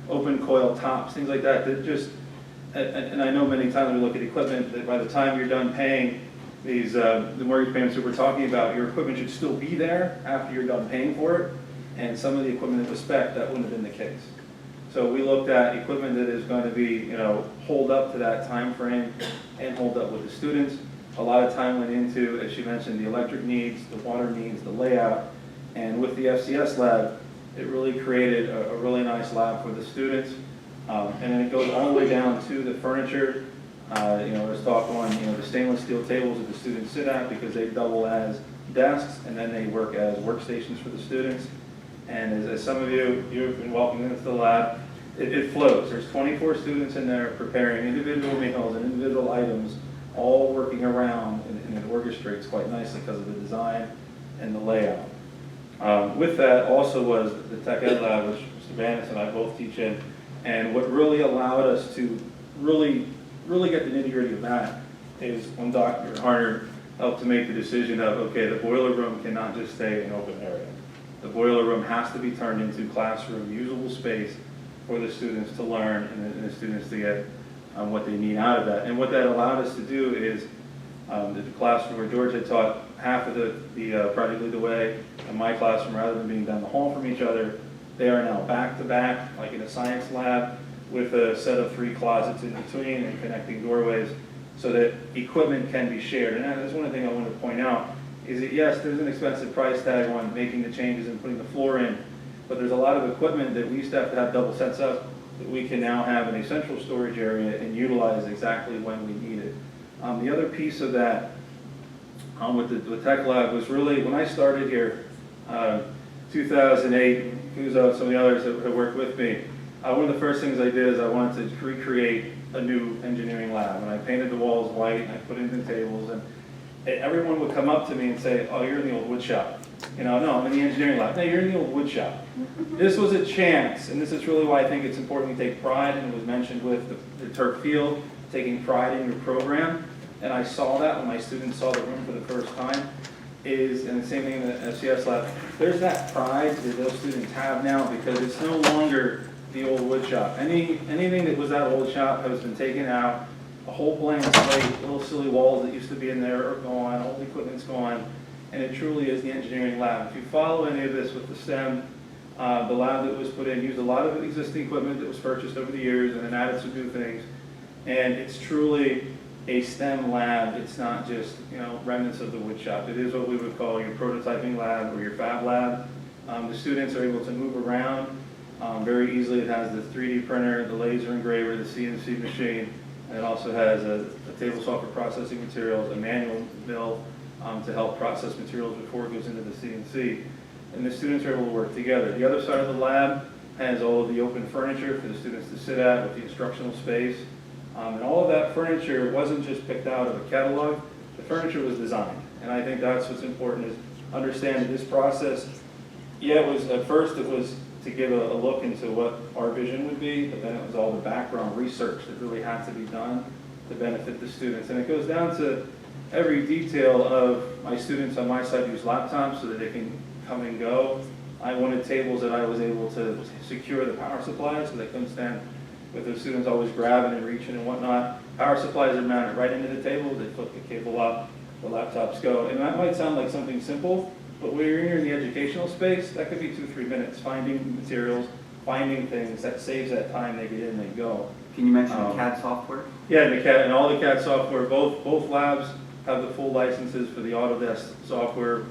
[SPEAKER 7] open coil tops, things like that. That just, and I know many times we look at equipment that by the time you're done paying these the mortgage payments that we're talking about, your equipment should still be there after you're done paying for it. And some of the equipment that was spec, that wouldn't have been the case. So we looked at equipment that is going to be, you know, hold up to that time frame and hold up with the students. A lot of time went into, as she mentioned, the electric needs, the water needs, the layout. And with the FCS lab, it really created a really nice lab for the students. And then it goes all the way down to the furniture. You know, there's talk on, you know, the stainless steel tables that the students sit at, because they double as desks and then they work as workstations for the students. And as some of you've been welcomed into the lab, it flows. There's 24 students in there preparing individual meals and individual items, all working around, and it orchestrates quite nicely because of the design and the layout. With that also was the Tech Ed Lab, which Mr. Vanis and I both teach in, and what really allowed us to really get the nitty-gritty of that is when Dr. Harner helped to make the decision of, okay, the boiler room cannot just stay an open area. The boiler room has to be turned into classroom usable space for the students to learn and the students to get what they need out of that. And what that allowed us to do is the classroom where George had taught half of the Project Lead the Way in my classroom, rather than being down the hall from each other, they are now back to back, like in a science lab, with a set of 3 closets in between and connecting doorways so that equipment can be shared. And that's one thing I want to point out. Is that yes, there's an expensive price tag on making the changes and putting the floor in, but there's a lot of equipment that we used to have double sets of that we can now have in a central storage area and utilize exactly when we need it. The other piece of that with the Tech Lab was really, when I started here, 2008, Kuzo, some of the others that have worked with me, one of the first things I did is I wanted to recreate a new engineering lab, and I painted the walls white, and I put in the tables, and everyone would come up to me and say, oh, you're in the old wood shop. No, I'm in the engineering lab. No, you're in the old wood shop. This was a chance, and this is really why I think it's important we take pride, and it was mentioned with the turf field, taking pride in your program. And I saw that when my students saw the room for the first time, and the same thing in the SCS lab, there's that pride that those students have now because it's no longer the old wood shop. Anything that was that old shop has been taken out, a whole blank slate, little silly walls that used to be in there are gone, old equipment's gone, and it truly is the engineering lab. If you follow any of this with the STEM, the lab that was put in used a lot of existing equipment that was purchased over the years and then added some new things, and it's truly a STEM lab. It's not just remnants of the wood shop. It is what we would call your prototyping lab or your fab lab. The students are able to move around very easily. It has the 3D printer, the laser engraver, the CNC machine, and it also has a table saw for processing materials, a manual mill to help process materials before it goes into the CNC. And the students are able to work together. The other side of the lab has all of the open furniture for the students to sit at with the instructional space. And all of that furniture wasn't just picked out of a catalog, the furniture was designed. And I think that's what's important is understand this process. Yeah, at first it was to give a look into what our vision would be, but then it was all the background research that really had to be done to benefit the students. And it goes down to every detail of my students on my side use laptops so that they can come and go. I wanted tables that I was able to secure the power supplies so they couldn't stand with the students always grabbing and reaching and whatnot. Power supplies are mounted right into the table. They flip the cable up, the laptops go. And that might sound like something simple, but when you're in the educational space, that could be 2-3 minutes, finding materials, finding things. That saves that time. They get in, they go.
[SPEAKER 3] Can you mention the CAD software?
[SPEAKER 7] Yeah, the CAD and all the CAD software. Both labs have the full licenses for the Autodesk software.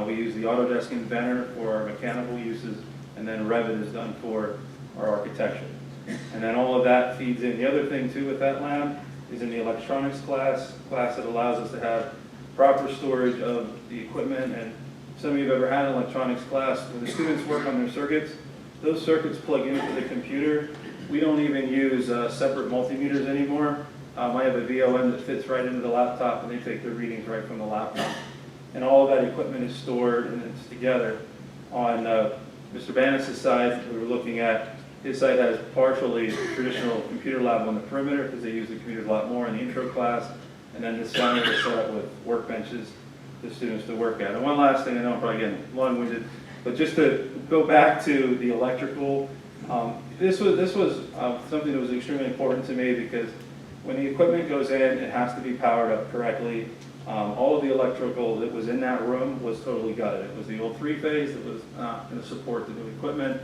[SPEAKER 7] We use the Autodesk Inventor for our mechanical uses, and then Revit is done for our architecture. And then all of that feeds in. The other thing too with that lab is in the electronics class that allows us to have proper storage of the equipment. And some of you have ever had an electronics class where the students work on their circuits. Those circuits plug into the computer. We don't even use separate multimeters anymore. I have a VOM that fits right into the laptop, and they take their readings right from the laptop. And all of that equipment is stored and it's together. On Mr. Banis' side, we were looking at, his site has partially traditional computer lab on the perimeter because they use the computers a lot more in the intro class. And then the center is set up with workbenches for students to work at. And one last thing, I know I'm probably getting long-winded, but just to go back to the electrical, this was something that was extremely important to me because when the equipment goes in, it has to be powered up correctly. All of the electrical that was in that room was totally gutted. It was the old 3-phase that was not going to support the new equipment.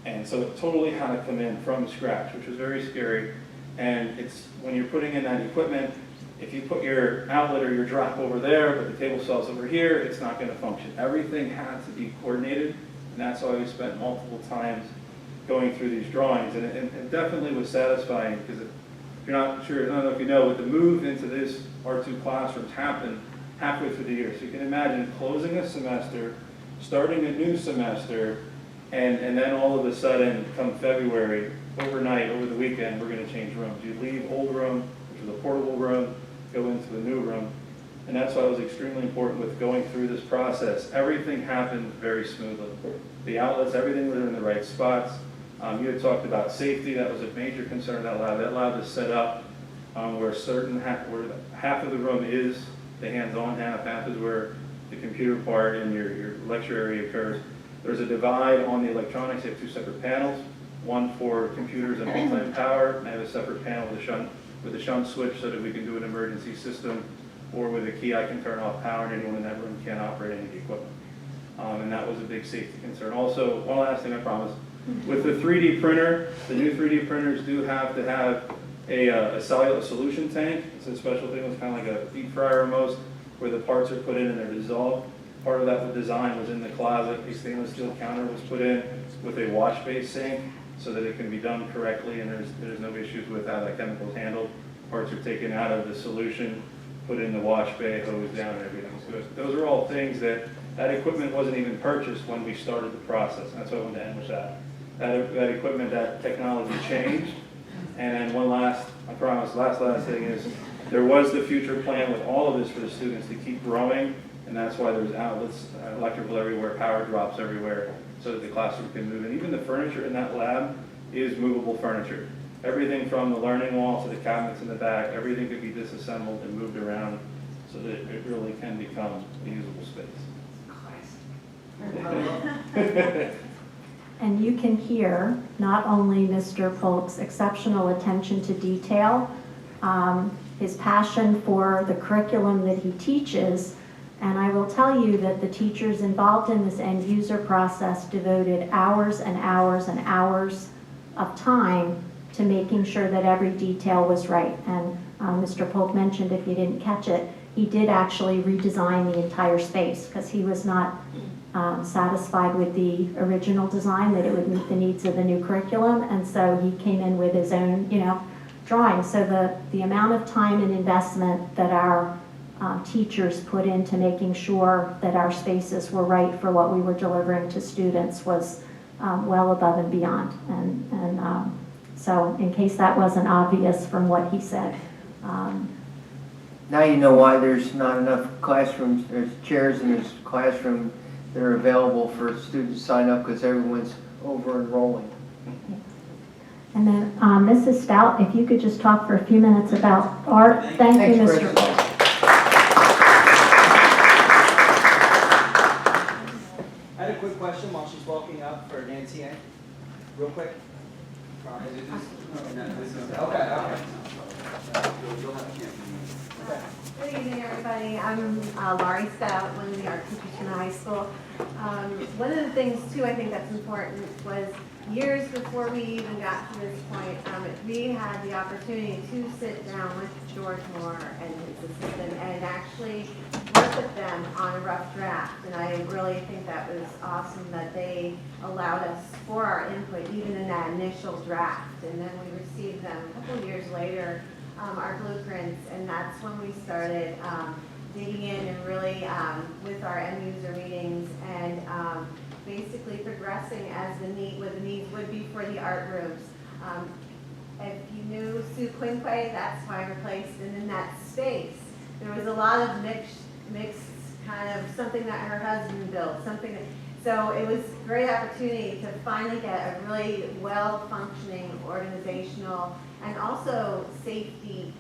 [SPEAKER 7] And so it totally had to come in from scratch, which was very scary. And it's when you're putting in that equipment, if you put your outlet or your drop over there, but the table saw's over here, it's not going to function. Everything had to be coordinated, and that's why we spent multiple times going through these drawings. And it definitely was satisfying because if you're not sure, I don't know if you know, but the move into this R2 classrooms happened halfway through the year. So you can imagine closing a semester, starting a new semester, and then all of a sudden, come February, overnight, over the weekend, we're going to change rooms. You leave old room, which was a portable room, go into a new room. And that's why it was extremely important with going through this process. Everything happened very smoothly. The outlets, everything was in the right spots. You had talked about safety. That was a major concern in that lab. That lab is set up where where half of the room is the hands-on half is where the computer part and your lecture area occurs. There's a divide on the electronics. You have 2 separate panels, one for computers and all-time power, and I have a separate panel with a shunt switch so that we can do an emergency system, or with a key I can turn off power and anyone in that room can't operate any of the equipment. And that was a big safety concern. Also, one last thing I promise, with the 3D printer, the new 3D printers do have to have a cellular solution tank. It's a special thing. It's kind of like a deep fryer almost, where the parts are put in and they're dissolved. Part of that design was in the closet. A stainless steel counter was put in with a wash-based sink so that it can be done correctly and there's no issues with how that chemical is handled. Parts are taken out of the solution, put in the wash bay, hosed down, and everything's good. Those are all things that equipment wasn't even purchased when we started the process. That's what I wanted to end with that. That equipment, that technology changed. And then one last, I promise, last thing is there was the future plan with all of this for the students to keep growing
[SPEAKER 14] And that's why there's outlets, electrical everywhere, power drops everywhere, so that the classroom can move. And even the furniture in that lab is movable furniture. Everything from the learning wall to the cabinets in the back, everything could be disassembled and moved around so that it really can become a usable space.
[SPEAKER 21] And you can hear not only Mr. Polk's exceptional attention to detail, his passion for the curriculum that he teaches, and I will tell you that the teachers involved in this end user process devoted hours and hours and hours of time to making sure that every detail was right. And Mr. Polk mentioned, if you didn't catch it, he did actually redesign the entire space because he was not satisfied with the original design, that it would meet the needs of the new curriculum, and so he came in with his own, drawing. So the amount of time and investment that our teachers put into making sure that our spaces were right for what we were delivering to students was well above and beyond. And so in case that wasn't obvious from what he said.
[SPEAKER 1] Now you know why there's not enough classrooms, there's chairs and there's classrooms that are available for students to sign up because everyone's over enrolling.
[SPEAKER 21] And then Mrs. Stout, if you could just talk for a few minutes about art. Thank you, Mr. Polk.
[SPEAKER 9] I had a quick question while she's walking up for Nancy Ann. Real quick. Okay.
[SPEAKER 12] Good evening, everybody. I'm Laurie Stout, one of the art teachers from the high school. One of the things, too, I think that's important was years before we even got to this point, we had the opportunity to sit down with George Moore and his assistant and actually work with them on a rough draft. And I really think that was awesome that they allowed us for our input, even in that initial draft. And then we received them a couple of years later, our blueprints, and that's when we started digging in and really with our end user meetings and basically progressing as what the needs would be for the art rooms. If you knew Sue Quinquay, that's why I replaced, and in that space, there was a lot of mixed kind of something that her husband built, so it was a great opportunity to finally get a really well-functioning organizational and also safety.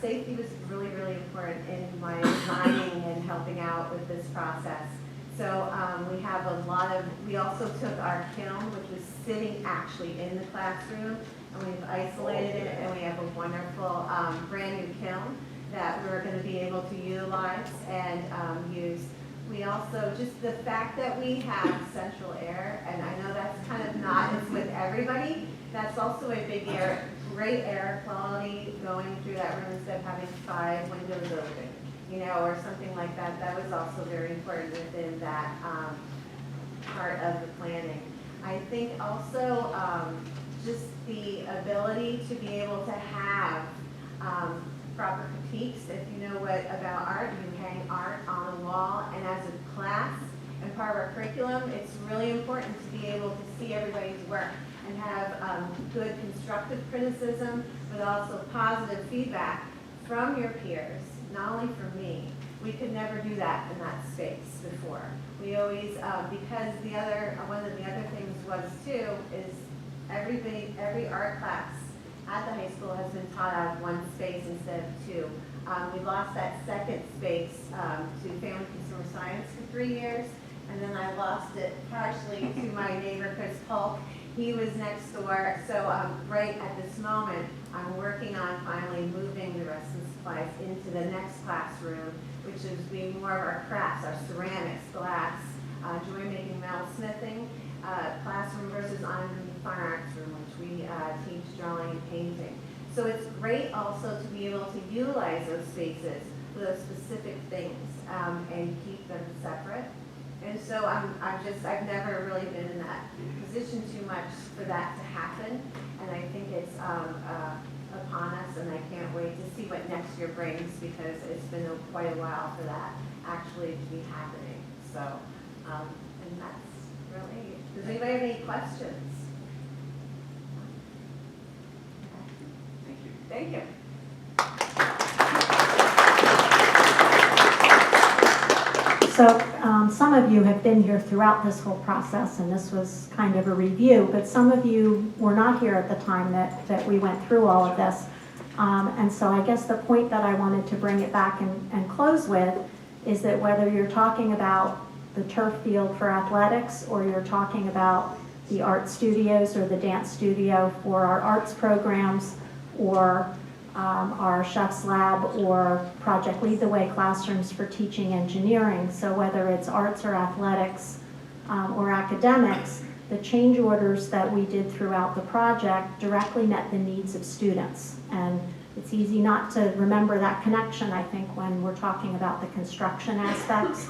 [SPEAKER 12] Safety was really, really important in my designing and helping out with this process. So we have we also took our kiln, which was sitting actually in the classroom, and we've isolated it, and we have a wonderful brand new kiln that we're going to be able to utilize and use. We also, just the fact that we have central air, and I know that's kind of not, it's with everybody, that's also a big great air quality going through that room instead of having 5 windows open, or something like that. That was also very important within that part of the planning. I think also just the ability to be able to have proper critiques. If you know about art, you hang art on a wall, and as a class and part of our curriculum, it's really important to be able to see everybody's work and have good constructive criticism, but also positive feedback from your peers, not only from me. We could never do that in that space before. We always, because one of the other things was too, is every art class at the high school has been taught out of one space instead of 2. We lost that second space to family consumer science for 3 years, and then I lost it partially to my neighbor, Chris Polk. He was next door, so right at this moment, I'm working on finally moving the rest of the supplies into the next classroom, which is being more of our crafts, our ceramics, glass, joy making, metal smithing, classroom versus on fine arts room, which we teach drawing and painting. So it's great also to be able to utilize those spaces for those specific things and keep them separate. And so I've never really been in that position too much for that to happen. And I think it's upon us, and I can't wait to see what next year brings, because it's been quite a while for that actually to be happening. So, and that's really, does anybody have any questions? Thank you.
[SPEAKER 21] So some of you have been here throughout this whole process, and this was kind of a review, but some of you were not here at the time that we went through all of this. And so I guess the point that I wanted to bring it back and close with is that whether you're talking about the turf field for athletics, or you're talking about the art studios or the dance studio for our arts programs, or our chef's lab, or Project Lead the Way classrooms for teaching engineering. So whether it's arts or athletics or academics, the change orders that we did throughout the project directly met the needs of students. And it's easy not to remember that connection, I think, when we're talking about the construction aspects.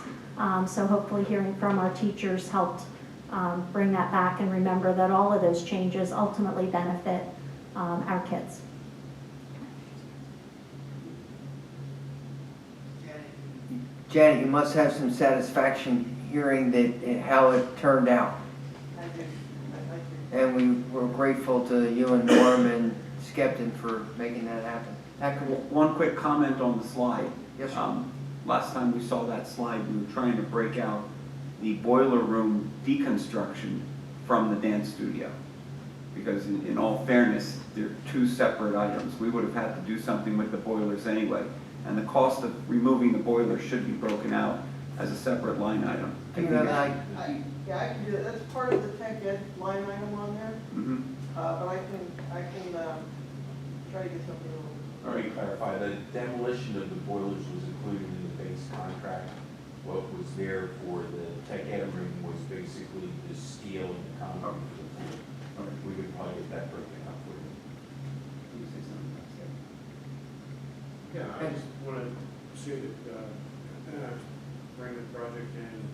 [SPEAKER 21] So hopefully hearing from our teachers helped bring that back and remember that all of those changes ultimately benefit our kids.
[SPEAKER 1] Janet, you must have some satisfaction hearing that how it turned out. And we were grateful to you and Norm and Skepton for making that happen.
[SPEAKER 3] One quick comment on the slide.
[SPEAKER 1] Yes, sir.
[SPEAKER 3] Last time we saw that slide, we were trying to break out the boiler room deconstruction from the dance studio. Because in all fairness, they're two separate items. We would have had to do something with the boilers anyway. And the cost of removing the boiler should be broken out as a separate line item.
[SPEAKER 2] Yeah, I can do that. That's part of the tech ed line item on there. But I can try to get something over.
[SPEAKER 4] Let me clarify, the demolition of the boilers was included in the base contract. What was there for the tech ed room was basically the steel and the concrete for the floor. We would probably get that broken up for you.
[SPEAKER 18] Yeah, I just want to see that, bring the project in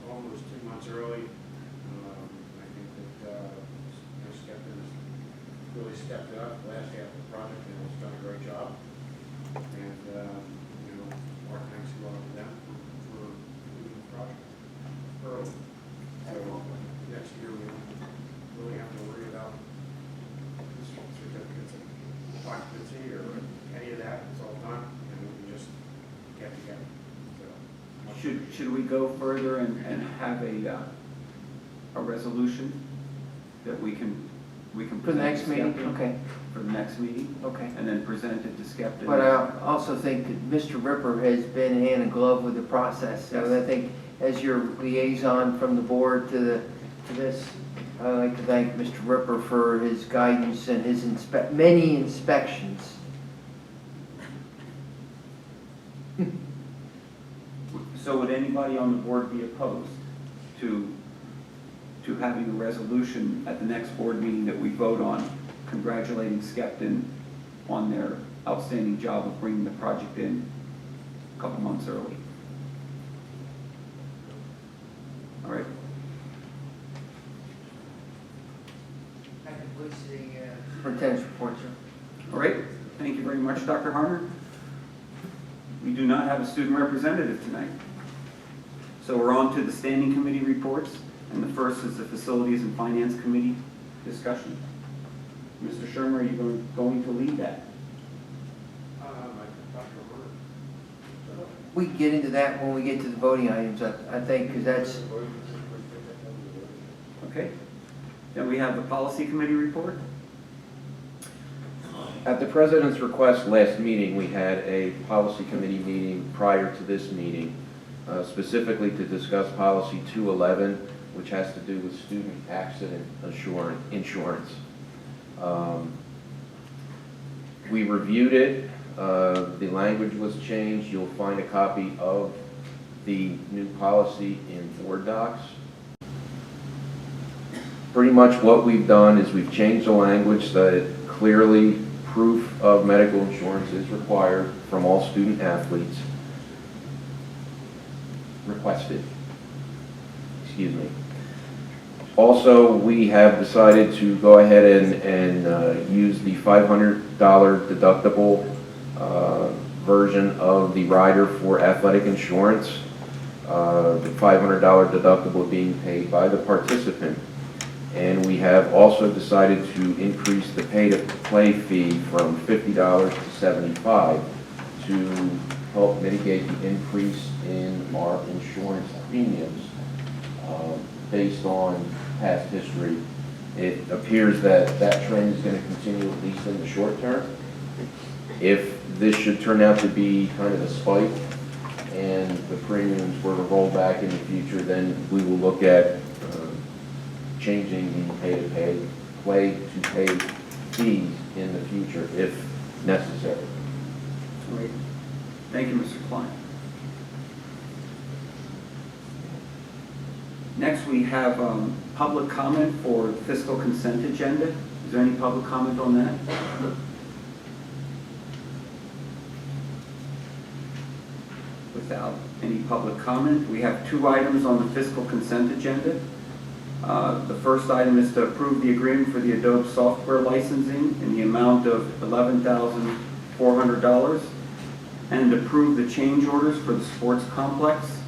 [SPEAKER 18] almost 2 months early. I think that, Skepton has really stepped it up last half of the project and has done a great job. And, our thanks go out to them for moving the project early. So next year we don't really have to worry about certificates of occupancy or any of that. It's all done, and we can just get together. So,
[SPEAKER 3] Should we go further and have a resolution that we can
[SPEAKER 1] For the next
[SPEAKER 3] present to
[SPEAKER 1] meeting,
[SPEAKER 3] Skepton?
[SPEAKER 1] okay.
[SPEAKER 3] For the next meeting?
[SPEAKER 1] Okay.
[SPEAKER 3] And then present it to Skepton?
[SPEAKER 1] But I also think that Mr. Ripper has been hand in glove with the process. So
[SPEAKER 3] Yes.
[SPEAKER 1] I think as your liaison from the board to this, I'd like to thank Mr. Ripper for his guidance and his many inspections.
[SPEAKER 3] So would anybody on the board be opposed to having a resolution at the next board meeting that we vote on, congratulating Skepton on their outstanding job of bringing the project in a couple months early? All right.
[SPEAKER 1] That completes the superintendent's report, sir.
[SPEAKER 3] All right. Thank you very much, Dr. Harner. We do not have a student representative tonight. So we're on to the standing committee reports, and the first is the Facilities and Finance Committee discussion. Mr. Shermer, are you going to lead that?
[SPEAKER 1] We can get into that when we get to the voting items, I think, because that's...
[SPEAKER 3] Okay. Then we have the Policy Committee report.
[SPEAKER 10] At the President's request last meeting, we had a policy committee meeting prior to this meeting, specifically to discuss policy 211, which has to do with student accident insurance. We reviewed it. The language was changed. You'll find a copy of the new policy in board docs. Pretty much what we've done is we've changed the language so that clearly proof of medical insurance is required from all student athletes. Requested. Excuse me. Also, we have decided to go ahead and use the $500 deductible version of the rider for athletic insurance. The $500 deductible being paid by the participant. And we have also decided to increase the pay-to-play fee from $50 to $75 to help mitigate the increase in our insurance premiums based on past history. It appears that that trend is going to continue at least in the short term. If this should turn out to be kind of a spike and the premiums were to roll back in the future, then we will look at changing the play-to-pay fees in the future if necessary.
[SPEAKER 3] Great. Thank you, Mr. Klein. Next, we have public comment for the fiscal consent agenda. Is there any public comment on that? Without any public comment, we have 2 items on the fiscal consent agenda. The first item is to approve the agreement for the Adobe software licensing in the amount of $11,400 and approve the change orders for the sports complex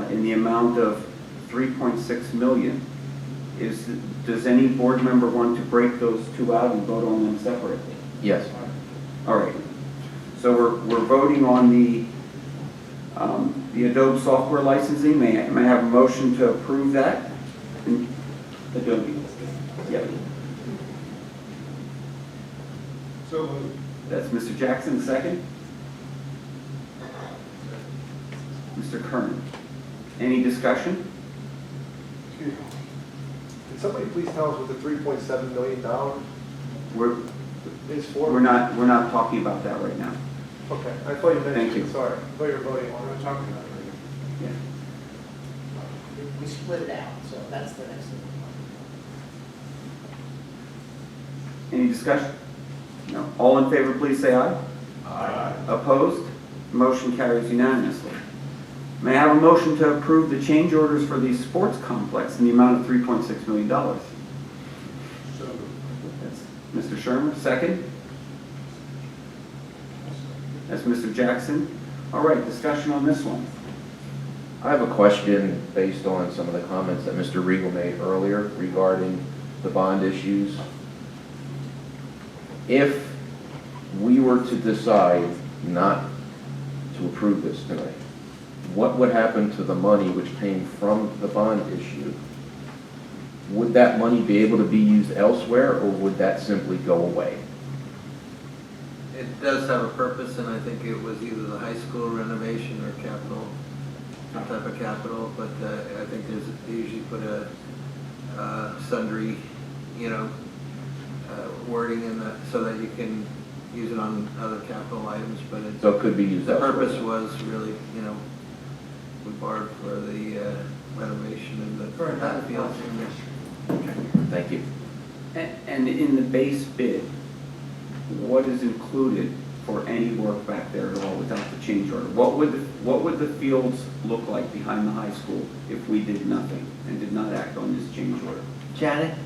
[SPEAKER 3] in the amount of $3.6 million. Does any board member want to break those 2 out and vote on them separately?
[SPEAKER 10] Yes.
[SPEAKER 3] All right. So we're voting on the Adobe software licensing. May I have a motion to approve that? Adobe. Yep.
[SPEAKER 18] So moved.
[SPEAKER 3] That's Mr. Jackson, second. Mr. Kern. Any discussion?
[SPEAKER 16] Excuse me. Can somebody please tell us what the $3.7 million is for?
[SPEAKER 3] We're not talking about that right now.
[SPEAKER 16] Okay, I thought you mentioned
[SPEAKER 3] Thank you.
[SPEAKER 16] it, sorry. I thought you were voting on it.
[SPEAKER 18] We're talking about it.
[SPEAKER 3] Yeah.
[SPEAKER 5] We split it out, so that's the next thing.
[SPEAKER 3] Any discussion? No. All in favor, please say aye.
[SPEAKER 18] Aye.
[SPEAKER 3] Opposed? Motion carries unanimously. May I have a motion to approve the change orders for the sports complex in the amount of $3.6 million?
[SPEAKER 18] So moved.
[SPEAKER 3] That's Mr. Sherman, second. That's Mr. Jackson. All right, discussion on this one.
[SPEAKER 10] I have a question based on some of the comments that Mr. Riegel made earlier regarding the bond issues. If we were to decide not to approve this tonight, what would happen to the money which came from the bond issue? Would that money be able to be used elsewhere, or would that simply go away?
[SPEAKER 2] It does have a purpose, and I think it was either the high school renovation or capital, some type of capital, but I think they usually put a sundry, wording in that so that you can use it on other capital items, but
[SPEAKER 10] So it could be used
[SPEAKER 2] the
[SPEAKER 10] elsewhere.
[SPEAKER 2] purpose was really, we borrowed for the renovation and the field.
[SPEAKER 10] Thank you.
[SPEAKER 3] And in the base bid, what is included for any work back there at all without the change order? What would the fields look like behind the high school if we did nothing and did not act on this change order?
[SPEAKER 1] Janet?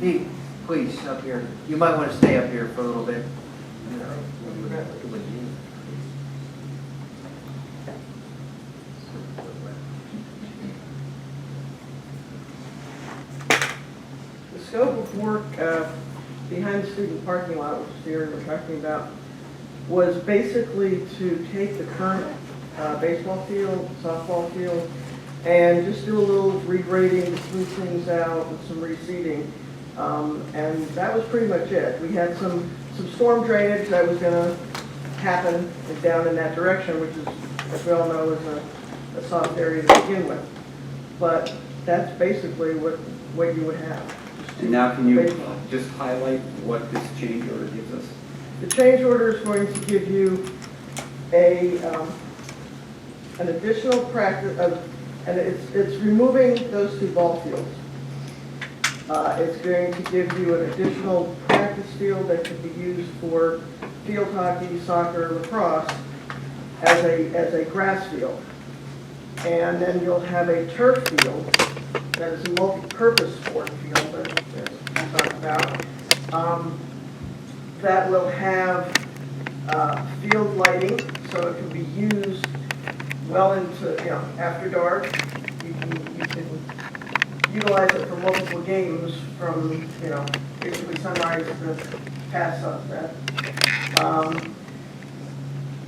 [SPEAKER 1] Hey, please, up here. You might want to stay up here for a little bit.
[SPEAKER 17] The scope of work behind the student parking lot, which is the area we're talking about, was basically to take the current baseball field, softball field, and just do a little regrading to smooth things out and some reseeding. And that was pretty much it. We had some storm drainage that was going to happen down in that direction, which is, as we all know, is a soft area to begin with. But that's basically what you would have.
[SPEAKER 3] And now can you just highlight what this change order gives us?
[SPEAKER 17] The change order is going to give you an additional practice, and it's removing those 2 ball fields. It's going to give you an additional practice field that could be used for field hockey, soccer, lacrosse as a grass field. And then you'll have a turf field that is a multi-purpose sport field that we'll talk about. That will have field lighting, so it can be used well into, after dark. You can utilize it for multiple games from, basically sunrise to past sunset.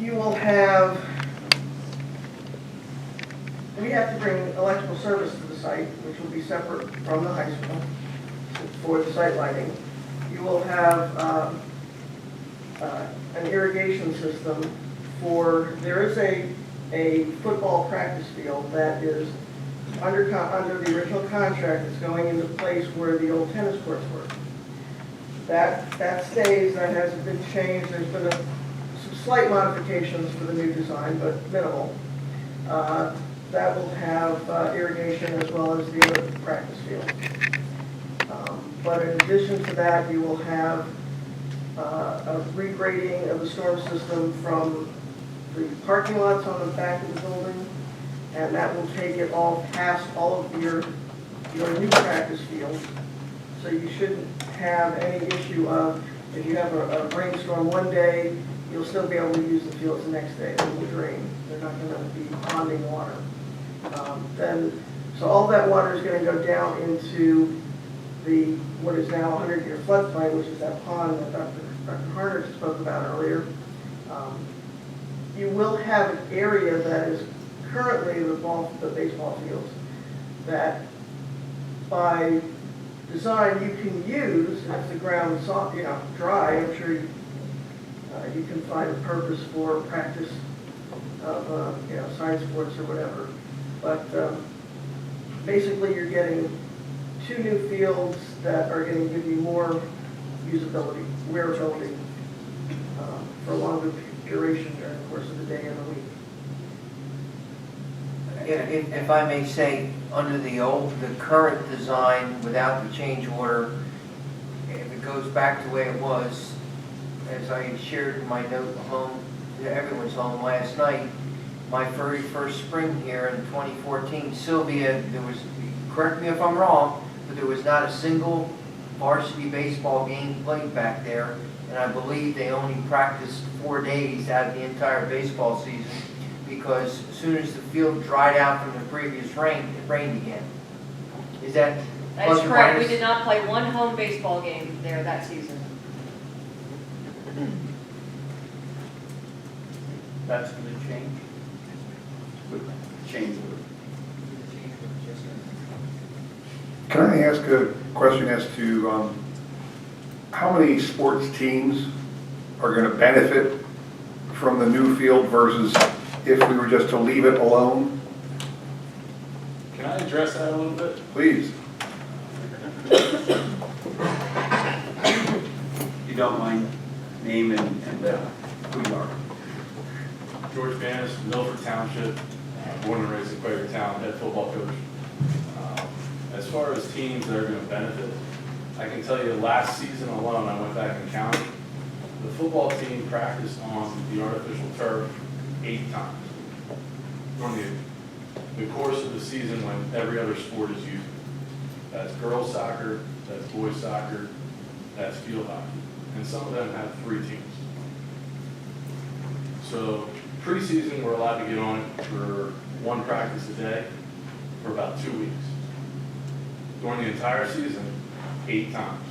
[SPEAKER 17] you will have, we have to bring electrical service to the site, which will be separate from the high school for the site lighting. You will have an irrigation system there is a football practice field that is under the original contract. It's going into place where the old tennis courts were. That stays, that hasn't been changed. There's been some slight modifications for the new design, but minimal. That will have irrigation as well as the other practice field. But in addition to that, you will have a regrading of the storm system from the parking lots on the back of the building, and that will take it all past all of your new practice fields. So you shouldn't have any issue of, if you have a rainstorm one day, you'll still be able to use the fields the next day. They will drain. They're not going to be ponding water. So all that water is going to go down into what is now a 100-year floodplain, which is that pond that Dr. Harner spoke about earlier. You will have an area that is currently the baseball fields that by design you can use if the ground is soft, dry. I'm sure you can find a purpose for practice of science sports or whatever. But basically you're getting 2 new fields that are going to give you more usability, wearability for a longer duration during the course of the day and the week.
[SPEAKER 1] If I may say, under the current design, without the change order, if it goes back to the way it was, as I shared in my note home, to everyone's home last night, my very first spring here in 2014, Sylvia, correct me if I'm wrong, but there was not a single varsity baseball game played back there, and I believe they only practiced 4 days out of the entire baseball season, because as soon as the field dried out from the previous rain, it rained again. Is that
[SPEAKER 8] That's correct. We did not play one home baseball game there that season.
[SPEAKER 3] That's going to change? Change.
[SPEAKER 16] Can I ask a question as to how many sports teams are going to benefit from the new field versus if we were just to leave it alone?
[SPEAKER 13] Can I address that a little bit?
[SPEAKER 16] Please.
[SPEAKER 3] If you don't mind, name and who you are.
[SPEAKER 13] George Banis, Milford Township, born and raised in Quakertown, head football coach. As far as teams that are going to benefit, I can tell you last season alone, I went back and counted. The football team practiced on the artificial turf 8 times during the course of the season when every other sport is used. That's girls soccer, that's boys soccer, that's field hockey. And some of them have 3 teams. So preseason, we're allowed to get on it for 1 practice a day for about 2 weeks. During the entire season, 8 times.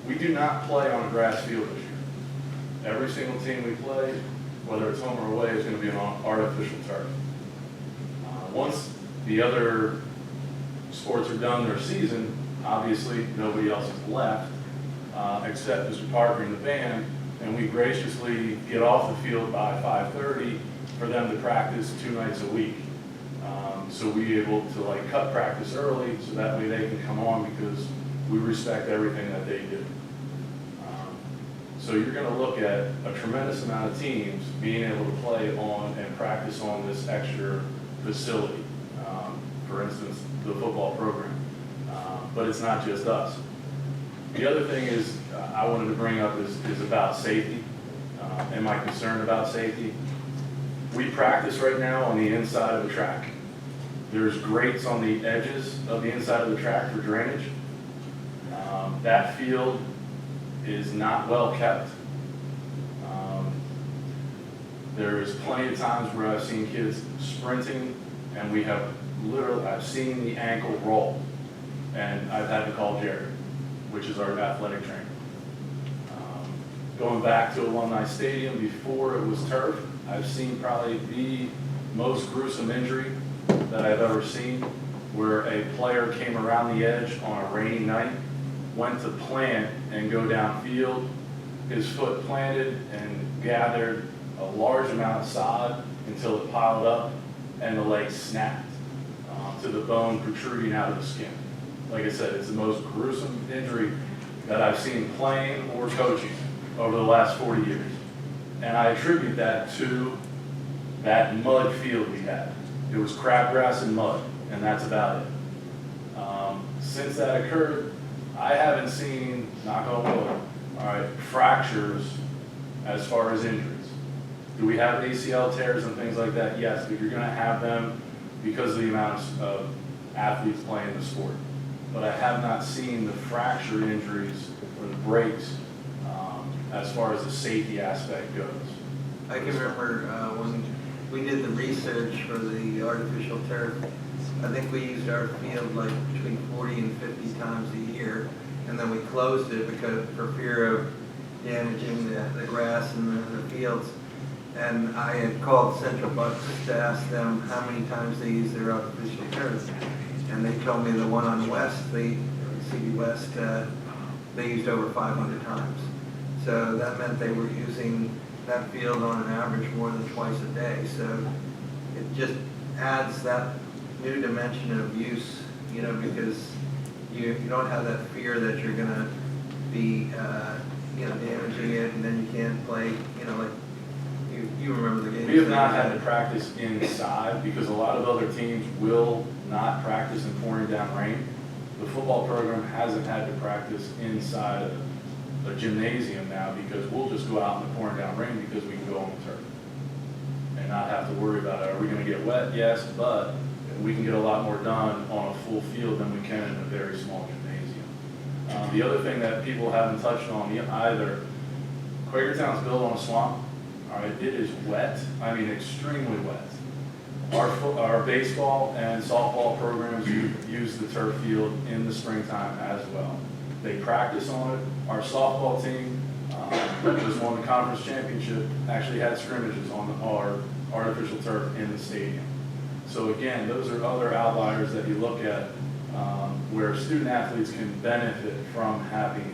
[SPEAKER 13] We do not play on a grass field this year. Every single team we play, whether it's home or away, is going to be on artificial turf. Once the other sports are done their season, obviously nobody else is left except Mr. Parker and the band, and we graciously get off the field by 5:30 for them to practice 2 nights a week. So we're able to cut practice early so that way they can come on because we respect everything that they do. So you're going to look at a tremendous amount of teams being able to play on and practice on this extra facility. For instance, the football program. But it's not just us. The other thing is I wanted to bring up is about safety and my concern about safety. We practice right now on the inside of the track. There's grates on the edges of the inside of the track for drainage. That field is not well kept. There's plenty of times where I've seen kids sprinting and I've seen the ankle roll. And I've had to call Jerry, which is our athletic trainer. going back to Alumni Stadium before it was turf, I've seen probably the most gruesome injury that I've ever seen, where a player came around the edge on a rainy night, went to plant and go downfield. His foot planted and gathered a large amount of sod until it piled up and the leg snapped to the bone protruding out of the skin. Like I said, it's the most gruesome injury that I've seen playing or coaching over the last 40 years. And I attribute that to that mud field we had. It was crabgrass and mud, and that's about it. Since that occurred, I haven't seen, knock on wood, all right, fractures as far as injuries. Do we have ACL tears and things like that? Yes, but you're going to have them because of the amount of athletes playing the sport. But I have not seen the fracture injuries or the breaks as far as the safety aspect goes.
[SPEAKER 2] I can remember when we did the research for the artificial turf, I think we used our field like between 40 and 50 times a year, and then we closed it because for fear of damaging the grass and the fields. And I had called Central Bucks to ask them how many times they use their artificial turf. And they told me the one on West, CD West, they used over 500 times. So that meant they were using that field on an average more than twice a day. So it just adds that new dimension of use, you know, because you don't have that fear that you're going to be, damaging it and then you can't play, like you remember the games.
[SPEAKER 13] We have not had to practice inside because a lot of other teams will not practice in pouring down rain. The football program hasn't had to practice inside of a gymnasium now because we'll just go out in the pouring down rain because we can go on the turf and not have to worry about it. Are we going to get wet? Yes, but we can get a lot more done on a full field than we can in a very small gymnasium. The other thing that people haven't touched on either, Quakertown's built on a swamp. All right, it is wet. I mean, extremely wet. Our baseball and softball programs use the turf field in the springtime as well. They practice on it. Our softball team, that just won the conference championship, actually had scrimmages on our artificial turf in the stadium. So again, those are other outliers that you look at where student athletes can benefit from having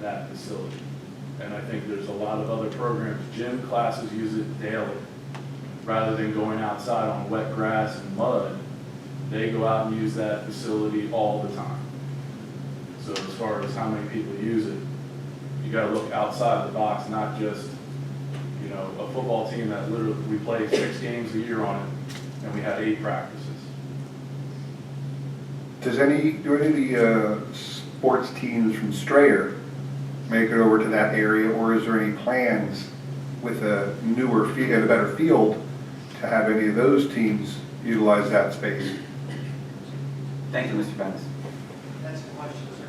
[SPEAKER 13] that facility. And I think there's a lot of other programs. Gym classes use it daily. Rather than going outside on wet grass and mud, they go out and use that facility all the time. So as far as how many people use it, you got to look outside the box, not just, a football team that literally, we play 6 games a year on it, and we have 8 practices.
[SPEAKER 16] Do any of the sports teams from Strayer make it over to that area, or is there any plans with a newer field, a better field, to have any of those teams utilize that space?
[SPEAKER 3] Thank you, Mr. Benz.
[SPEAKER 5] That's the question, sir.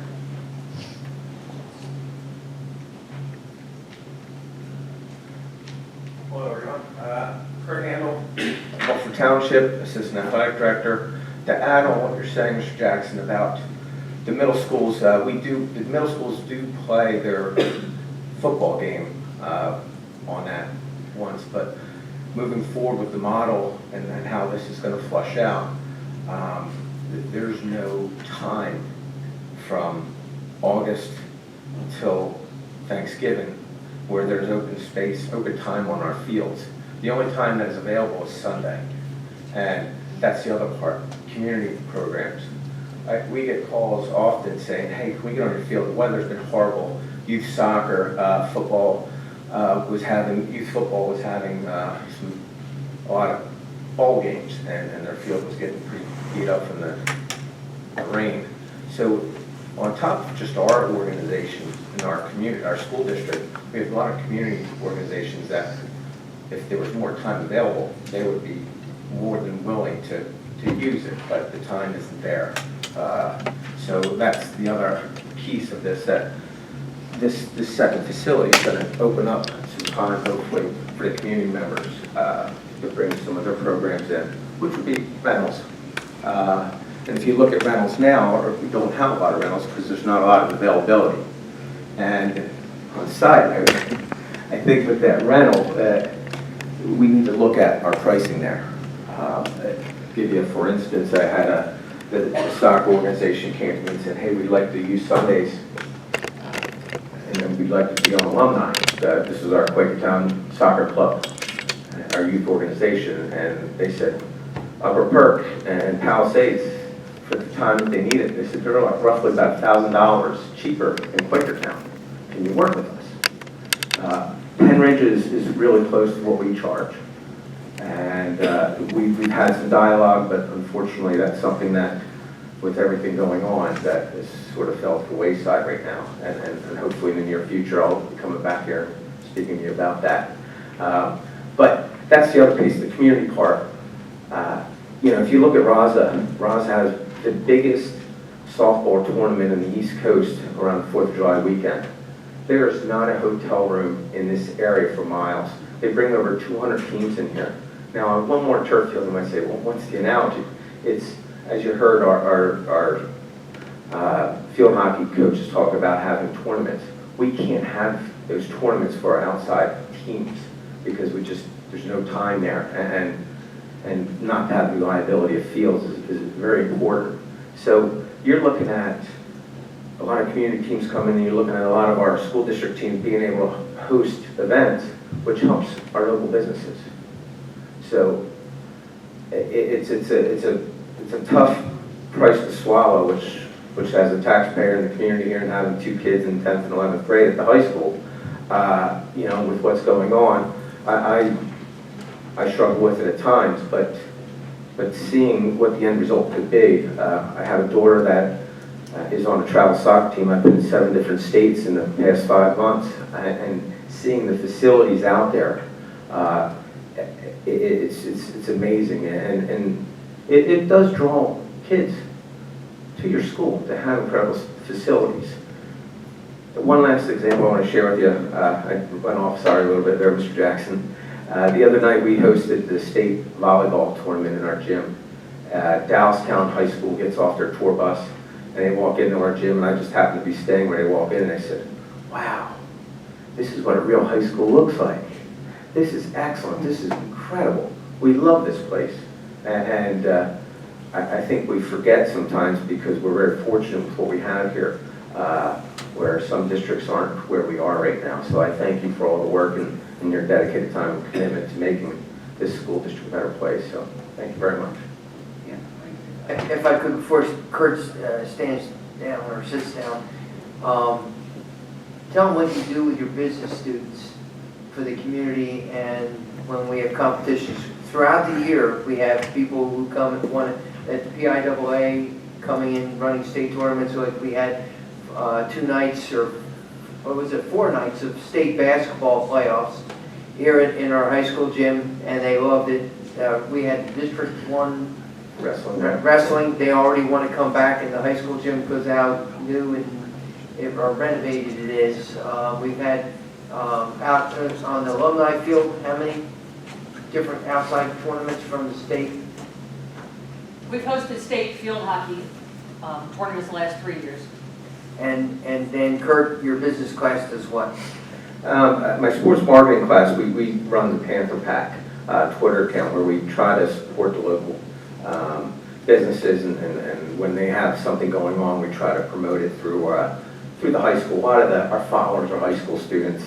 [SPEAKER 20] Hello, everyone. Kurt Handel, Milford Township, Assistant Athletic Director. To add on what you're saying, Mr. Jackson, about the middle schools, the middle schools do play their football game on that once, but moving forward with the model and how this is going to flush out, there's no time from August until Thanksgiving where there's open space, open time on our fields. The only time that is available is Sunday, and that's the other part, community programs. We get calls often saying, hey, can we get on your field? The weather's been horrible. Youth soccer, football youth football was having a lot of ball games, and their field was getting pretty beat up from the rain. So on top of just our organization in our community, our school district, we have a lot of community organizations that if there was more time available, they would be more than willing to use it, but the time isn't there. So that's the other piece of this, that this second facility is going to open up some time, hopefully, for the community members to bring some of their programs in, which would be rentals. And if you look at rentals now, or we don't have a lot of rentals because there's not a lot of availability. And on a side note, I think with that rental, we need to look at our pricing there. Give you, for instance, I had the soccer organization came to me and said, hey, we'd like to use Sundays, and then we'd like to be on alumni. This is our Quakertown Soccer Club, our youth organization, and they said, Upper Perk and Palisades, for the time that they need it, they said they're like roughly about $1,000 cheaper in Quakertown. Can you work with us? Penridge is really close to what we charge. And we've had some dialogue, but unfortunately that's something that, with everything going on, that has sort of fell to the wayside right now. And hopefully in the near future I'll be coming back here speaking to you about that. But that's the other piece, the community part. You know, if you look at Raza has the biggest softball tournament in the East Coast around the 4th of July weekend. There is not a hotel room in this area for miles. They bring over 200 teams in here. Now, on one more turf field, you might say, well, what's the analogy? It's, as you heard our field hockey coaches talk about having tournaments. We can't have those tournaments for our outside teams because there's no time there. And not to have reliability of fields is very important. So you're looking at a lot of community teams coming, and you're looking at a lot of our school district teams being able to host events, which helps our local businesses. So it's a tough price to swallow, which as a taxpayer in the community here and having 2 kids in 10th and 11th grade at the high school, you know, with what's going on, I struggle with it at times, but seeing what the end result could be. I have a daughter that is on a travel soccer team. I've been in 7 different states in the past 5 months, and seeing the facilities out there, it's amazing, and it does draw kids to your school to have incredible facilities. One last example I want to share with you. I went off, sorry, a little bit there, Mr. Jackson. The other night we hosted the state volleyball tournament in our gym. Dallastown High School gets off their tour bus and they walk into our gym, and I just happened to be staying where they walk in, and I said, wow, this is what a real high school looks like. This is excellent. This is incredible. We love this place. And I think we forget sometimes because we're very fortunate with what we have here, where some districts aren't where we are right now. So I thank you for all the work and your dedicated time and commitment to making this school district a better place. So thank you very much.
[SPEAKER 1] If I could, before Kurt stands down or sits down, tell them what you do with your business students for the community, and when we have competitions. Throughout the year, we have people who come and want at the PIAA coming in, running state tournaments. Like we had 2 nights, or what was it, 4 nights of state basketball playoffs here in our high school gym, and they loved it. We had District 1 wrestling. They already want to come back in the high school gym because how new and renovated it is. We've had out on the alumni field, how many different outside tournaments from the state?
[SPEAKER 8] We've hosted state field hockey tournaments the last 3 years.
[SPEAKER 1] And then Kurt, your business class does what?
[SPEAKER 20] My sports marketing class, we run the Panther Pack Twitter account where we try to support the local businesses, and when they have something going on, we try to promote it through the high school. A lot of our followers are high school students.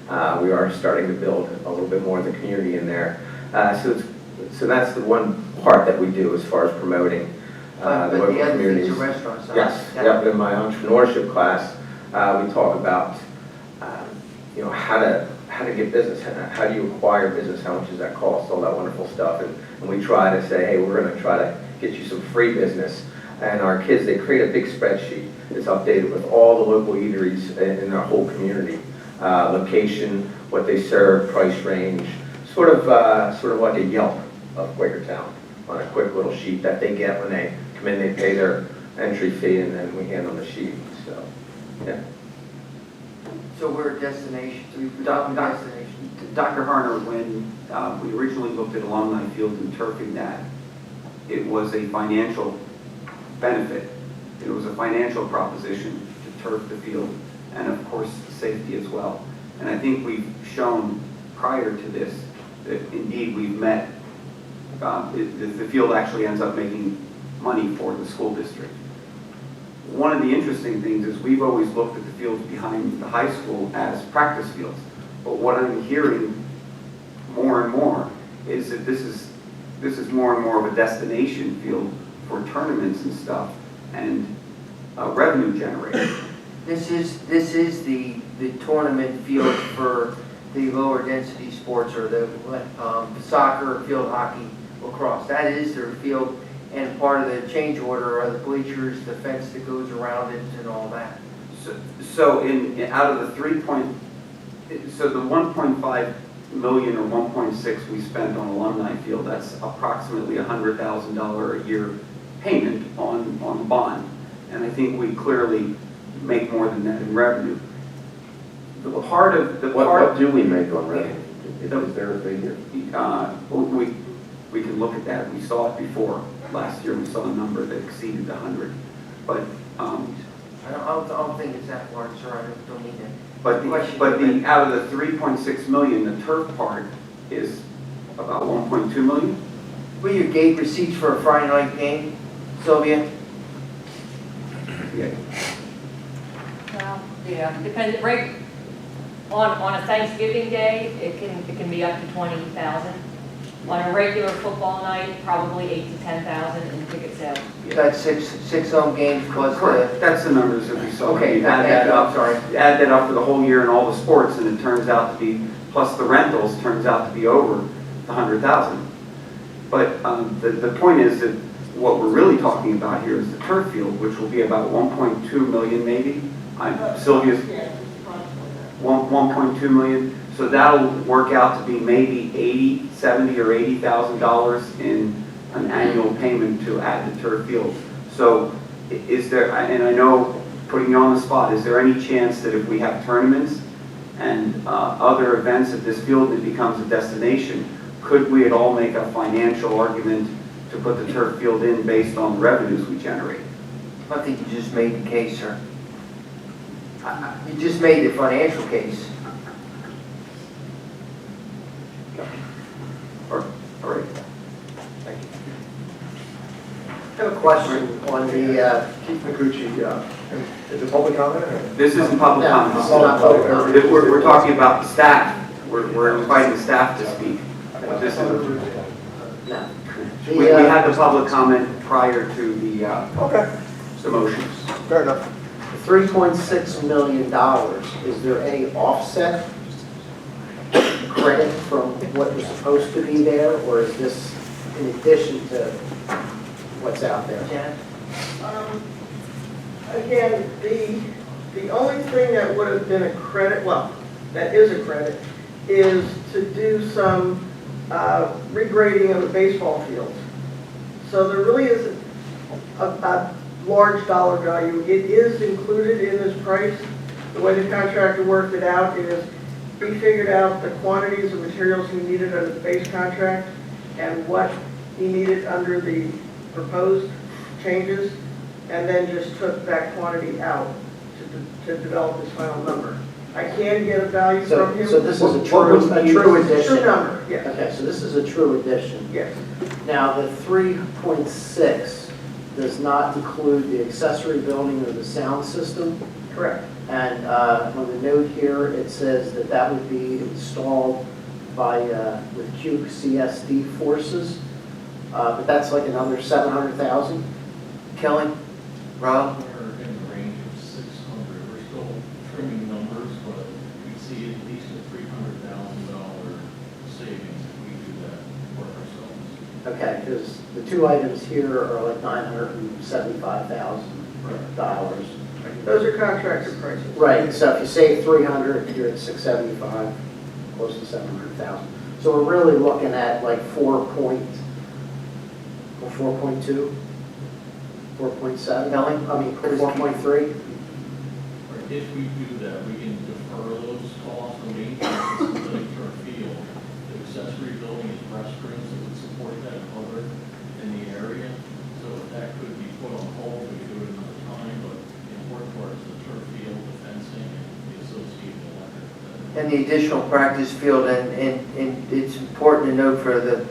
[SPEAKER 20] We are starting to build a little bit more of the community in there. So that's the one part that we do as far as promoting the local communities.
[SPEAKER 1] Restaurants.
[SPEAKER 20] Yes. Yep. In my entrepreneurship class, we talk about you know, how to get business, how do you acquire business, how much does that cost, all that wonderful stuff, and we try to say, hey, we're going to try to get you some free business. And our kids, they create a big spreadsheet that's updated with all the local eateries in our whole community, location, what they serve, price range, sort of like a Yelp of Quakertown on a quick little sheet that they get when they come in. They pay their entry fee, and then we hand them the sheet. So, yeah.
[SPEAKER 1] So we're a destination.
[SPEAKER 3] Dr. Harner, when we originally looked at alumni field and turfing that, it was a financial benefit. It was a financial proposition to turf the field, and of course safety as well. And I think we've shown prior to this that indeed we've met, the field actually ends up making money for the school district. One of the interesting things is we've always looked at the fields behind the high school as practice fields. But what I'm hearing more and more is that this is more and more of a destination field for tournaments and stuff and revenue generator.
[SPEAKER 1] This is the tournament field for the lower density sports, or the soccer, field hockey, lacrosse. That is their field, and part of the change order are the bleachers, the fence that goes around it, and all that.
[SPEAKER 3] So out of the the 1.5 million or 1.6 we spent on alumni field, that's approximately $100,000 a year payment on the bond. And I think we clearly make more than that in revenue.
[SPEAKER 10] What do we make on revenue? Is there a figure?
[SPEAKER 3] We can look at that. We saw it before. Last year we saw a number that exceeded 100. But
[SPEAKER 1] I don't think it's that large, sir. I don't mean that.
[SPEAKER 3] But out of the 3.6 million, the turf part is about 1.2 million.
[SPEAKER 1] Will you gate receipts for a Friday night game, Sylvia?
[SPEAKER 3] Yeah.
[SPEAKER 8] Well, yeah, depends, right, on a Thanksgiving day, it can be up to 20,000. On a regular football night, probably 8,000 to 10,000 in ticket sales.
[SPEAKER 1] That's six home games plus
[SPEAKER 3] Correct. That's the numbers that we saw.
[SPEAKER 1] Okay,
[SPEAKER 3] You add that up.
[SPEAKER 1] sorry.
[SPEAKER 3] You add that up for the whole year in all the sports, and it turns out to be, plus the rentals, turns out to be over the 100,000. But the point is that what we're really talking about here is the turf field, which will be about 1.2 million maybe. Sylvia's 1.2 million. So that'll work out to be maybe $70,000 or $80,000 in an annual payment to add the turf field. So is there, and I know putting you on the spot, is there any chance that if we have tournaments and other events at this field and it becomes a destination, could we at all make a financial argument to put the turf field in based on the revenues we generate?
[SPEAKER 1] I think you just made the case, sir. You just made the financial case.
[SPEAKER 3] All right.
[SPEAKER 1] Thank you.
[SPEAKER 5] I have a question on the,
[SPEAKER 16] Keith Micucci, is it public comment?
[SPEAKER 3] This isn't public
[SPEAKER 5] No,
[SPEAKER 3] comment.
[SPEAKER 5] this is not public comment.
[SPEAKER 3] We're talking about the staff. We're inviting the staff to speak. This is,
[SPEAKER 5] no.
[SPEAKER 3] we had the public comment prior to the motions.
[SPEAKER 16] Fair enough.
[SPEAKER 5] The $3.6 million, is there any offset credit from what was supposed to be there, or is this in addition to what's out there?
[SPEAKER 1] Janet?
[SPEAKER 17] Again, the only thing that would have been a credit, well, that is a credit, is to do some regrading of the baseball fields. So there really isn't a large dollar value. It is included in this price. The way the contractor worked it out is he figured out the quantities of materials he needed under the base contract and what he needed under the proposed changes, and then just took that quantity out to develop his final number. I can get a value from him.
[SPEAKER 5] So this is a
[SPEAKER 17] What was the
[SPEAKER 5] true addition?
[SPEAKER 17] True number, yes.
[SPEAKER 5] Okay, so this is a true addition.
[SPEAKER 17] Yes.
[SPEAKER 5] Now, the 3.6 does not include the accessory building or the sound system.
[SPEAKER 17] Correct.
[SPEAKER 5] And on the note here, it says that that would be installed by, with QCSD forces. But that's like another 700,000.
[SPEAKER 1] Kelly? Rob?
[SPEAKER 15] We're in the range of 600. We're still trimming numbers, but we see at least a $300,000 savings if we do that for ourselves.
[SPEAKER 5] Okay, because the two items here are like $975,000.
[SPEAKER 17] Those are contractor prices.
[SPEAKER 5] Right, so if you save 300, you're at 675, close to 700,000. So we're really looking at like 4.2, 4.7, Kelly? I mean, 4.3?
[SPEAKER 15] If we do that, we can defer those costs of maintenance specific to our field. The accessory building is restrooms that would support that color in the area. So that could be put on hold, we could do it another time, but the important part is the turf field, the fencing, and the associated electric.
[SPEAKER 1] and the additional practice field, and it's important to note for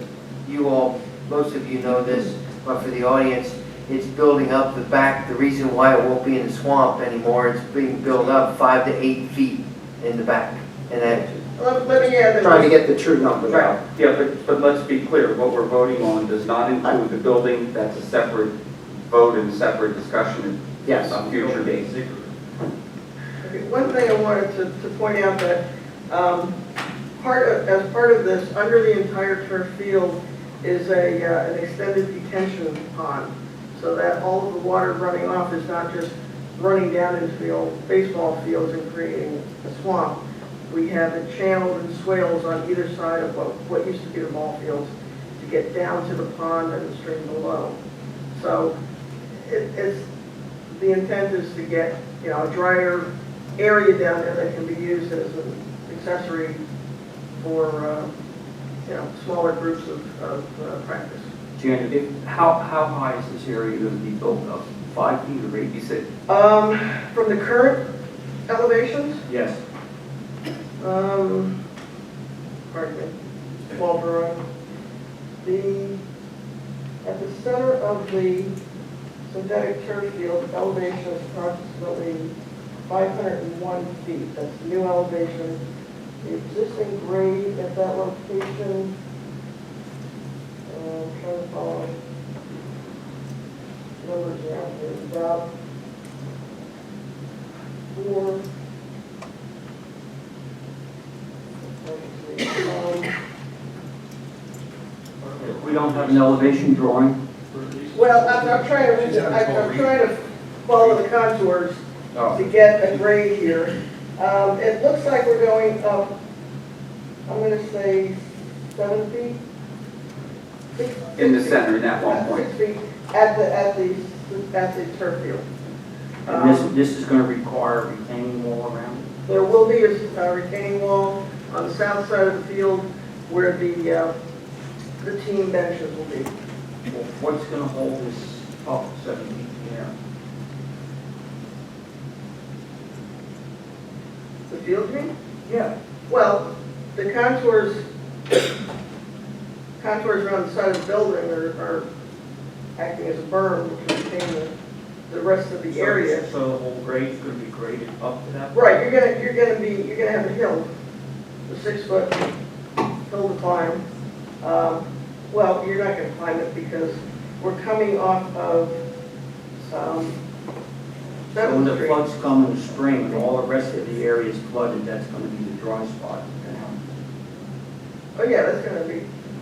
[SPEAKER 1] you all, most of you know this, but for the audience, it's building up the back. The reason why it won't be in the swamp anymore, it's being built up 5 to 8 feet in the back. And that,
[SPEAKER 17] Let me add that.
[SPEAKER 5] Trying to get the true number
[SPEAKER 3] Right,
[SPEAKER 5] out.
[SPEAKER 3] yeah, but let's be clear, what we're voting on does not include the building, that's a separate vote and separate discussion
[SPEAKER 5] Yes.
[SPEAKER 3] on future dates.
[SPEAKER 17] Okay, one thing I wanted to point out that as part of this, under the entire turf field is an extended detention pond, so that all of the water running off is not just running down into the old baseball fields and creating a swamp. We have it channeled in swales on either side of what used to be the ball fields to get down to the pond and the stream below. So the intent is to get, a drier area down there that can be used as an accessory for, smaller groups of practice.
[SPEAKER 3] Janet, how high is this area going to be built up? 5 feet or 8? You said?
[SPEAKER 17] From the current elevations,
[SPEAKER 3] Yes.
[SPEAKER 17] pardon me, small drawing. At the center of the synthetic turf field, elevation is approximately 501 feet. That's the new elevation. The existing grade at that location, I'm trying to follow numbers around here, about 4.
[SPEAKER 3] We don't have an elevation drawing?
[SPEAKER 17] Well, I'm trying to follow the contours to get a grade here. It looks like we're going up, I'm going to say 7 feet.
[SPEAKER 3] In the center, in that one point?
[SPEAKER 17] 6 feet at the turf field.
[SPEAKER 3] And this is going to require a retaining wall around it?
[SPEAKER 17] There will be a retaining wall on the south side of the field where the team benches will be.
[SPEAKER 3] What's going to hold this up 7 feet in the air?
[SPEAKER 17] The field, you mean?
[SPEAKER 3] Yeah.
[SPEAKER 17] Well, the contours around the side of the building are acting as a berm to retain the rest of the area.
[SPEAKER 3] So the whole grade's going to be graded up to that?
[SPEAKER 17] Right, you're gonna have a hill, a 6-foot hill to climb. Well, you're not gonna climb it because we're coming off of
[SPEAKER 3] So when
[SPEAKER 17] 7th
[SPEAKER 3] the
[SPEAKER 17] Street.
[SPEAKER 3] floods come in the spring and all the rest of the area is flooded, that's going to be the dry spot.
[SPEAKER 17] Oh yeah,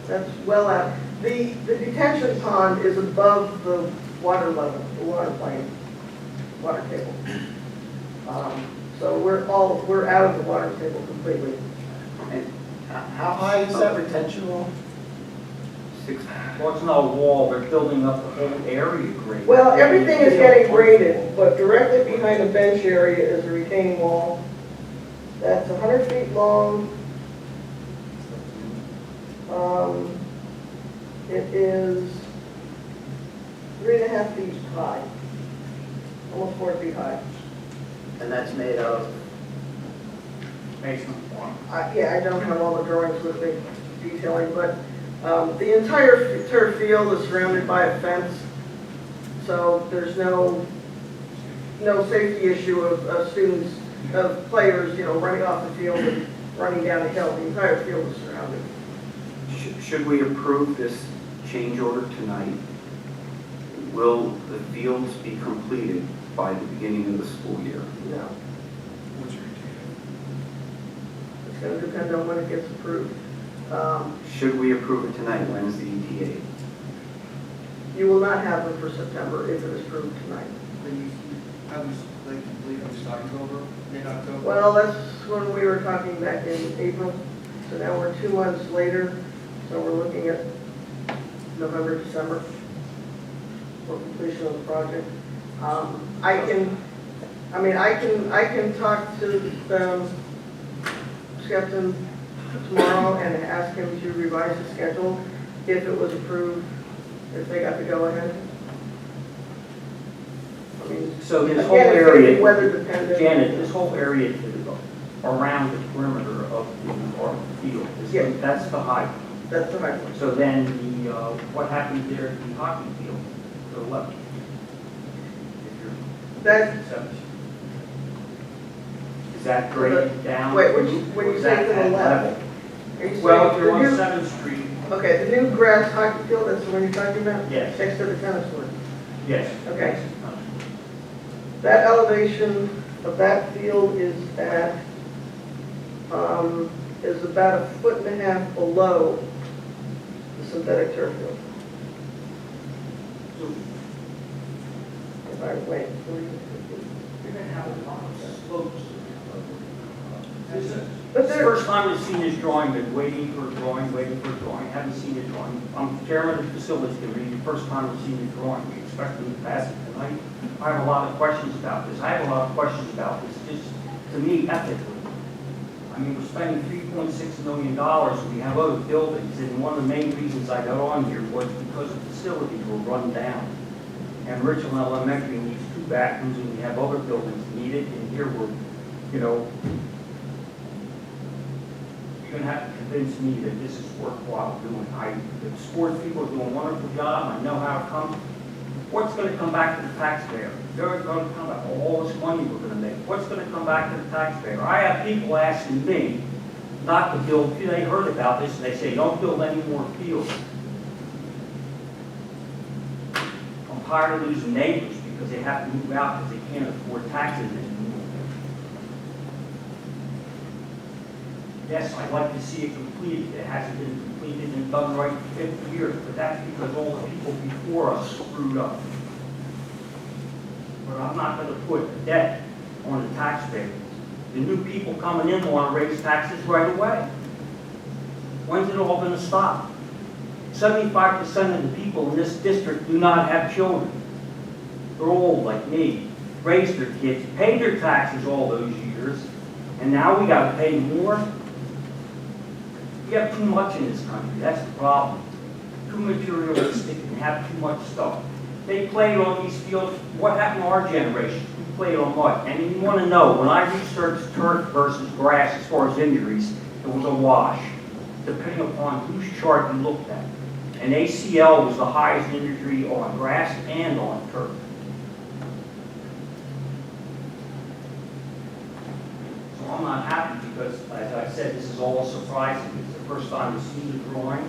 [SPEAKER 17] that's well out. The detention pond is above the water level, the water plane, water table. So we're out of the water table completely.
[SPEAKER 3] And
[SPEAKER 5] How high is that retention wall?
[SPEAKER 3] 6, well, it's not a wall, they're building up the whole area grade.
[SPEAKER 17] Well, everything is getting graded, but directly behind the bench area is a retaining wall. That's 100 feet long. It is 3.5 feet high, almost 4 feet high.
[SPEAKER 5] And that's made of?
[SPEAKER 3] Basement form.
[SPEAKER 17] Yeah, I don't have all the drawings with me detailing, but the entire turf field is surrounded by a fence, so there's no safety issue of students, of players, running off the field and running down the hill. The entire field is surrounded.
[SPEAKER 3] Should we approve this change order tonight? Will the fields be completed by the beginning of the school year?
[SPEAKER 17] No. It's going to depend on when it gets approved.
[SPEAKER 3] Should we approve it tonight? When is the ETA?
[SPEAKER 17] You will not have them for September if it is approved tonight. Well, that's when we were talking back in April, so now we're 2 months later, so we're looking at November, December for completion of the project. I can talk to Skepton tomorrow and ask him to revise the schedule if it was approved, if they got to go ahead.
[SPEAKER 3] So this
[SPEAKER 17] again,
[SPEAKER 3] whole
[SPEAKER 17] it's gonna be
[SPEAKER 3] area,
[SPEAKER 17] weather dependent.
[SPEAKER 3] Janet, this whole area to the
[SPEAKER 6] around the perimeter of the field.
[SPEAKER 17] Yeah.
[SPEAKER 6] That's the height.
[SPEAKER 17] That's the right one.
[SPEAKER 6] So then what happens there at the hockey field to the left?
[SPEAKER 17] That,
[SPEAKER 6] Is that graded down?
[SPEAKER 17] wait, when
[SPEAKER 6] or
[SPEAKER 17] you
[SPEAKER 6] is
[SPEAKER 17] say
[SPEAKER 6] that
[SPEAKER 17] to the
[SPEAKER 6] at
[SPEAKER 17] left,
[SPEAKER 6] level?
[SPEAKER 17] are you
[SPEAKER 6] Well, if
[SPEAKER 17] saying
[SPEAKER 6] you're
[SPEAKER 17] the
[SPEAKER 6] on
[SPEAKER 17] new,
[SPEAKER 6] 7th Street,
[SPEAKER 17] okay, the new grass hockey field, that's the one you're talking about?
[SPEAKER 6] Yes.
[SPEAKER 17] Next to the tennis court?
[SPEAKER 6] yes.
[SPEAKER 17] Okay. That elevation of that field is at, is about 1.5 feet below the synthetic turf field. If I wait,
[SPEAKER 6] You're going to have a lot of slopes. This is
[SPEAKER 17] But
[SPEAKER 6] the
[SPEAKER 17] there-
[SPEAKER 6] first time I've seen this drawing, been waiting for a drawing, haven't seen a drawing. I'm chairman of the facilities committee, the first time I've seen a drawing, we expect them to pass it tonight. I have a lot of questions about this, just to me ethically. I mean, we're spending $3.6 million, we have other buildings, and one of the main reasons I got on here was because the facilities were run down. And Richland Elementary needs 2 bathrooms, and we have other buildings needed, and here we're, you know, you're gonna have to convince me that this is worthwhile doing. The sports people are doing a wonderful job, I know how it comes. What's gonna come back to the taxpayer? They're gonna come back, all this money we're gonna make, what's gonna come back to the taxpayer? I have people asking me not to build, they heard about this, and they say, don't build any more fields. I'm tired of losing neighbors because they have to move out because they can't afford taxes anymore. Yes, I'd like to see it completed. It hasn't been completed and done right for 50 years, but that's because all the people before us screwed up. But I'm not going to put a debt on the taxpayers. The new people coming in want to raise taxes right away. When's it all going to stop? 75% of the people in this district do not have children. They're old like me, raised their kids, paid their taxes all those years, and now we got to pay more? We have too much in this country, that's the problem. Too materialistic and have too much stuff. They played on these fields, what happened to our generation? We played on what? And you want to know, when I researched turf versus grass as far as injuries, it was a wash, depending upon whose chart you looked at. And ACL was the highest injury on grass and on turf. So I'm not happy because, as I said, this is all surprising. It's the first time I've seen the drawing,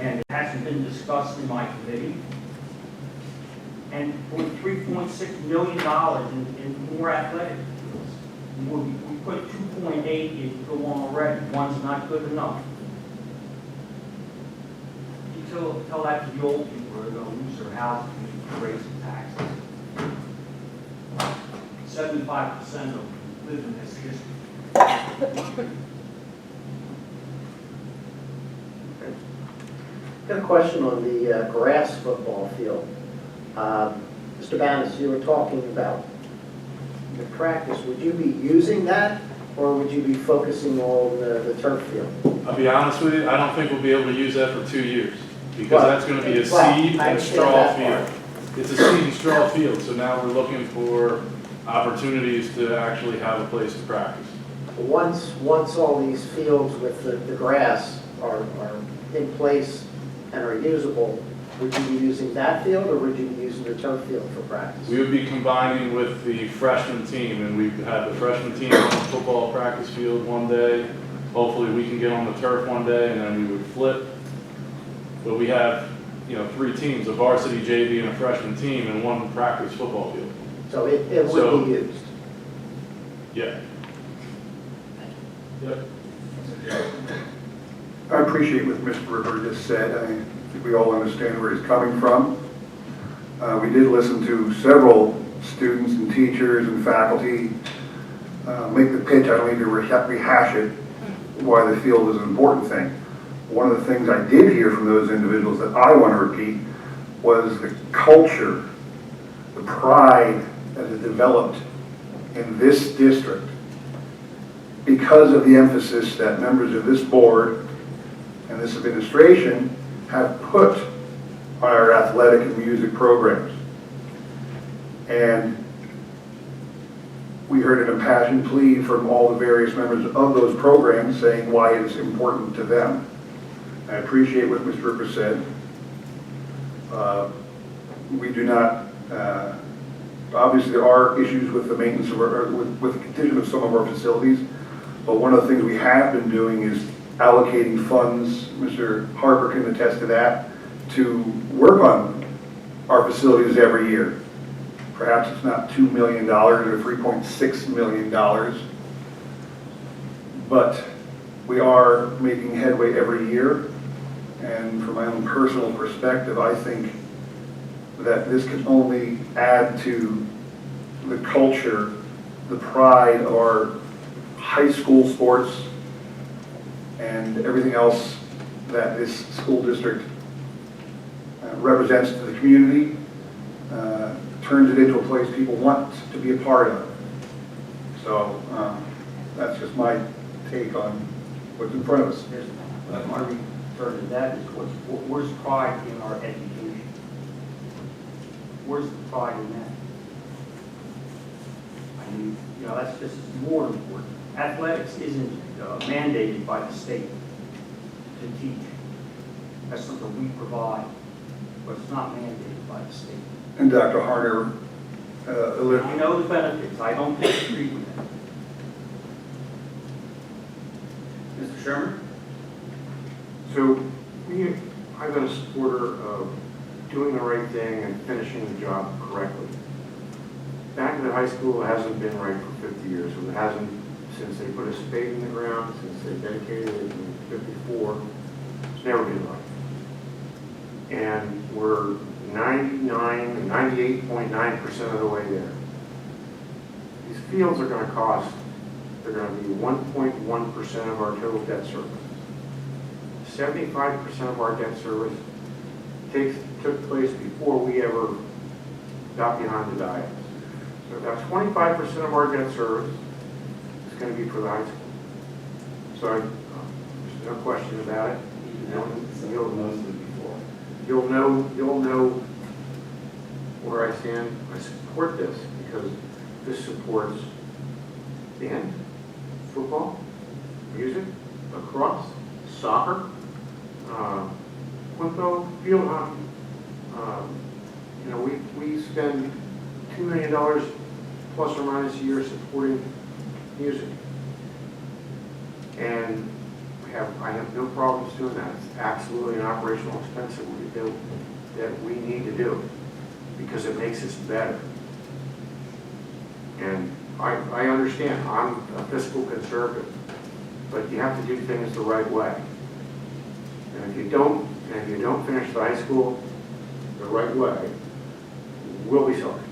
[SPEAKER 6] and it hasn't been discussed in my committee. And with $3.6 million in more athletic fields, we put 2.8 in go on already. One's not good enough. You tell that to the old people who are going to lose their houses and raise the taxes. 75% of them live in this district.
[SPEAKER 5] Got a question on the grass football field. Mr. Bannis, you were talking about the practice. Would you be using that, or would you be focusing on the turf field?
[SPEAKER 13] I'll be honest with you, I don't think we'll be able to use that for 2 years, because that's going to be a
[SPEAKER 5] Well,
[SPEAKER 13] seed
[SPEAKER 5] I
[SPEAKER 13] and a straw
[SPEAKER 5] understand that
[SPEAKER 13] field. It's a seed and straw field, so now we're looking for opportunities to actually have a place to practice.
[SPEAKER 5] Once all these fields with the grass are in place and are usable, would you be using that field, or would you be using the turf field for practice?
[SPEAKER 13] We would be combining with the freshman team, and we'd have the freshman team on the football practice field one day. Hopefully we can get on the turf one day, and then we would flip. But we have, 3 teams, a varsity, JV, and a freshman team, and one practice football field.
[SPEAKER 5] So it would be used?
[SPEAKER 13] Yeah. Yep.
[SPEAKER 16] I appreciate what Mr. River just said. I think we all understand where he's coming from. We did listen to several students and teachers and faculty make the pitch. I don't need to rehash it, why the field is an important thing. One of the things I did hear from those individuals that I want to repeat was the culture, the pride that has developed in this district because of the emphasis that members of this board and this administration have put on our athletic and music programs. And we heard an impassioned plea from all the various members of those programs saying why it's important to them. I appreciate what Mr. Ripper said. We do not, obviously there are issues with the maintenance of our, with the condition of some of our facilities, but one of the things we have been doing is allocating funds, Mr. Harper can attest to that, to work on our facilities every year. Perhaps it's not $2 million or $3.6 million, but we are making headway every year. And from my own personal perspective, I think that this can only add to the culture, the pride of our high school sports and everything else that this school district represents to the community, turns it into a place people want to be a part of. So that's just my take on what's in front of us.
[SPEAKER 6] My return to that is where's pride in our education? Where's the pride in that? I mean, you know, that's just more important. Athletics isn't mandated by the state to teach. That's something we provide, but it's not mandated by the state.
[SPEAKER 16] And Dr. Harner,
[SPEAKER 6] I know the benefits. I don't disagree with that. Mr. Sherman?
[SPEAKER 18] So, I've been a supporter of doing the right thing and finishing the job correctly. Back in the high school, it hasn't been right for 50 years. So it hasn't, since they put a spade in the ground, since they dedicated it in 54, it's never been right. And we're 98.9% of the way there. These fields are going to cost, they're going to be 1.1% of our total debt service. 75% of our debt service took place before we ever got behind the diet. So about 25% of our debt service is going to be for the high school. So there's no question about it. You'll know where I stand. I support this because this supports band, football, music, lacrosse, soccer, quinto, field hockey. You know, we spend $2 million plus or minus a year supporting music. And I have no problems doing that. It's absolutely an operational expense that we need to do because it makes us better. And I understand, I'm a fiscal conservative, but you have to do things the right way. And if you don't finish the high school the right way, we'll be sorry.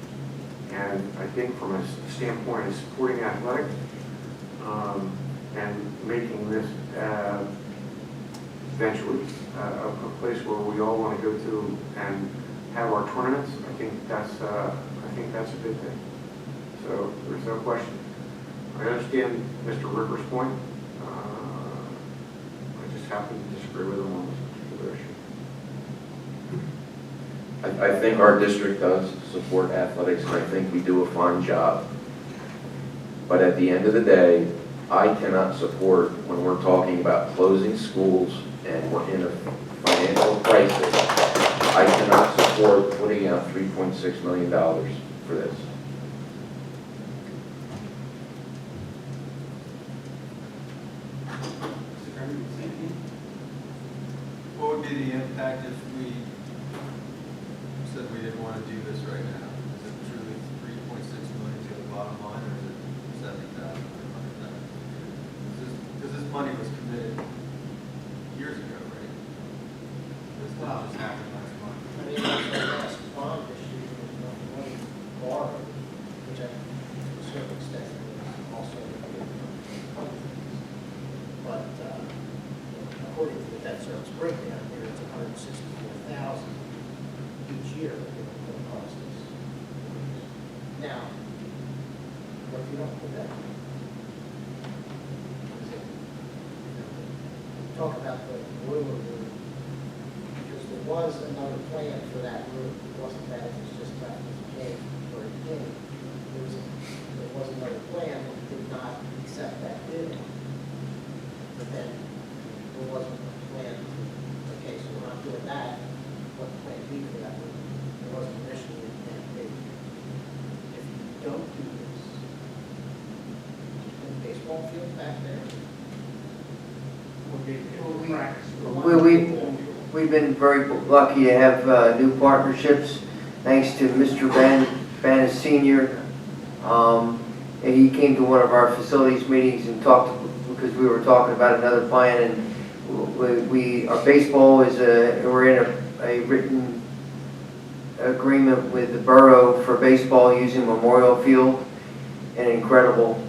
[SPEAKER 18] And I think from a standpoint of supporting athletics and making this eventually a place where we all want to go to and have our tournaments, I think that's a good thing. So there's no question. I understand Mr. Ripper's point. I just happen to disagree with him on this particular issue.
[SPEAKER 10] I think our district does support athletics, and I think we do a fine job. But at the end of the day, I cannot support when we're talking about closing schools and we're in a financial crisis. I cannot support putting out $3.6 million for this.
[SPEAKER 19] What would be the impact if we said we didn't want to do this right now? Is it truly 3.6 million to the bottom line, or is it 70,000 or 100,000? Because this money was committed years ago, right? This didn't just happen last month.
[SPEAKER 5] I mean, that's the last bond issue, money borrowed, which I, to a certain extent, is also but according to the debt service breakdown here, it's $164,000 each year that it costs us. Now, what if you don't put that? Talk about the boiler room, because there was another plan for that room. It wasn't that, it was just that it came for a beginning. There was another plan. but then there wasn't a plan. Okay, so we're not doing that. What the plan B for that was? There wasn't initially a plan B. If you don't do this, then baseball field back there.
[SPEAKER 1] We've been very lucky to have new partnerships, thanks to Mr. Ben Senior. And he came to one of our facilities meetings and talked, because we were talking about another plan, and our baseball is we're in a written agreement with the borough for baseball using Memorial Field, an incredible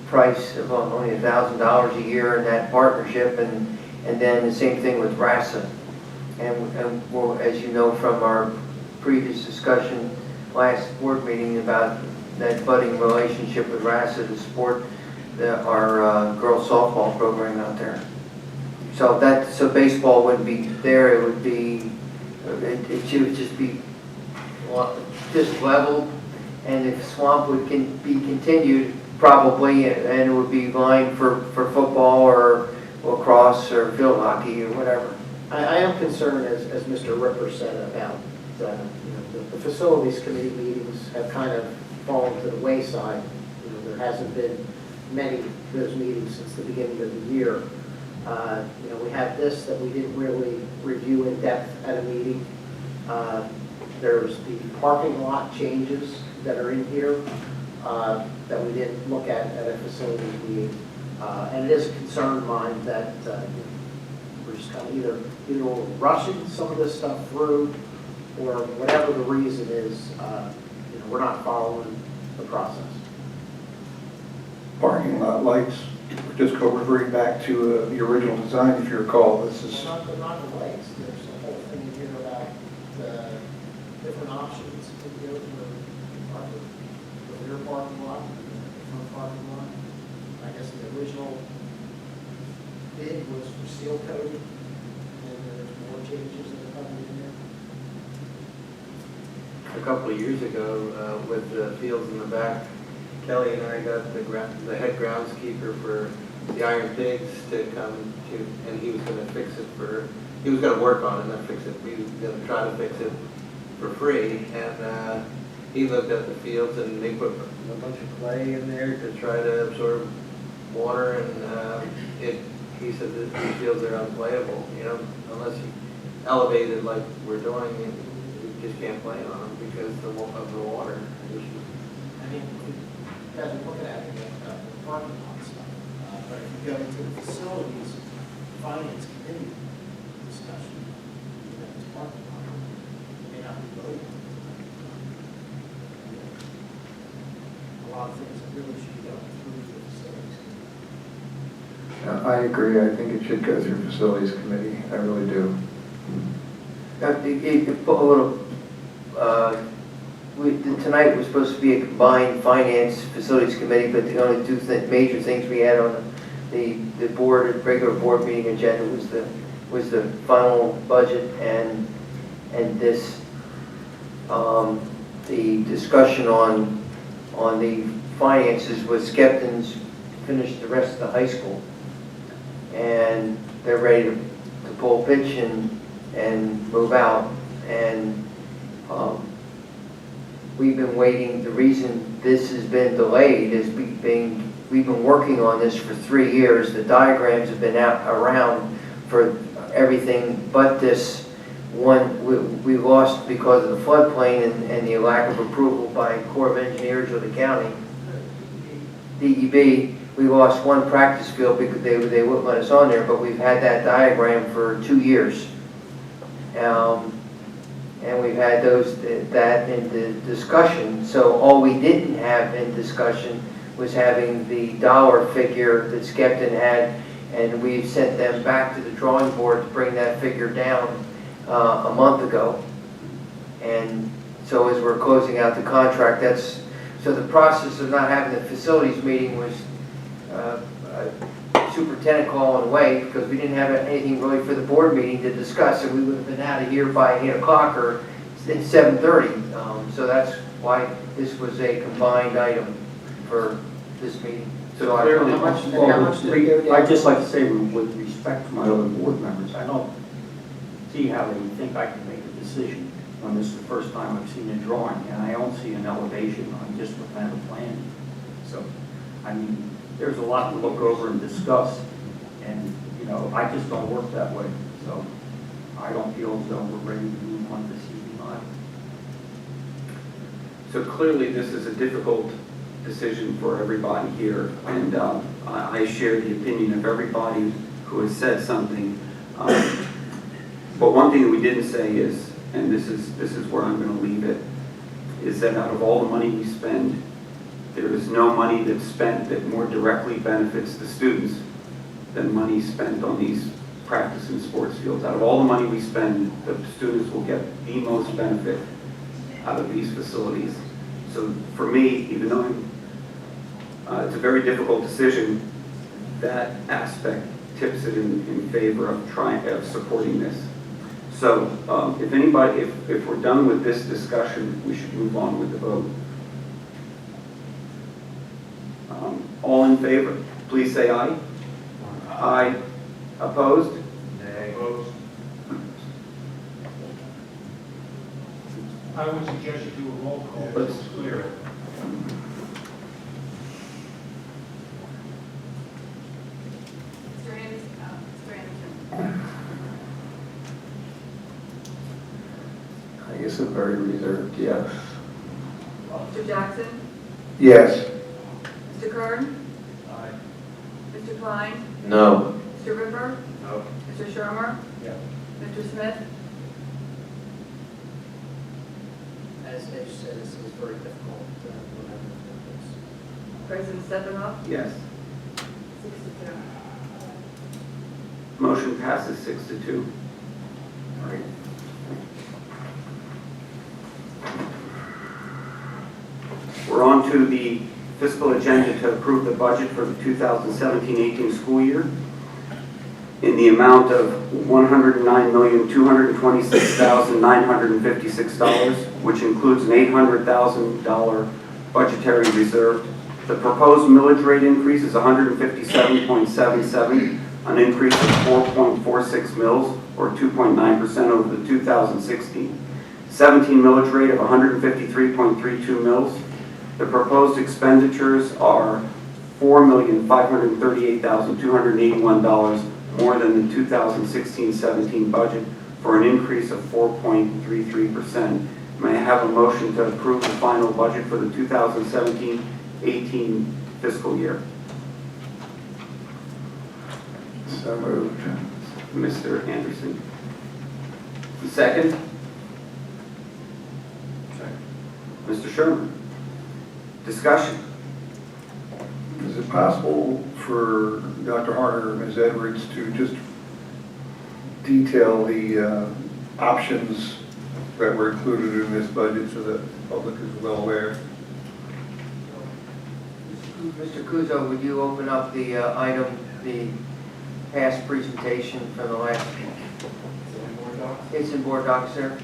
[SPEAKER 1] price of only $1,000 a year in that partnership, and then the same thing with RASA. And well, as you know from our previous discussion last board meeting about that budding relationship with RASA to support our girls softball program out there. So baseball wouldn't be there, it would be, it should just be just leveled, and if swamp would be continued, probably, and it would be lined for football or lacrosse or field hockey or whatever.
[SPEAKER 5] I am concerned, as Mr. Ripper said, about the facilities committee meetings have kind of fallen to the wayside. There hasn't been many of those meetings since the beginning of the year. We have this that we didn't really review in depth at a meeting. There's the parking lot changes that are in here that we didn't look at a facilities meeting. And it is a concern of mine that we're just kind of either rushing some of this stuff through, or whatever the reason is, we're not following the process.
[SPEAKER 16] Parking lot lights, just reverting back to the original design, if you recall, this is.
[SPEAKER 5] Not the lights, there's a whole thing in here about the different options to go to the rear parking lot, the front parking lot. I guess the original bid was for steel coating, and there's more changes that are coming in there.
[SPEAKER 2] A couple of years ago, with the fields in the back, Kelly and I got the head groundskeeper for the Iron Pigs to come to, and he was going to fix it he was going to work on it, not fix it. We was going to try to fix it for free, and he looked at the fields, and they put a bunch of clay in there to try to absorb water, and he said that these fields are unplayable, unless you elevate it like we're doing, you just can't play on them because of the water issues.
[SPEAKER 5] I mean, you guys are looking at it, the parking lot stuff, but if you go into the facilities, finance committee discussion, this parking lot, may not be voted on. A lot of things that really should be going through the facilities committee.
[SPEAKER 11] I agree. I think it should go through facilities committee. I really do.
[SPEAKER 1] Tonight was supposed to be a combined finance facilities committee, but the only two major things we had on the regular board meeting agenda was the final budget and this the discussion on the finances was Skepton's finished the rest of the high school, and they're ready to pull pitch and move out, and we've been waiting. The reason this has been delayed is we've been working on this for 3 years. The diagrams have been around for everything but this one. We lost because of the floodplain and the lack of approval by Corps of Engineers or the county, DEB. We lost one practice field because they wouldn't let us on there, but we've had that diagram for 2 years. And we've had that in the discussion. So all we didn't have in discussion was having the dollar figure that Skepton had, and we sent them back to the drawing board to bring that figure down a month ago. And so as we're closing out the contract, so the process of not having the facilities meeting was superintendent calling away because we didn't have anything really for the board meeting to discuss, and we would have been out of here by 8 o'clock or 7:30. So that's why this was a combined item for this meeting.
[SPEAKER 5] So how much, and how much did they go down?
[SPEAKER 6] I'd just like to say, with respect to my other board members, I don't see how they think I can make a decision when this is the first time I've seen a drawing, and I don't see an elevation on just looking at a plan. So, I mean, there's a lot to look over and discuss, and, you know, I just don't work that way. So, I don't feel as though we're ready to move on to CB5.
[SPEAKER 3] So clearly, this is a difficult decision for everybody here, and I share the opinion of everybody who has said something. But one thing that we didn't say is, and this is where I'm going to leave it, is that out of all the money we spend, there is no money that's spent that more directly benefits the students than money spent on these practice and sports fields. Out of all the money we spend, the students will get the most benefit out of these facilities. So for me, even though it's a very difficult decision, that aspect tips it in favor of supporting this. So if anybody, if we're done with this discussion, we should move on with the vote. All in favor, please say aye. Aye. Opposed?
[SPEAKER 2] Nay.
[SPEAKER 18] Opposed? I would suggest you do a roll call, so it's clear.
[SPEAKER 12] Mr. Anderson?
[SPEAKER 11] I guess a very reserved yes.
[SPEAKER 12] Mr. Jackson?
[SPEAKER 11] Yes.
[SPEAKER 12] Mr. Kern?
[SPEAKER 18] Aye.
[SPEAKER 12] Mr. Klein?
[SPEAKER 10] No.
[SPEAKER 12] Mr. Ripper?
[SPEAKER 18] No.
[SPEAKER 12] Mr. Shermer?
[SPEAKER 18] Yeah.
[SPEAKER 12] Mr. Smith?
[SPEAKER 5] As Dave said, this is very difficult.
[SPEAKER 12] President Steppenwolf?
[SPEAKER 3] Yes.
[SPEAKER 12] 6-2.
[SPEAKER 3] Motion passes 6-2. All right. We're on to the fiscal agenda to approve the budget for the 2017-18 school year in the amount of $109,226,956, which includes an $800,000 budgetary reserve. The proposed millage rate increase is 157.77, an increase of 4.46 mils, or 2.9% over the 2016. 17 millage rate of 153.32 mils. The proposed expenditures are $4,538,281 more than the 2016-17 budget, for an increase of 4.33%. May I have a motion to approve the final budget for the 2017-18 fiscal year?
[SPEAKER 11] So moved.
[SPEAKER 3] Mr. Anderson. Second?
[SPEAKER 18] Second.
[SPEAKER 3] Mr. Sherman. Discussion.
[SPEAKER 16] Is it possible for Dr. Harner or Ms. Edwards to just detail the options that were included in this budget so that the public is well aware?
[SPEAKER 1] Mr. Kuzo, would you open up the item, the past presentation from the last? It's in board docs, sir.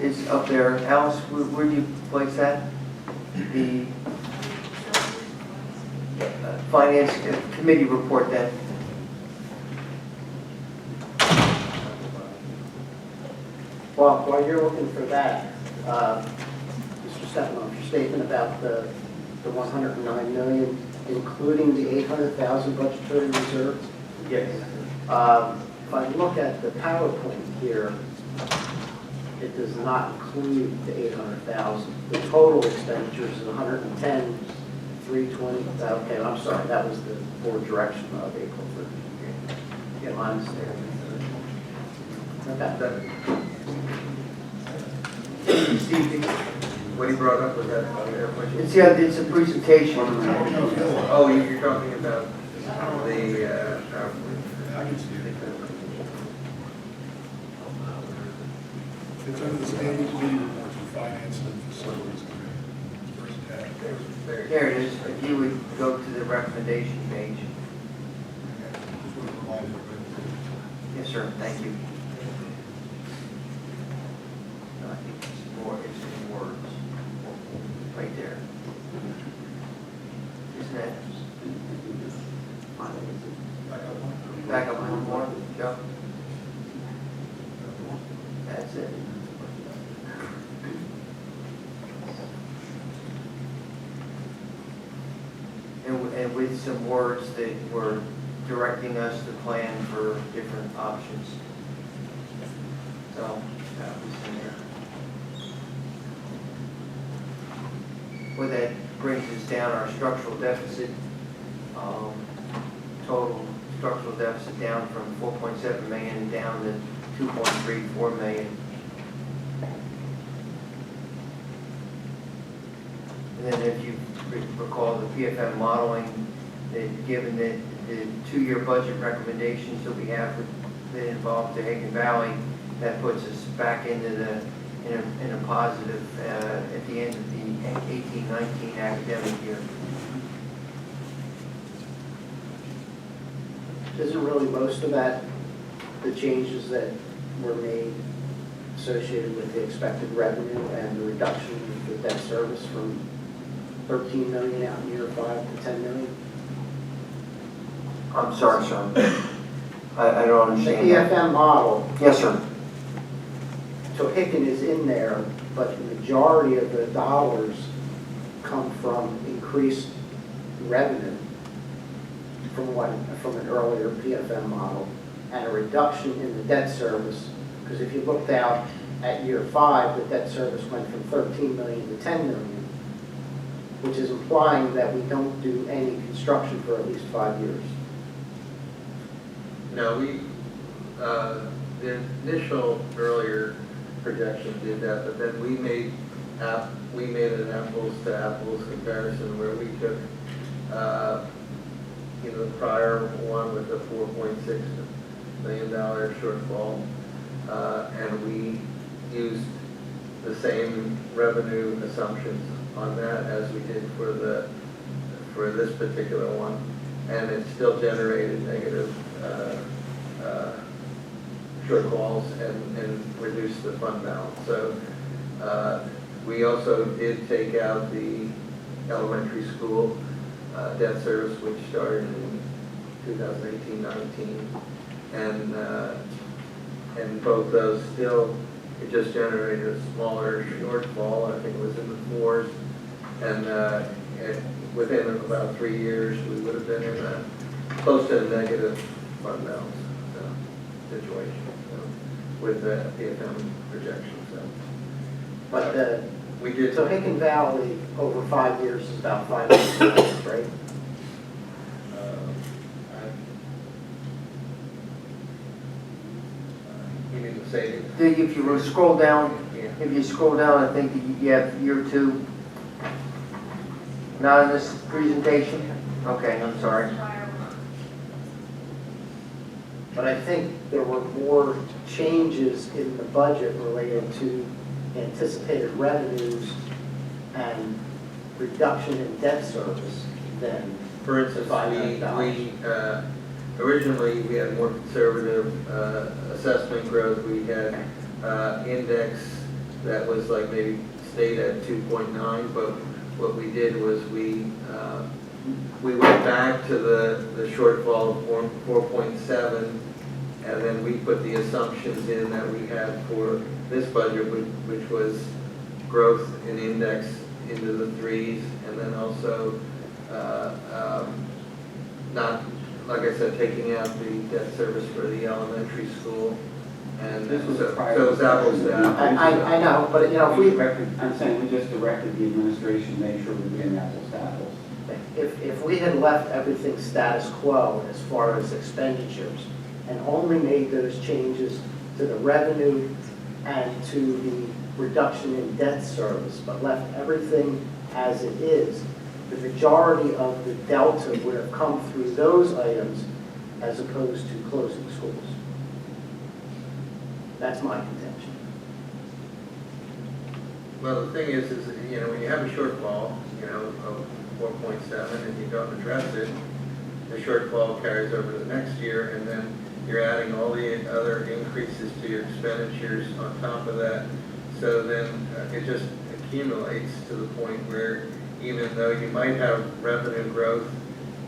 [SPEAKER 1] It's up there. Alice, where do you place that? The Finance Committee report then.
[SPEAKER 5] Well, while you're looking for that, Mr. Steppenwolf, your statement about the 109 million, including the 800,000 budgetary reserve.
[SPEAKER 3] Yes.
[SPEAKER 5] If I look at the PowerPoint here, it does not include the 800,000. The total expenditures is 110,320. Okay, I'm sorry, that was the board direction of April 13th. Yeah, my mistake. Okay.
[SPEAKER 2] Steve, what he brought up was that on there, which is...
[SPEAKER 1] It's a presentation.
[SPEAKER 2] Oh, you're talking about the,
[SPEAKER 18] It's under the standing committee reports.
[SPEAKER 16] Finance and Facilities Committee. First tab.
[SPEAKER 1] There it is. If you would go to the recommendation page.
[SPEAKER 16] Just want to remind everybody.
[SPEAKER 1] Yes, sir. Thank you. No, I think it's more, it's in words. Right there. Isn't that? Back up one more, Joe. That's it. And with some words that were directing us to plan for different options. So, that was in there. Well, that brings us down our structural deficit, total structural deficit down from 4.7 million down to 2.34 million. And then if you recall the PFM modeling, that given that the two-year budget recommendations that we have that involve the Hagen Valley, that puts us back into in a positive at the end of the 18-19 academic year.
[SPEAKER 5] Isn't really most of that, the changes that were made associated with the expected revenue and the reduction of the debt service from 13 million out in year 5 to 10 million?
[SPEAKER 1] I'm sorry, sir. I don't understand
[SPEAKER 5] The
[SPEAKER 1] that.
[SPEAKER 5] PFM model,
[SPEAKER 1] Yes, sir.
[SPEAKER 5] so Hicken is in there, but the majority of the dollars come from increased revenue from an earlier PFM model and a reduction in the debt service, because if you looked out at year 5, the debt service went from 13 million to 10 million, which is implying that we don't do any construction for at least 5 years.
[SPEAKER 2] No, the initial earlier projection did that, but then we made an apples to apples comparison where we took, the prior one with the $4.6 million shortfall, and we used the same revenue assumptions on that as we did for this particular one, and it still generated negative shortfalls and reduced the fund balance. So we also did take out the elementary school debt service, which started in 2018-19, and both those still, it just generated a smaller shortfall. I think it was in the 4s, and within about 3 years, we would have been in a close to a negative fund balance situation with the PFM projection.
[SPEAKER 5] But
[SPEAKER 2] we did.
[SPEAKER 5] So Hicken Valley over 5 years is about 5 million, right?
[SPEAKER 2] You mean the savings?
[SPEAKER 1] If you were to scroll down, I think you have year 2. Not in this presentation? Okay, I'm sorry.
[SPEAKER 5] But I think there were more changes in the budget related to anticipated revenues and reduction in debt service than,
[SPEAKER 2] for instance, originally we had more conservative assessment growth. We had index that was like maybe stayed at 2.9, but what we did was we went back to the shortfall of 4.7, and then we put the assumptions in that we had for this budget, which was growth in index into the 3s, and then also not, like I said, taking out the debt service for the elementary school. And
[SPEAKER 3] This was
[SPEAKER 2] so
[SPEAKER 3] prior
[SPEAKER 2] it was apples to apples.
[SPEAKER 5] I know, but if we,
[SPEAKER 3] I'm saying we just directed the administration to make sure we were in apples to apples.
[SPEAKER 5] if we had left everything status quo as far as expenditures and only made those changes to the revenue and to the reduction in debt service, but left everything as it is, the majority of the delta would have come through those items as opposed to closing schools. That's my contention.
[SPEAKER 2] Well, the thing is, you know, when you have a shortfall, you know, of 4.7 and you don't address it, the shortfall carries over to the next year, and then you're adding all the other increases to your expenditures on top of that. So then it just accumulates to the point where even though you might have revenue growth,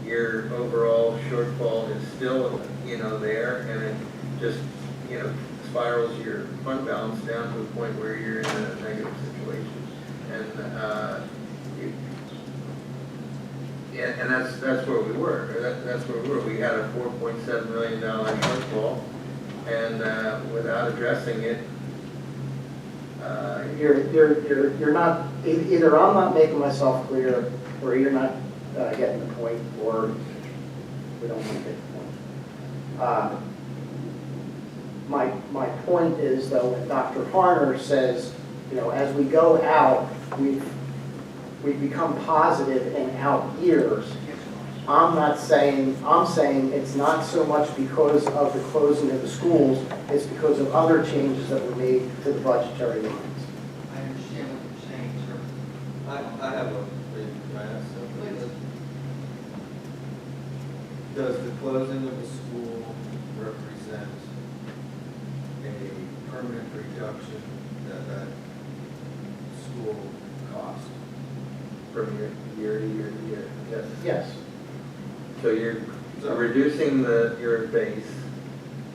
[SPEAKER 2] your overall shortfall is still, you know, there, and it just, you know, spirals your fund balance down to the point where you're in a negative situation. And that's where we were. That's where we were. We had a $4.7 million shortfall, and without addressing it,
[SPEAKER 5] You're not, either I'm not making myself clear, or you're not getting the point, or we don't want to get the point. My point is, though, when Dr. Harner says, you know, as we go out, we've become positive in out years. I'm saying it's not so much because of the closing of the schools, it's because of other changes that were made to the budgetary lines.
[SPEAKER 1] I understand what you're saying, sir.
[SPEAKER 19] I have a, can I ask something? Does the closing of the school represent a permanent reduction that school cost?
[SPEAKER 2] from year to year to year, yes.
[SPEAKER 5] Yes.
[SPEAKER 2] So you're reducing your base,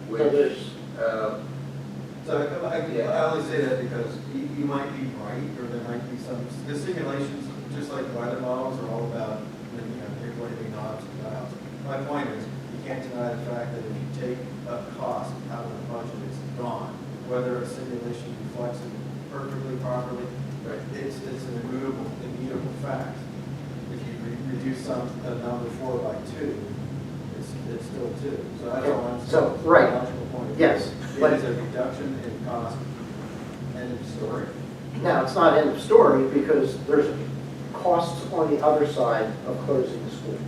[SPEAKER 2] which,
[SPEAKER 19] So I only say that because you might be right, or there might be some, the simulations, just like weather models, are all about, you know, you're going to be knobs and dials. My point is, you can't deny the fact that if you take a cost out of the budget, it's gone. Whether a simulation reflects it perfectly, properly, it's an immutable fact. If you reduce a number 4 by 2, it's still 2. So that's all I'm saying.
[SPEAKER 5] So, right.
[SPEAKER 19] Logical point.
[SPEAKER 5] Yes.
[SPEAKER 19] It is a reduction in cost. End of story.
[SPEAKER 5] Now, it's not end of story, because there's costs on the other side of closing the school.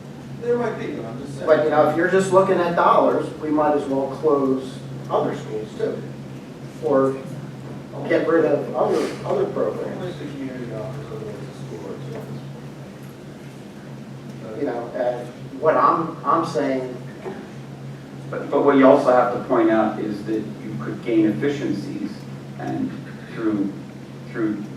[SPEAKER 19] There might be, but I'm just saying.
[SPEAKER 5] But, you know, if you're just looking at dollars, we might as well close other schools too. Or get rid of other programs.
[SPEAKER 19] Only the community offers otherwise a school or two.
[SPEAKER 5] You know, what I'm saying,
[SPEAKER 3] But what you also have to point out is that you could gain efficiencies, and through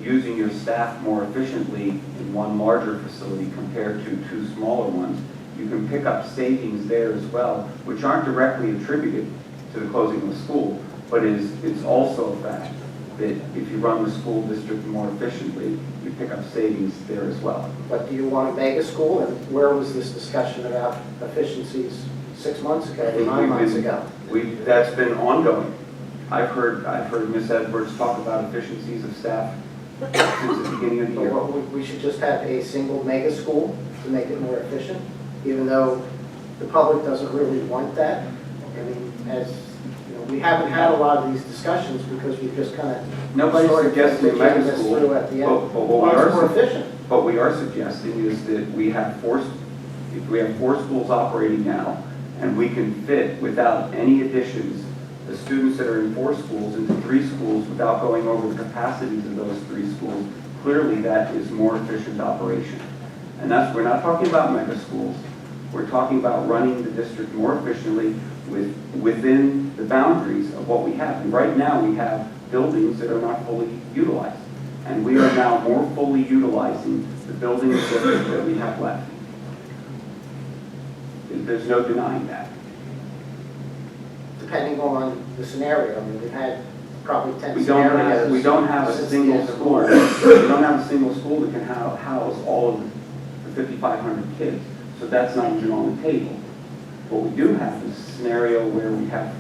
[SPEAKER 3] using your staff more efficiently in one larger facility compared to 2 smaller ones, you can pick up savings there as well, which aren't directly attributed to the closing of the school, but it's also a fact that if you run the school district more efficiently, you pick up savings there as well.
[SPEAKER 5] but do you want a mega school? And where was this discussion about efficiencies 6 months ago, 9 months ago?
[SPEAKER 3] That's been ongoing. I've heard Ms. Edwards talk about efficiencies of staff since the beginning of the year.
[SPEAKER 5] We should just have a single mega school to make it more efficient, even though the public doesn't really want that. I mean, as, you know, we haven't had a lot of these discussions because we just kind of.
[SPEAKER 3] Nobody's suggesting a mega
[SPEAKER 5] this
[SPEAKER 3] school,
[SPEAKER 5] through at the end.
[SPEAKER 3] but
[SPEAKER 5] Well, it's more efficient.
[SPEAKER 3] what we are suggesting is that if we have 4 schools operating now, and we can fit without any additions the students that are in 4 schools into 3 schools without going over the capacities of those 3 schools, clearly that is more efficient operation. And we're not talking about mega schools. We're talking about running the district more efficiently within the boundaries of what we have. And right now we have buildings that are not fully utilized. And we are now more fully utilizing the buildings that we have left. There's no denying that.
[SPEAKER 5] Depending on the scenario, I mean, we've had probably 10
[SPEAKER 3] We
[SPEAKER 5] scenarios.
[SPEAKER 3] don't have a
[SPEAKER 5] since the
[SPEAKER 3] single
[SPEAKER 5] end of
[SPEAKER 3] school.
[SPEAKER 5] March.
[SPEAKER 3] We don't have a single school that can house all of the 5,500 kids. So that's not even on the table. What we do have is a scenario where we have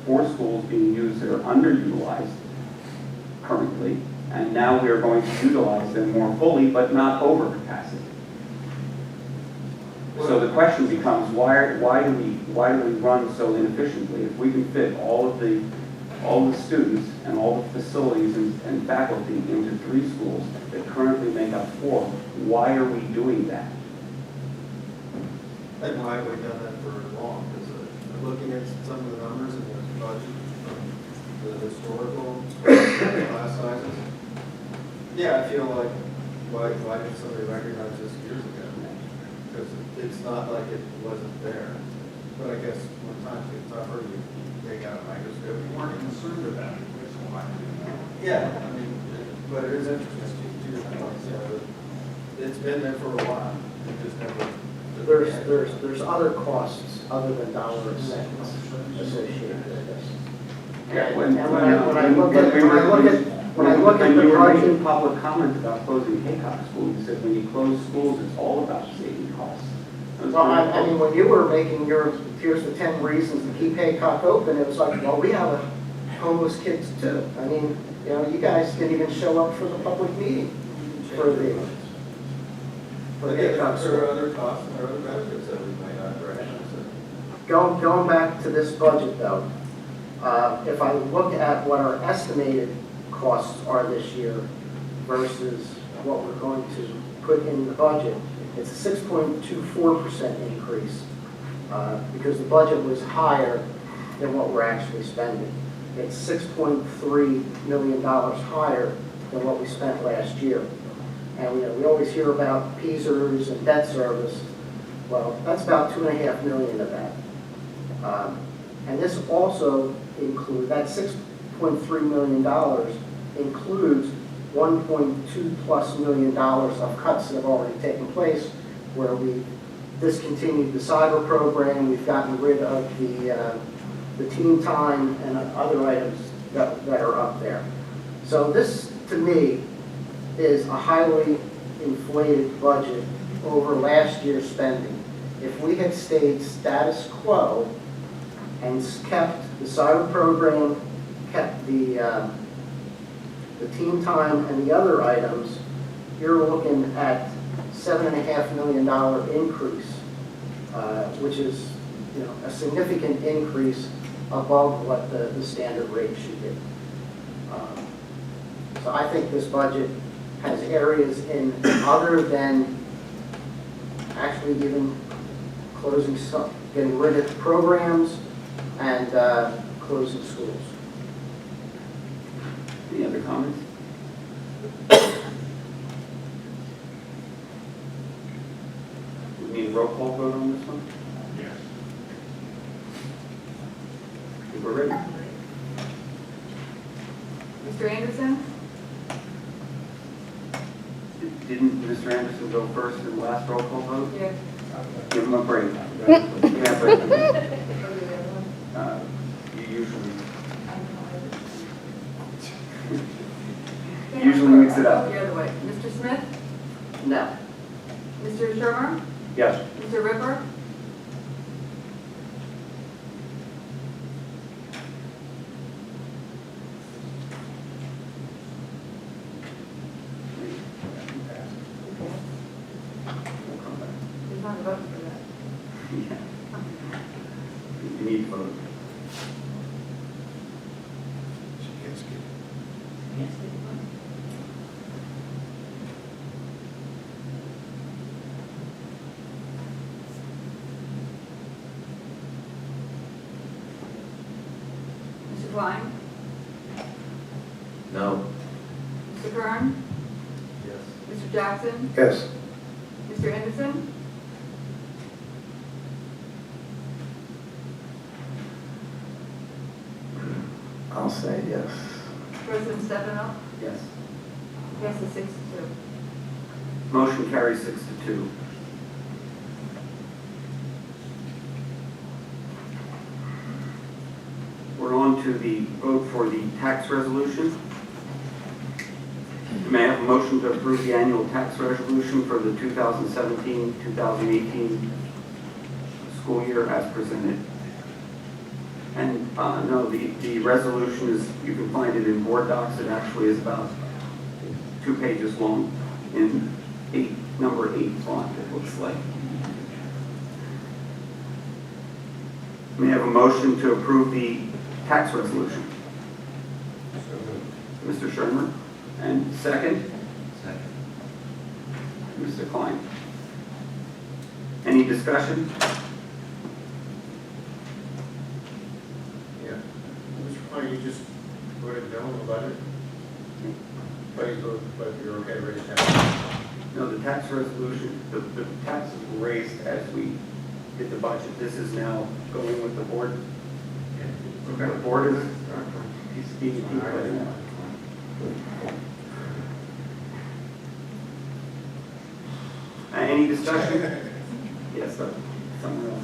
[SPEAKER 3] 4 schools being used that are underutilized currently, and now we are going to utilize them more fully, but not over capacity. So the question becomes, why do we run so inefficiently? If we can fit all of the students and all the facilities and faculty into 3 schools that currently make up 4, why are we doing that?
[SPEAKER 19] And why have we done that for long? Because looking at some of the numbers in the budget from the historical class sizes, Yeah, I feel like, why didn't somebody recognize this years ago? Because it's not like it wasn't there. But I guess when times get tougher, you take out a microscope.
[SPEAKER 3] We weren't concerned about it, that's why.
[SPEAKER 19] Yeah, I mean, but it is interesting to your point, so it's been there for a while. It just never.
[SPEAKER 5] There's other costs other than dollar and cents associated with this. And when I look at
[SPEAKER 3] When
[SPEAKER 5] the
[SPEAKER 3] you were making
[SPEAKER 5] budget,
[SPEAKER 3] public comment about closing Haycock School, you said when you close schools, it's all about saving costs.
[SPEAKER 5] well, I mean, when you were making here's the 10 reasons to keep Haycock open, it was like, well, we have homeless kids too. I mean, you know, you guys didn't even show up for the public meeting for the Haycock
[SPEAKER 19] There are
[SPEAKER 5] School.
[SPEAKER 19] other costs and there are other benefits that we might not recognize.
[SPEAKER 5] Going back to this budget though, if I look at what our estimated costs are this year versus what we're going to put in the budget, it's a 6.24% increase because the budget was higher than what we're actually spending. It's $6.3 million higher than what we spent last year. And we always hear about PSERS and debt service. Well, that's about $2.5 million of that. And this also includes, that $6.3 million includes $1.2+ million of cuts that have already taken place, where we discontinued the cyber program, we've gotten rid of the team time and other items that are up there. So this, to me, is a highly inflated budget over last year's spending. If we had stayed status quo and kept the cyber program, kept the team time and the other items, you're looking at $7.5 million increase, which is a significant increase above what the standard rate should be. So I think this budget has areas in other than actually even closing some, getting rid of programs and closing schools.
[SPEAKER 3] Any other comments? We need a roll call vote on this one?
[SPEAKER 13] Yes.
[SPEAKER 3] If we're ready.
[SPEAKER 7] Mr. Anderson?
[SPEAKER 3] Didn't Mr. Anderson go first in the last roll call vote?
[SPEAKER 7] Yeah.
[SPEAKER 3] Give him a break. Yeah, but, you usually mix it up.
[SPEAKER 7] The other way. Mr. Smith?
[SPEAKER 5] No.
[SPEAKER 7] Mr. Shermer?
[SPEAKER 3] Yes.
[SPEAKER 7] Mr. Ripper? There's not a vote for that.
[SPEAKER 3] Yeah. You need to vote.
[SPEAKER 7] Mr. Klein?
[SPEAKER 10] No.
[SPEAKER 7] Mr. Kern?
[SPEAKER 19] Yes.
[SPEAKER 7] Mr. Jackson?
[SPEAKER 16] Yes.
[SPEAKER 7] Mr. Anderson?
[SPEAKER 11] I'll say yes.
[SPEAKER 7] President Stefano?
[SPEAKER 3] Yes.
[SPEAKER 7] Passes 6-2.
[SPEAKER 3] Motion carries 6-2. We're on to the vote for the tax resolution. May I have a motion to approve the annual tax resolution for the 2017-2018 school year as presented? And no, the resolution is, you can find it in board docs. It actually is about 2 pages long in number 8 font, it looks like. May I have a motion to approve the tax resolution? Mr. Shermer. And second? Second. Mr. Klein. Any discussion?
[SPEAKER 18] Yeah. Mr. Klein, you just voted no on the budget? But you're okay raising that?
[SPEAKER 3] No, the tax resolution, the taxes were raised as we did the budget. This is now going with the board. The board is, he's right now. Any discussion? Yes, sir. Someone else.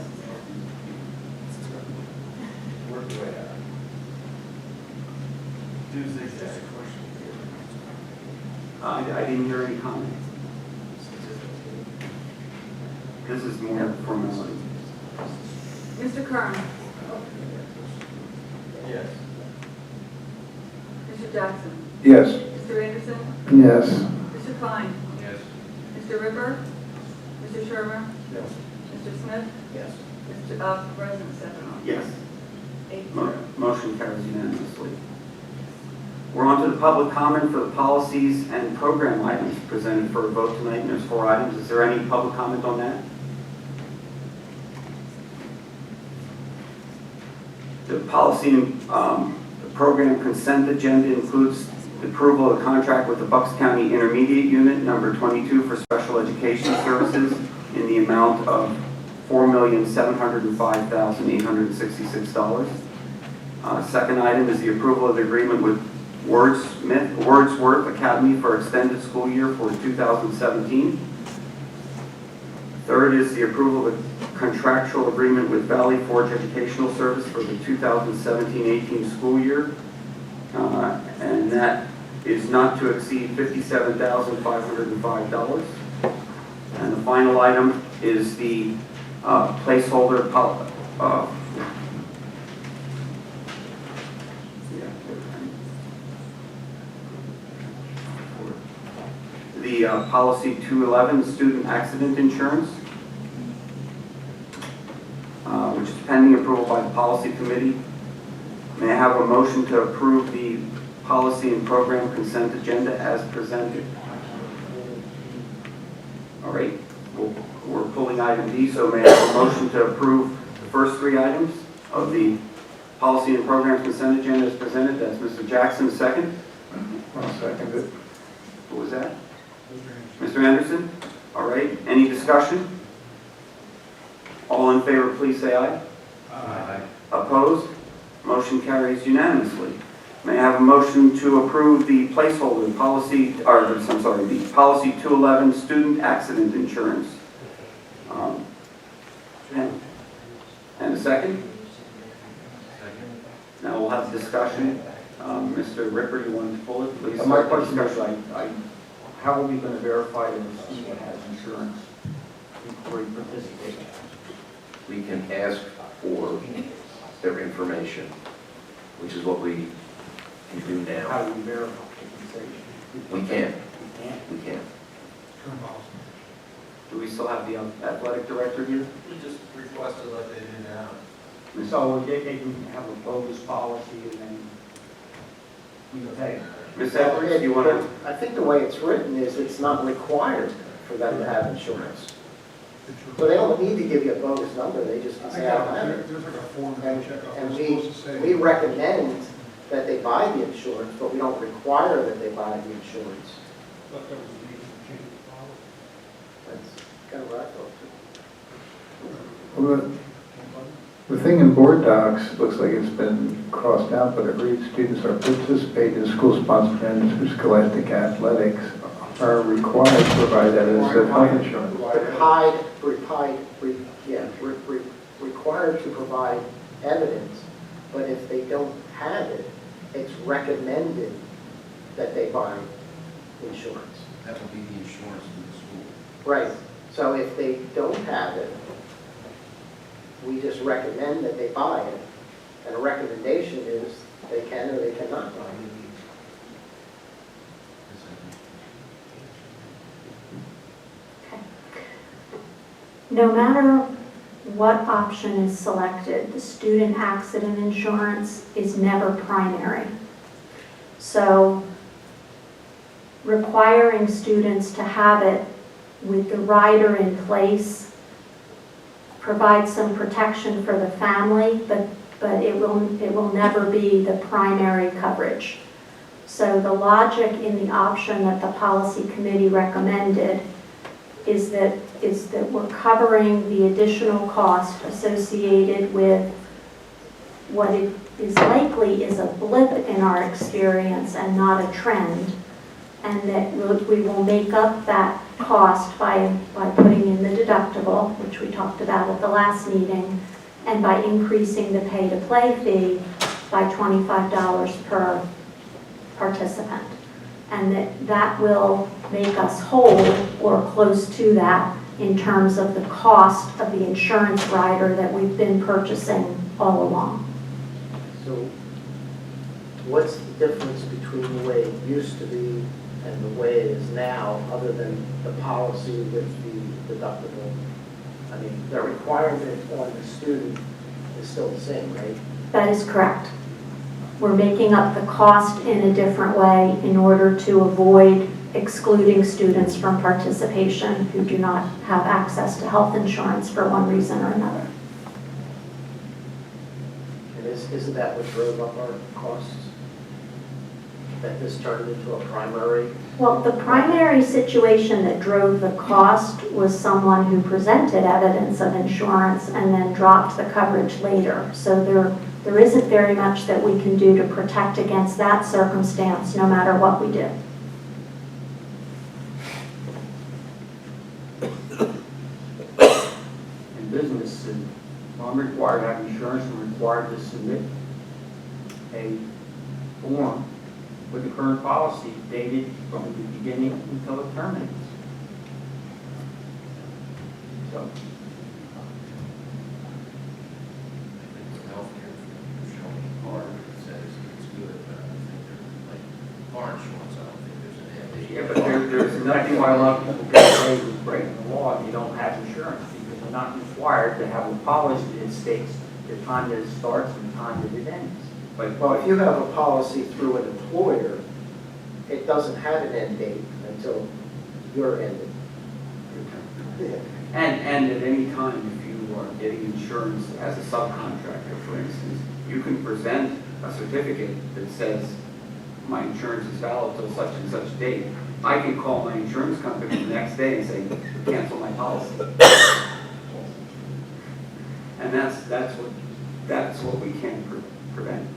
[SPEAKER 4] Work the way out. Tuesday's just a question.
[SPEAKER 3] I didn't hear any comment. This is more formality.
[SPEAKER 7] Mr. Kern,
[SPEAKER 19] Yes.
[SPEAKER 7] Mr. Jackson,
[SPEAKER 16] Yes.
[SPEAKER 7] Mr. Anderson,
[SPEAKER 11] Yes.
[SPEAKER 7] Mr. Klein,
[SPEAKER 4] Yes.
[SPEAKER 7] Mr. Ripper, Mr. Shermer,
[SPEAKER 19] Yes.
[SPEAKER 7] Mr. Smith,
[SPEAKER 5] Yes.
[SPEAKER 7] President Stefano.
[SPEAKER 3] Yes.
[SPEAKER 7] 8-0.
[SPEAKER 3] Motion carries unanimously. We're on to the public comment for the policies and program items presented for a vote tonight, and there's 4 items. Is there any public comment on that? The policy and program consent agenda includes the approval of the contract with the Bucks County Intermediate Unit number 22 for special education services in the amount of $4,705,866. Second item is the approval of the agreement with Wordsworth Academy for extended school year for 2017. Third is the approval of the contractual agreement with Valley Forge Educational Service for the 2017-18 school year. And that is not to exceed $57,505. And the final item is the placeholder policy 211, student accident insurance, which is pending approval by the policy committee. May I have a motion to approve the policy and program consent agenda as presented? All right, we're pulling item D, so may I have a motion to approve the first 3 items of the policy and program consent agenda as presented? That's Mr. Jackson, second.
[SPEAKER 11] I'll second it.
[SPEAKER 3] Who was that? Mr. Anderson? All right, any discussion? All in favor, please say aye.
[SPEAKER 4] Aye.
[SPEAKER 3] Opposed? Motion carries unanimously. May I have a motion to approve the placeholder policy, or I'm sorry, the policy 211, student accident insurance? And a second?
[SPEAKER 4] Second.
[SPEAKER 3] Now we'll have discussion. Mr. Ripper, you want to pull it, please?
[SPEAKER 14] My question is, how are we going to verify that the student has insurance before he participates?
[SPEAKER 10] We can ask for their information, which is what we can do
[SPEAKER 14] How
[SPEAKER 10] now.
[SPEAKER 14] do we verify compensation?
[SPEAKER 10] We can.
[SPEAKER 14] We can't?
[SPEAKER 10] We can.
[SPEAKER 3] Do we still have the athletic director here?
[SPEAKER 19] We just requested like they do now.
[SPEAKER 14] So they can have a bogus policy and then we pay.
[SPEAKER 3] Ms. Edwards, do you want to?
[SPEAKER 5] I think the way it's written is it's not required for them to have insurance. So they don't need to give you a bogus number, they just say, I don't have it.
[SPEAKER 18] There's like a form
[SPEAKER 5] And
[SPEAKER 18] they check off.
[SPEAKER 5] and
[SPEAKER 18] It's supposed to say-
[SPEAKER 5] we recommend that they buy the insurance, but we don't require that they buy the insurance.
[SPEAKER 18] Thought that was a need to change the policy.
[SPEAKER 5] That's kind of what I thought too.
[SPEAKER 11] Well, the thing in board docs looks like it's been crossed out, but it reads, students are participating in school-sponsored events or scholastic athletics are required to provide evidence of health insurance.
[SPEAKER 5] Required to provide evidence, but if they don't have it, it's recommended that they buy insurance.
[SPEAKER 10] That would be the insurance for the school.
[SPEAKER 5] Right, so if they don't have it, we just recommend that they buy it, and a recommendation is they can or they cannot buy it.
[SPEAKER 21] No matter what option is selected, the student accident insurance is never primary. So requiring students to have it with the rider in place provides some protection for the family, but it will never be the primary coverage. So the logic in the option that the policy committee recommended is that we're covering the additional cost associated with what it is likely is a blip in our experience and not a trend, and that we will make up that cost by putting in the deductible, which we talked about at the last meeting, and by increasing the pay-to-play fee by $25 per participant. And that will make us whole or close to that in terms of the cost of the insurance rider that we've been purchasing all along.
[SPEAKER 5] So what's the difference between the way it used to be and the way it is now, other than the policy with the deductible? I mean, the requirement on the student is still the same, right?
[SPEAKER 21] That is correct. We're making up the cost in a different way in order to avoid excluding students from participation who do not have access to health insurance for one reason or another.
[SPEAKER 5] And isn't that what drove up our costs? That this turned into a primary?
[SPEAKER 21] Well, the primary situation that drove the cost was someone who presented evidence of insurance and then dropped the coverage later. So there isn't very much that we can do to protect against that circumstance, no matter what we do.
[SPEAKER 14] In business, I'm required to have insurance and required to submit a form with the current policy dated from the beginning until it terminates. So,
[SPEAKER 9] Healthcare showing hard says it's good, but I don't think there's like car insurance, I don't think there's an
[SPEAKER 14] yeah, but there's nothing why a lot of people get away with breaking the law if you don't have insurance, because they're not required to have a policy that states the time that it starts and the time that it ends. But
[SPEAKER 5] Well, if you have a policy through an employer, it doesn't have an end date until you're ended.
[SPEAKER 14] And at any time, if you are getting insurance as a subcontractor, for instance, you can present a certificate that says my insurance is valid till such and such date. I can call my insurance company the next day and say, cancel my policy. And that's what we can prevent.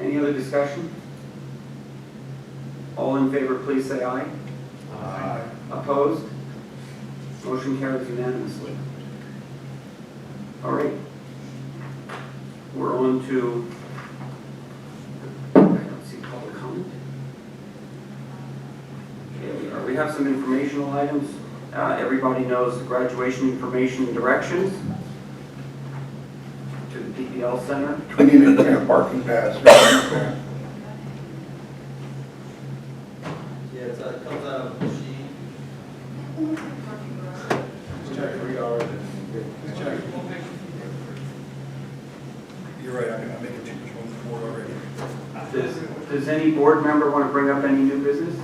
[SPEAKER 14] Any other discussion? All in favor, please say aye.
[SPEAKER 9] Aye.
[SPEAKER 14] Opposed? Motion carries unanimously. All right. We're on to, I don't see public comment. Here we are. We have some informational items. Everybody knows the graduation information and directions to the PPL Center.
[SPEAKER 16] We need to bring a parking pass.
[SPEAKER 19] Yeah, it comes out of the sheet.
[SPEAKER 16] Check $3. Check. You're right, I'm making too much room for it already.
[SPEAKER 14] Does any board member want to bring up any new business?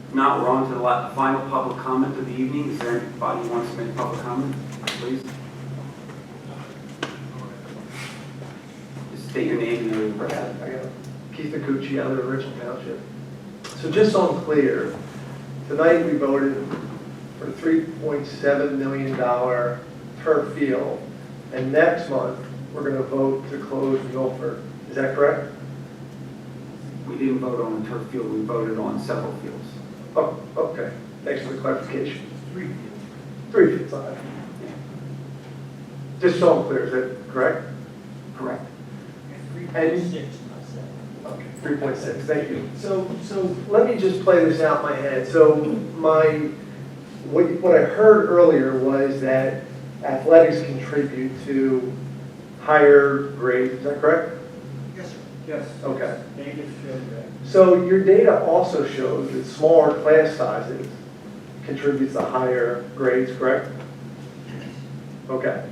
[SPEAKER 14] If not, we're on to the final public comment of the evening. Is there anybody who wants to make public comment, please? Just state your name and your address.
[SPEAKER 22] I got Keith Nacucci out of Richland Township. So just so I'm clear, tonight we voted for $3.7 million turf field, and next month we're going to vote to close Milford. Is that correct?
[SPEAKER 14] We didn't vote on the turf field, we voted on several fields.
[SPEAKER 22] Oh, okay. Thanks for the clarification. 3 fields. All right. Just so I'm clear, is that correct?
[SPEAKER 14] Correct.
[SPEAKER 22] And 3.6, thank you. So let me just play this out in my head. So what I heard earlier was that athletics contribute to higher grades, is that correct?
[SPEAKER 6] Yes, sir. Yes.
[SPEAKER 22] Okay.
[SPEAKER 6] Data showed that.
[SPEAKER 22] So your data also shows that smaller class sizes contributes to higher grades, correct? Okay.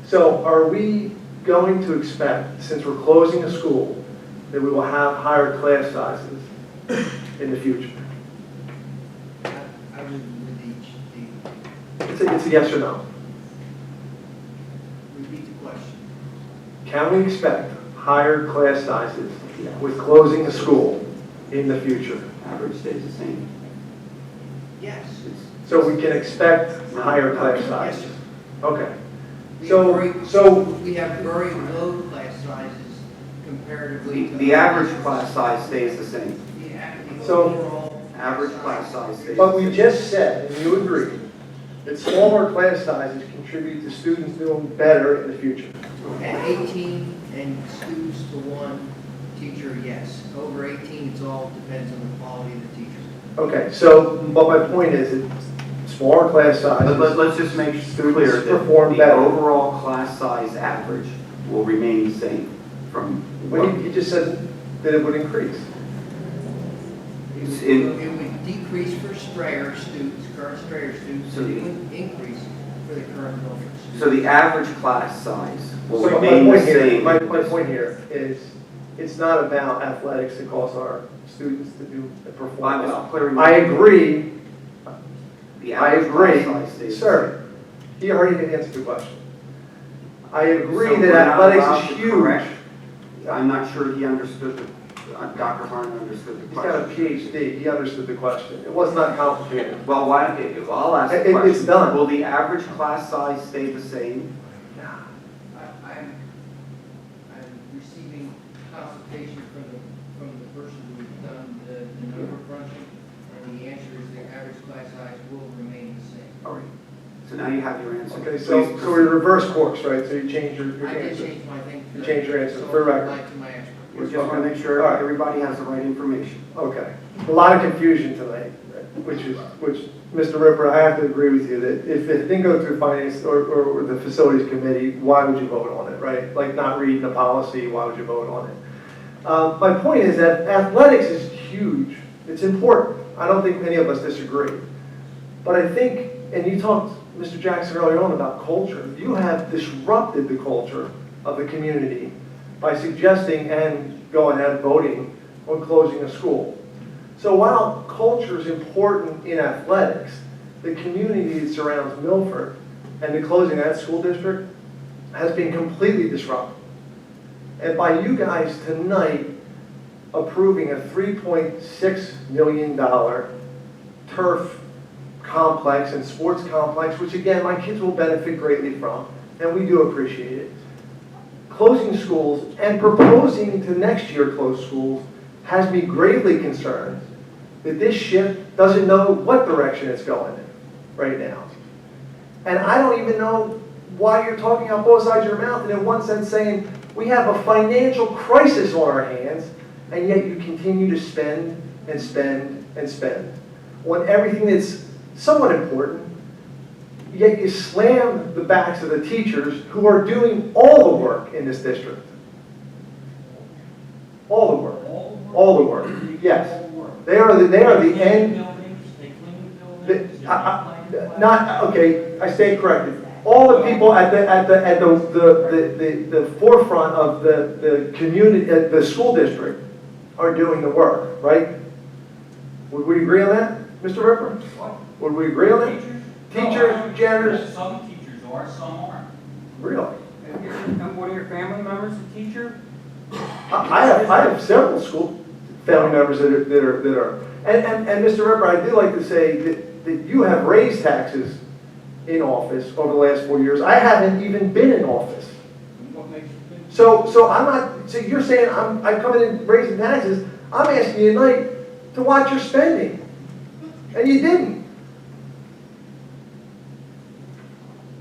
[SPEAKER 22] So are we going to expect, since we're closing a school, that we will have higher class sizes in the future?
[SPEAKER 23] I would
[SPEAKER 22] It's a yes or no.
[SPEAKER 23] repeat the question.
[SPEAKER 22] can we expect higher class sizes with closing the school in the future?
[SPEAKER 14] Average stays the same.
[SPEAKER 1] Yes.
[SPEAKER 22] So we can expect higher class
[SPEAKER 1] Yes,
[SPEAKER 22] sizes?
[SPEAKER 1] sir.
[SPEAKER 22] Okay.
[SPEAKER 1] We
[SPEAKER 22] So,
[SPEAKER 1] have very-
[SPEAKER 22] so,
[SPEAKER 1] We have very low class sizes comparatively to.
[SPEAKER 14] The average class size stays the same.
[SPEAKER 22] So-
[SPEAKER 1] overall
[SPEAKER 14] Average class size stays the same.
[SPEAKER 22] but we just said, and you agreed, that smaller class sizes contribute to students doing better in the future.
[SPEAKER 1] At 18 and students to one teacher, yes. Over 18, it's all depends on the quality of the teacher.
[SPEAKER 22] Okay, so, but my point is that smaller class sizes.
[SPEAKER 14] Let's just make clear that
[SPEAKER 22] perform
[SPEAKER 14] the
[SPEAKER 22] better.
[SPEAKER 14] overall class size average will remain the same from.
[SPEAKER 22] Well, you just said that it would increase.
[SPEAKER 14] It's
[SPEAKER 1] It
[SPEAKER 14] in,
[SPEAKER 1] would decrease for Strayer students, current Strayer students,
[SPEAKER 14] So
[SPEAKER 1] and
[SPEAKER 14] the-
[SPEAKER 1] it would increase for the current Milford students.
[SPEAKER 14] so the average class size will
[SPEAKER 22] So my
[SPEAKER 14] remain the
[SPEAKER 22] point here,
[SPEAKER 14] same.
[SPEAKER 22] my point here is, it's not about athletics that cause our students to do and perform
[SPEAKER 14] I was
[SPEAKER 22] well.
[SPEAKER 14] clearing-
[SPEAKER 22] I agree,
[SPEAKER 14] The
[SPEAKER 22] I
[SPEAKER 14] average class
[SPEAKER 22] agree,
[SPEAKER 14] size stays the
[SPEAKER 22] sir, he already answered the question. I agree
[SPEAKER 14] So we're
[SPEAKER 22] that
[SPEAKER 14] not allowed
[SPEAKER 22] athletics
[SPEAKER 14] to
[SPEAKER 22] is huge.
[SPEAKER 14] correct- I'm not sure he understood, Dr. Harner understood the
[SPEAKER 22] He's got a
[SPEAKER 14] question.
[SPEAKER 22] PhD, he understood the question. It was not complicated.
[SPEAKER 14] Well, why, I'll ask the
[SPEAKER 22] It's
[SPEAKER 14] question.
[SPEAKER 22] done.
[SPEAKER 14] Will the average class size stay the same?
[SPEAKER 1] I'm receiving consultation from the person who's done the number crunching, and the answer is the average class size will remain the same.
[SPEAKER 14] All right. So now you have your answer.
[SPEAKER 22] Okay,
[SPEAKER 14] Please
[SPEAKER 22] so we
[SPEAKER 14] proceed.
[SPEAKER 22] reverse course, right? So you changed your
[SPEAKER 1] I did
[SPEAKER 22] answer.
[SPEAKER 1] change my thing.
[SPEAKER 22] You changed your answer,
[SPEAKER 1] So
[SPEAKER 22] for
[SPEAKER 1] I'd
[SPEAKER 22] record.
[SPEAKER 1] like to my answer.
[SPEAKER 14] We just want to make sure
[SPEAKER 22] All right.
[SPEAKER 14] everybody has the right information.
[SPEAKER 22] Okay. A lot of confusion tonight, which Mr. Ripper, I have to agree with you that if it didn't go through finance or the facilities committee, why would you vote on it, right? Like not reading the policy, why would you vote on it? My point is that athletics is huge. It's important. I don't think many of us disagree. But I think, and you talked, Mr. Jackson, earlier on about culture. You have disrupted the culture of the community by suggesting and going ahead voting on closing a school. So while culture is important in athletics, the community that surrounds Milford and the closing of that school district has been completely disrupted. And by you guys tonight approving a $3.6 million turf complex and sports complex, which again, my kids will benefit greatly from, and we do appreciate it. Closing schools and proposing to next year close schools has me gravely concerned that this ship doesn't know what direction it's going in right now. And I don't even know why you're talking out both sides of your mouth and in one sense saying we have a financial crisis on our hands, and yet you continue to spend and spend and spend on everything that's somewhat important, yet you slam the backs of the teachers who are doing all the work in this district. All the work. All the work. Yes. They are the end. Okay, I stand corrected. All the people at the forefront of the community, the school district, are doing the work, right? Would we agree on that, Mr. Ripper? Would we agree on that? Teachers, janitors?
[SPEAKER 6] Some teachers are, some aren't.
[SPEAKER 22] Really?
[SPEAKER 6] And one of your family members a teacher?
[SPEAKER 22] I have several school family members that are. And Mr. Ripper, I do like to say that you have raised taxes in office over the last 4 years. I haven't even been in office.
[SPEAKER 6] What makes you think?
[SPEAKER 22] So I'm not, so you're saying I'm coming in raising taxes. I'm asking you tonight to watch your spending. And you didn't.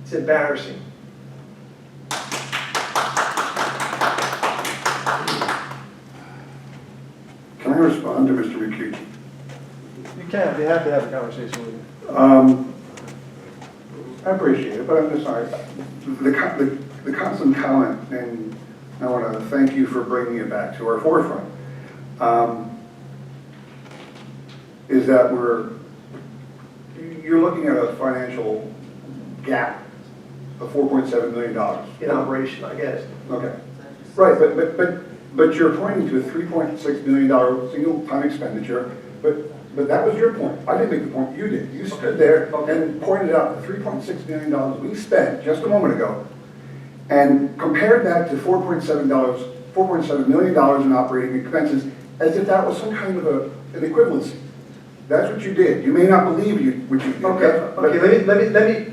[SPEAKER 22] It's embarrassing.
[SPEAKER 16] Can I respond to Mr. McCucci?
[SPEAKER 22] You can. I'd be happy to have a conversation with you.
[SPEAKER 16] I appreciate it, but I'm just sorry. The constant comment, and I want to thank you for bringing it back to our forefront, is that you're looking at a financial gap of $4.7 million.
[SPEAKER 22] In operation, I guess.
[SPEAKER 16] Okay. Right, but you're pointing to a $3.6 million single-time expenditure, but that was your point. I didn't make the point, you did. You stood there and pointed out the $3.6 million we spent just a moment ago, and compared that to $4.7 million in operating expenses, as if that was some kind of an equivalency. That's what you did. You may not believe what you did.
[SPEAKER 22] Okay, let me,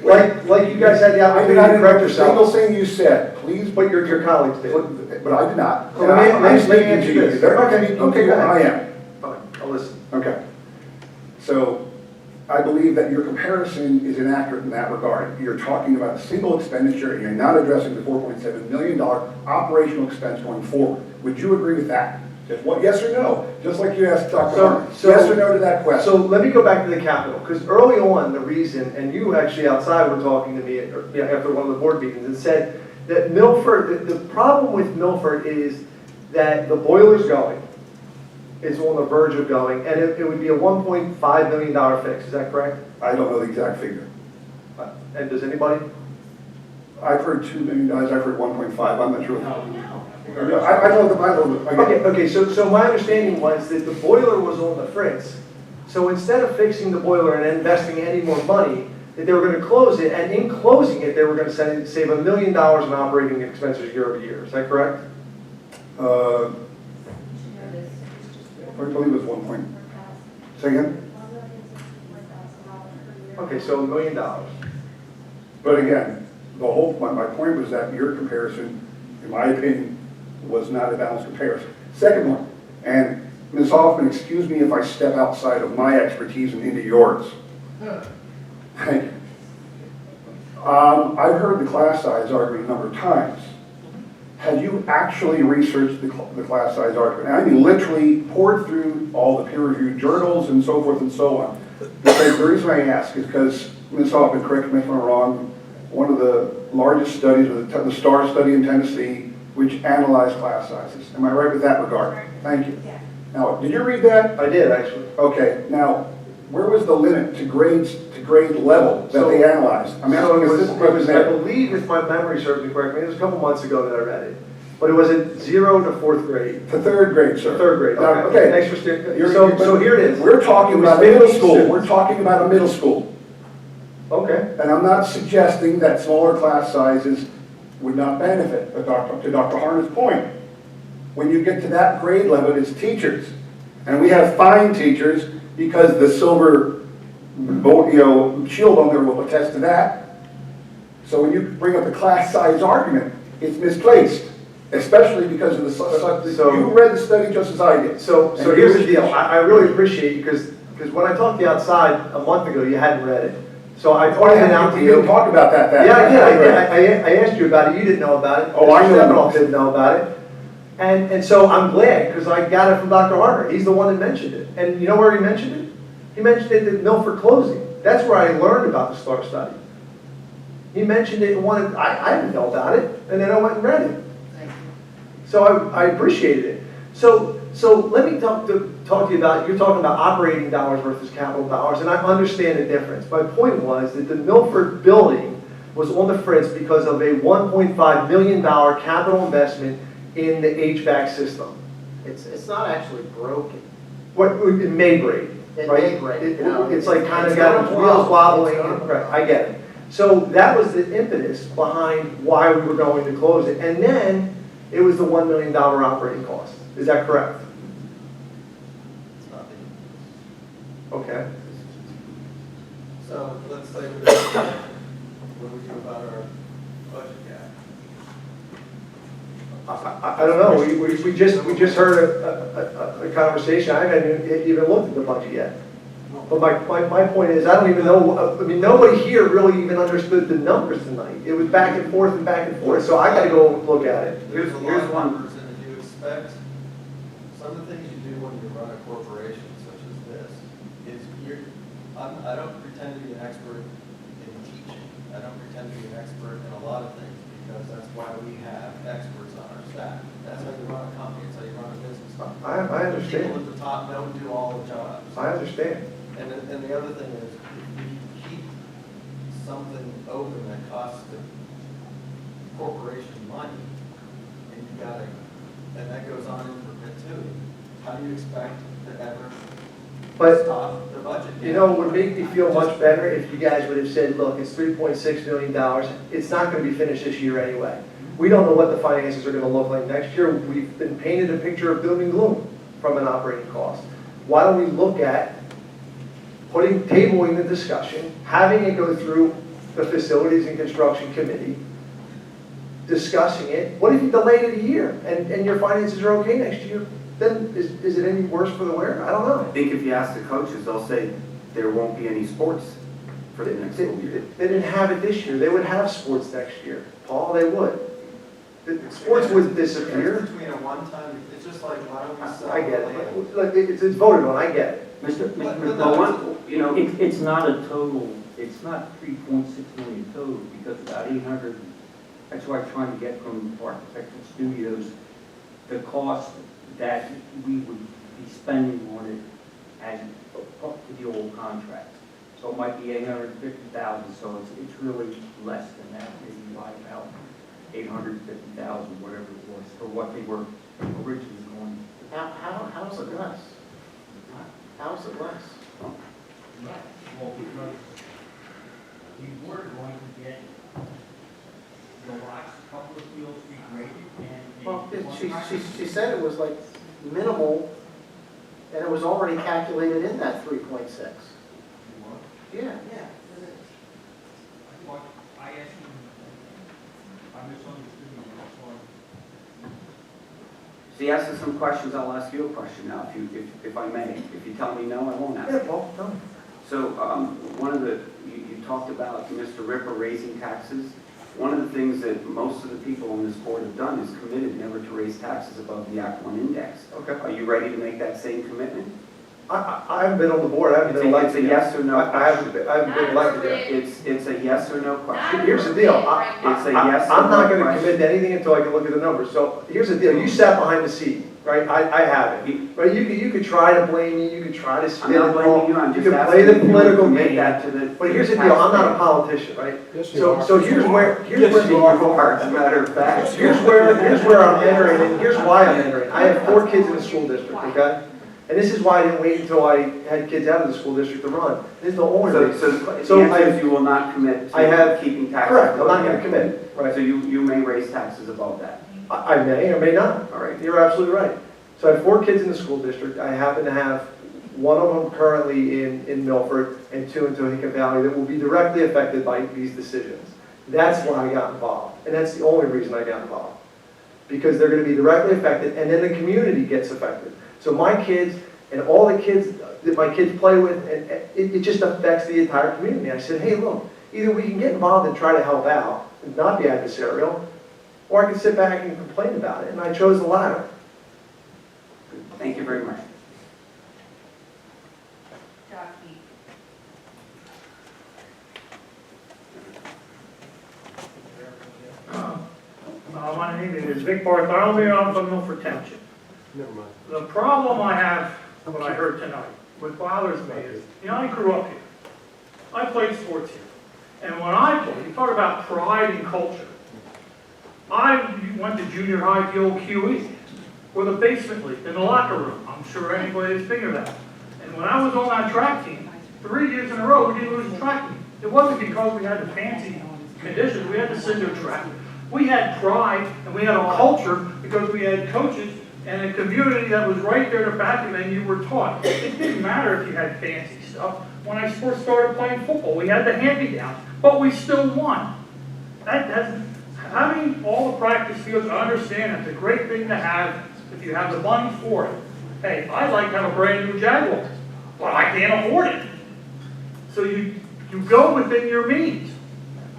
[SPEAKER 22] like you guys had the
[SPEAKER 16] I did
[SPEAKER 22] opportunity
[SPEAKER 16] not
[SPEAKER 22] to correct
[SPEAKER 16] interrupt a single
[SPEAKER 22] yourself.
[SPEAKER 16] thing you said, please.
[SPEAKER 22] But your colleagues did.
[SPEAKER 16] But I did not.
[SPEAKER 22] So let me
[SPEAKER 16] I'm
[SPEAKER 22] answer
[SPEAKER 16] speaking to you.
[SPEAKER 22] this.
[SPEAKER 16] They're not
[SPEAKER 22] Okay,
[SPEAKER 16] speaking
[SPEAKER 22] okay,
[SPEAKER 16] to you,
[SPEAKER 22] go ahead.
[SPEAKER 16] I am.
[SPEAKER 22] Fine, I'll listen.
[SPEAKER 16] Okay. So I believe that your comparison is inaccurate in that regard. You're talking about a single expenditure and you're not addressing the $4.7 million operational expense going forward. Would you agree with that? Just what, yes or no? Just like you asked Dr. Harner. Yes or no to that question?
[SPEAKER 22] So let me go back to the capital, because early on, the reason, and you actually outside were talking to me after one of the board meetings and said that Milford, the problem with Milford is that the boiler's going, it's on the verge of going, and it would be a $1.5 million fix, is that correct?
[SPEAKER 16] I don't know the exact figure.
[SPEAKER 22] And does anybody?
[SPEAKER 16] I've heard $2 million, I've heard 1.5, I'm not sure. Yeah, I know the.
[SPEAKER 22] Okay, so my understanding was that the boiler was on the fritz. So instead of fixing the boiler and investing any more money, that they were going to close it, and in closing it, they were going to save $1 million in operating expenses year over year. Is that correct?
[SPEAKER 16] I believe it was 1 point. Say again?
[SPEAKER 22] Okay, so $1 million.
[SPEAKER 16] But again, my point was that your comparison, in my opinion, was not a balanced comparison. Second one, and Ms. Hoffman, excuse me if I step outside of my expertise and into yours. Thank you. I've heard the class size argument a number of times. Have you actually researched the class size argument? And I mean literally poured through all the peer-reviewed journals and so forth and so on. Because the reason I ask is because, Ms. Hoffman, correct me if I'm wrong, one of the largest studies was the STAR study in Tennessee, which analyzed class sizes. Am I right with that regard? Thank you.
[SPEAKER 12] Yeah.
[SPEAKER 16] Now, did you read that?
[SPEAKER 22] I did, actually.
[SPEAKER 16] Okay, now, where was the limit to grade level that they analyzed? I'm asking
[SPEAKER 22] So
[SPEAKER 16] if this
[SPEAKER 22] I
[SPEAKER 16] was there.
[SPEAKER 22] believe, if my memory serves me correctly, it was a couple months ago that I read it. But it was at 0 to 4th grade.
[SPEAKER 16] To 3rd grade, sir.
[SPEAKER 22] To 3rd grade,
[SPEAKER 16] Now,
[SPEAKER 22] okay. Thanks for so here it is.
[SPEAKER 16] We're talking
[SPEAKER 22] It was
[SPEAKER 16] about a middle
[SPEAKER 22] 50
[SPEAKER 16] school.
[SPEAKER 22] students.
[SPEAKER 16] We're talking about a middle school.
[SPEAKER 22] Okay.
[SPEAKER 16] And I'm not suggesting that smaller class sizes would not benefit, but to Dr. Harner's point, when you get to that grade level, it's teachers. And we have fine teachers because the silver shield on there will attest to that. So when you bring up the class size argument, it's misplaced, especially because of you read the study just as I did.
[SPEAKER 22] So here's the deal. I really appreciate you because when I talked to you outside a month ago, you hadn't read it. So I pointed it out to you.
[SPEAKER 16] We didn't talk about that.
[SPEAKER 22] Yeah, I did. I asked you about it. You didn't know about it.
[SPEAKER 16] Oh, I know.
[SPEAKER 22] Stepanoff didn't know about it. And so I'm glad because I got it from Dr. Harner. He's the one that mentioned it. And you know where he mentioned it? He mentioned it at Milford closing. That's where I learned about the STAR study. He mentioned it and I didn't know about it. And then I went and read it. So I appreciated it. So let me talk to you about, you're talking about operating dollars versus capital dollars, and I understand the difference. My point was that the Milford building was on the fritz because of a $1.5 million capital investment in the HVAC system.
[SPEAKER 5] It's not actually broken.
[SPEAKER 22] It may break,
[SPEAKER 5] It
[SPEAKER 22] right?
[SPEAKER 5] may break,
[SPEAKER 22] It's like kind of
[SPEAKER 5] it's
[SPEAKER 22] got
[SPEAKER 5] gonna
[SPEAKER 22] its wheels
[SPEAKER 5] blow.
[SPEAKER 22] wobbling.
[SPEAKER 5] It's gonna
[SPEAKER 22] Right, I get it. So that was the impetus behind why we were going to close it. And then it was the $1 million operating cost. Is that correct? Okay.
[SPEAKER 19] So let's say what do we do about our budget gap?
[SPEAKER 22] I don't know, we just heard a conversation, I haven't even looked at the budget yet. But my point is, I don't even know, I mean, nobody here really even understood the numbers tonight. It was back and forth, so I gotta go look at it.
[SPEAKER 19] There's a lot of numbers, and if you expect, some of the things you do when you run a corporation such as this, is I don't pretend to be an expert in teaching. I don't pretend to be an expert in a lot of things, because that's why we have experts on our staff. That's how you run a company, it's how you run a business.
[SPEAKER 22] I understand.
[SPEAKER 19] People at the top don't do all the jobs.
[SPEAKER 22] I understand.
[SPEAKER 19] And the other thing is, if you keep something open that costs the corporation money, and and that goes on in perpetuity, how do you expect to ever stop the budget?
[SPEAKER 22] You know, it would make me feel much better if you guys would have said, look, it's $3.6 million. It's not going to be finished this year anyway. We don't know what the finances are gonna look like next year. We've been painted a picture of doom and gloom from an operating cost. Why don't we look at tabling the discussion, having it go through the Facilities and Construction Committee, discussing it. What if you delayed it a year and your finances are okay next year? Then is it any worse for the wear? I don't know.
[SPEAKER 14] I think if you ask the coaches, they'll say there won't be any sports for the next school year.
[SPEAKER 22] They didn't have it this year. They would have sports next year. Paul, they would. Sports would disappear.
[SPEAKER 19] It's between a one-time, it's just like, why don't we sell
[SPEAKER 22] I get
[SPEAKER 19] land?
[SPEAKER 22] it. Look, it's voted on, I get it.
[SPEAKER 6] Mr.
[SPEAKER 19] But
[SPEAKER 6] McClellan, you know, it's not a total, it's not 3.6 million total, because about 800, that's why I'm trying to get from Architectural Studios, the cost that we would be spending on it as up to the old contract. So it might be 850,000, so it's really less than that, maybe by about 850,000, whatever it was, for what they were originally going.
[SPEAKER 5] How is it less? How is it less?
[SPEAKER 6] Well, because we were going to get the last couple of fields regraded and.
[SPEAKER 5] Well, she said it was like minimal, and it was already calculated in that 3.6. Yeah.
[SPEAKER 6] What I asked you, I misunderstood you, that's why.
[SPEAKER 14] So you asked us some questions, I'll ask you a question now, if I may. If you tell me no, I won't ask.
[SPEAKER 22] Yeah, Paul, tell me.
[SPEAKER 14] So, one of the, you talked about Mr. Ripper raising taxes. One of the things that most of the people on this board have done is committed never to raise taxes above the Act 1 index.
[SPEAKER 22] Okay.
[SPEAKER 14] Are you ready to make that same commitment?
[SPEAKER 22] I haven't been on the board, I haven't been elected.
[SPEAKER 14] It's a yes or no
[SPEAKER 22] I haven't been elected yet.
[SPEAKER 14] It's a yes or no question.
[SPEAKER 22] Here's the deal.
[SPEAKER 14] It's a yes or
[SPEAKER 22] I'm not
[SPEAKER 14] no
[SPEAKER 22] gonna
[SPEAKER 14] question.
[SPEAKER 22] commit to anything until I can look at the numbers. So here's the deal. You sat behind the seat, right? I haven't. Right? You could try to blame me, you could try to spin it
[SPEAKER 14] I'm not blaming you, I'm
[SPEAKER 22] you
[SPEAKER 14] just
[SPEAKER 22] could
[SPEAKER 14] asking
[SPEAKER 22] play the
[SPEAKER 14] if you
[SPEAKER 22] political
[SPEAKER 14] would commit
[SPEAKER 22] game.
[SPEAKER 14] that to the.
[SPEAKER 22] But here's the deal, I'm not a politician, right?
[SPEAKER 18] Yes, you are.
[SPEAKER 22] So here's where
[SPEAKER 14] You are, as a matter of fact.
[SPEAKER 22] here's where I'm entering, and here's why I'm entering. I have 4 kids in the school district, okay? And this is why I didn't wait until I had kids out of the school district to run. This is the only reason.
[SPEAKER 14] So the answer is you will not commit
[SPEAKER 22] I
[SPEAKER 14] to
[SPEAKER 22] have-
[SPEAKER 14] keeping taxes.
[SPEAKER 22] Correct, I'm not
[SPEAKER 14] below
[SPEAKER 22] gonna
[SPEAKER 14] the
[SPEAKER 22] commit, right?
[SPEAKER 14] So you may raise taxes above that.
[SPEAKER 22] I may or may not.
[SPEAKER 14] All right.
[SPEAKER 22] You're absolutely right. So I have 4 kids in the school district. I happen to have one of them currently in Milford and 2 in Tohickon Valley that will be directly affected by these decisions. That's why I got involved. And that's the only reason I got involved. Because they're going to be directly affected, and then the community gets affected. So my kids and all the kids that my kids play with, and it just affects the entire community. I said, hey, look, either we can get involved and try to help out and not be adversarial, or I can sit back and complain about it. And I chose the latter.
[SPEAKER 14] Thank you very much.
[SPEAKER 8] My name is Vick Bartholomew, I'm from Milford Township.
[SPEAKER 18] Never mind.
[SPEAKER 8] The problem I have, what I heard tonight, what bothers me is, I grew up here. I played sports here. And when I played, you talk about pride and culture. I went to junior high at the old QE, or the basement league, in the locker room. I'm sure anybody has figured that. And when I was on that track team, 3 years in a row, we didn't lose a track meet. It wasn't because we had the fancy conditions, we had the cinder track. We had pride, and we had a culture because we had coaches and a community that was right there to back you, and you were taught. It didn't matter if you had fancy stuff. When I first started playing football, we had the hand-me-downs, but we still won. Having all the practice fields, I understand that's a great thing to have if you have the money for it. Hey, I'd like to have a brand new Jaguar, but I can't afford it. So you go within your means.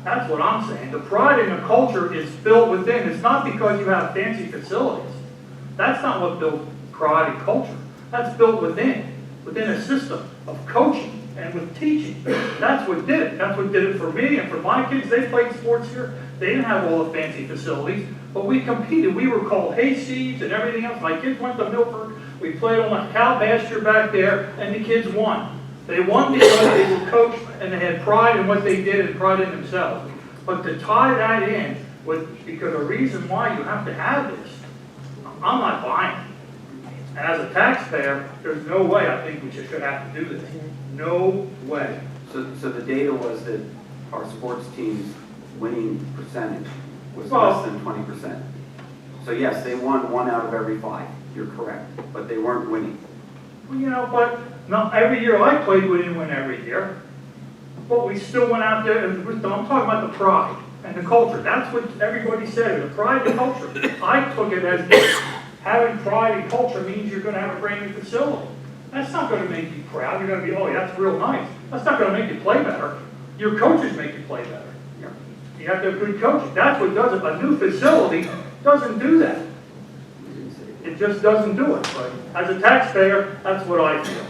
[SPEAKER 8] That's what I'm saying. The pride in the culture is built within. It's not because you have fancy facilities. That's not what built pride and culture. That's built within a system of coaching and with teaching. That's what did it. That's what did it for me and for my kids. They played sports here. They didn't have all the fancy facilities, but we competed. We were called hayseeds and everything else. My kids went to Milford. We played on a cow pasture back there, and the kids won. They won because they were coached and they had pride in what they did and pride in themselves. But to tie that in with, because the reason why you have to have this, I'm not buying it. As a taxpayer, there's no way I think we should have to do this. No way.
[SPEAKER 14] So the data was that our sports team's winning percentage was
[SPEAKER 8] Well-
[SPEAKER 14] less than 20%. So yes, they won 1 out of every 5, you're correct, but they weren't winning.
[SPEAKER 8] Well, you know, but not every year I played, we didn't win every year. But we still went out there, and I'm talking about the pride and the culture. That's what everybody said, the pride and culture. I took it as having pride and culture means you're gonna have a brand new facility. That's not gonna make you proud. You're gonna be, oh, that's real nice. That's not gonna make you play better. Your coaches make you play better.
[SPEAKER 14] Yeah.
[SPEAKER 8] You have to have good coaches. That's what does it. A new facility doesn't do that. It just doesn't do it. But as a taxpayer, that's what I feel.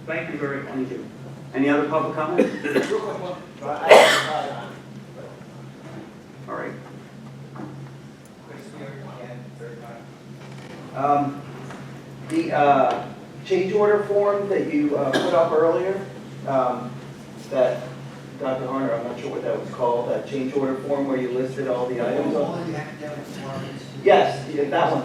[SPEAKER 8] Thank you very much.
[SPEAKER 14] Thank you. Any other public comment? All right.
[SPEAKER 5] The change order form that you put up earlier, that Dr. Harner, I'm not sure what that was called, that change order form where you listed all the items on. Yes, yeah, that one.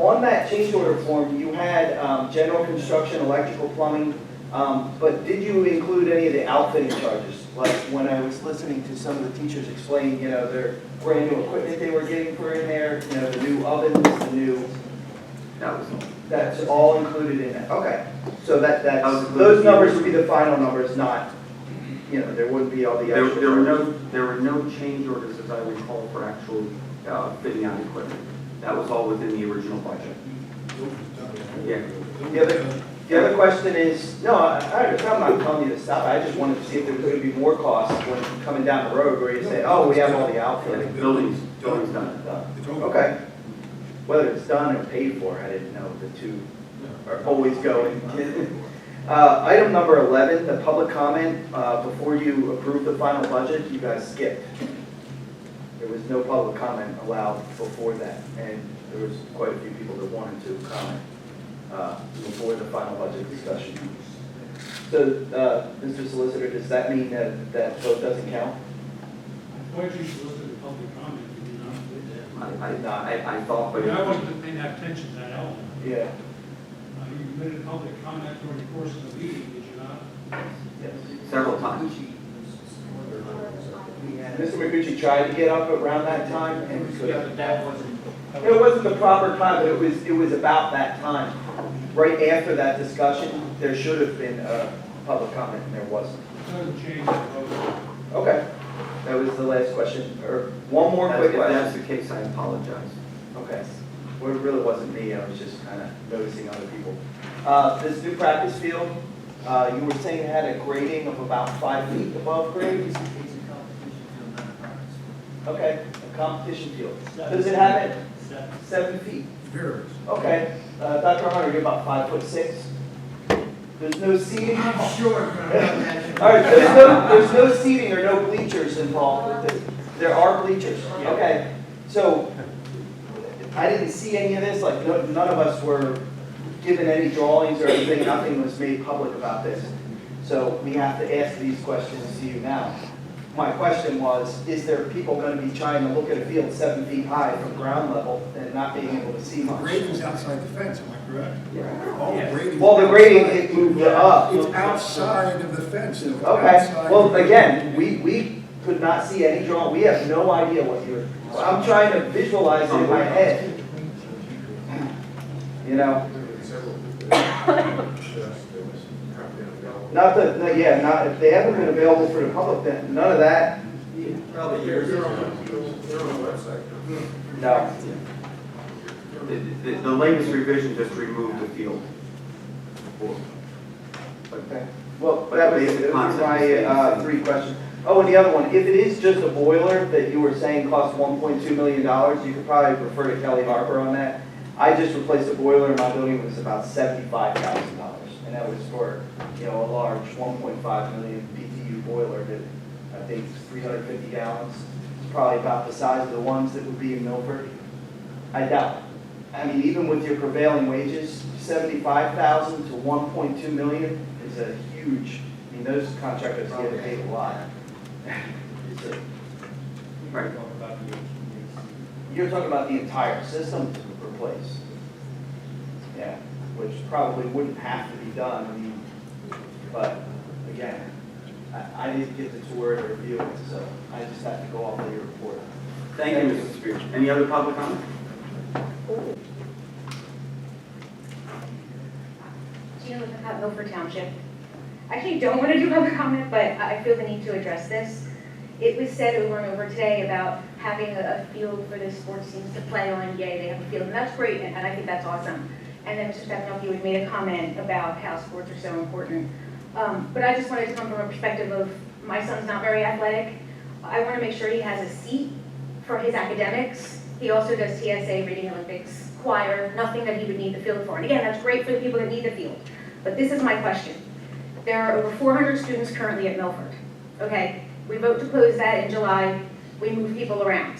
[SPEAKER 5] On that change order form, you had general construction, electrical, plumbing, but did you include any of the outfitting charges? Like when I was listening to some of the teachers explain, you know, their brand new equipment they were getting for in there, you know, the new ovens, the new, that's all included in that. Okay, so that's, those numbers would be the final numbers, not, you know, there wouldn't be all the extra.
[SPEAKER 14] There were no change orders, as I recall, for actual fitting out equipment. That was all within the original budget. Yeah.
[SPEAKER 5] The other question is, no, I'm not telling you to stop. I just wanted to see if there was going to be more costs when coming down the road where you say, oh, we have all the outfitting.
[SPEAKER 14] Building's done.
[SPEAKER 5] Okay. Whether it's done or paid for, I didn't know. The two are always going. Item number 11, the public comment. Before you approve the final budget, you guys skipped. There was no public comment allowed before that, and there was quite a few people that wanted to comment before the final budget discussion. So, Mr. Solicitor, does that mean that that vote doesn't count?
[SPEAKER 15] I thought you solicited public comment, you did not.
[SPEAKER 5] I
[SPEAKER 14] thought, but
[SPEAKER 15] I wasn't paying attention to that element.
[SPEAKER 5] Yeah.
[SPEAKER 15] You admitted public comment during the course of the meeting, did you not?
[SPEAKER 5] Yes.
[SPEAKER 14] Several times.
[SPEAKER 5] Mr. McCucci tried to get up around that time and couldn't.
[SPEAKER 15] Yeah, but that wasn't.
[SPEAKER 5] It wasn't the proper time, but it was about that time. Right after that discussion, there should have been a public comment, and there wasn't.
[SPEAKER 15] Doesn't change the vote.
[SPEAKER 5] Okay, that was the last question. Or one more quick
[SPEAKER 14] If
[SPEAKER 5] question.
[SPEAKER 14] that's the case, I apologize.
[SPEAKER 5] Okay. Well, it really wasn't me. I was just kind of noticing other people. This new practice field, you were saying it had a grading of about 5 feet above grade? Okay, a competition field. Does it have it? 7 feet. Okay. Dr. Hunter, you're about 5'6". There's no seating. I'm sure. All right. There's no seating or no bleachers involved with it. There are bleachers. Okay. So I didn't see any of this. Like none of us were given any drawings or anything. Nothing was made public about this. So we have to ask these questions to you now. My question was, is there people going to be trying to look at a field 7 feet high from ground level and not being able to see much?
[SPEAKER 16] The grading's outside the fence, am I correct?
[SPEAKER 5] Yeah.
[SPEAKER 16] All the grading.
[SPEAKER 5] Well, the grading, it moved up.
[SPEAKER 16] It's outside of the fence.
[SPEAKER 5] Okay, well, again, we could not see any drawing. We have no idea what you're, I'm trying to visualize it in my head. You know? Not that, yeah, not, if they haven't been available for the public, then none of that.
[SPEAKER 19] Probably years ago. They're on the website.
[SPEAKER 5] No.
[SPEAKER 14] The latest revision just removed the field.
[SPEAKER 5] Okay. Well, that was my 3 questions. Oh, and the other one, if it is just a boiler that you were saying costs $1.2 million, you could probably refer to Kelly Harper on that. I just replaced a boiler in my building, it was about $75,000. And that was for, you know, a large 1.5 million BTU boiler that I think is 350 gallons. It's probably about the size of the ones that would be in Milford. I doubt. I mean, even with your prevailing wages, 75,000 to 1.2 million is a huge, I mean, those contractors get paid a lot.
[SPEAKER 14] Right.
[SPEAKER 5] You're talking about the entire system to replace. Yeah, which probably wouldn't have to be done, I mean, but again, I didn't get to tour it or review it, so I just have to go off of your report.
[SPEAKER 14] Thank you, Mrs. Spears. Any other public comment?
[SPEAKER 17] Gina with Milford Township. I actually don't want to do public comment, but I feel the need to address this. It was said over and over today about having a field for the sports teams to play on. Yay, they have a field, and that's great, and I think that's awesome. And then Mr. Stefanoff, you had made a comment about how sports are so important. But I just wanted to come from a perspective of my son's not very athletic. I want to make sure he has a seat for his academics. He also does TSA, Reading Olympics, choir, nothing that he would need the field for. And again, that's great for the people that need the field. But this is my question. There are over 400 students currently at Milford, okay? We vote to close that in July. We move people around.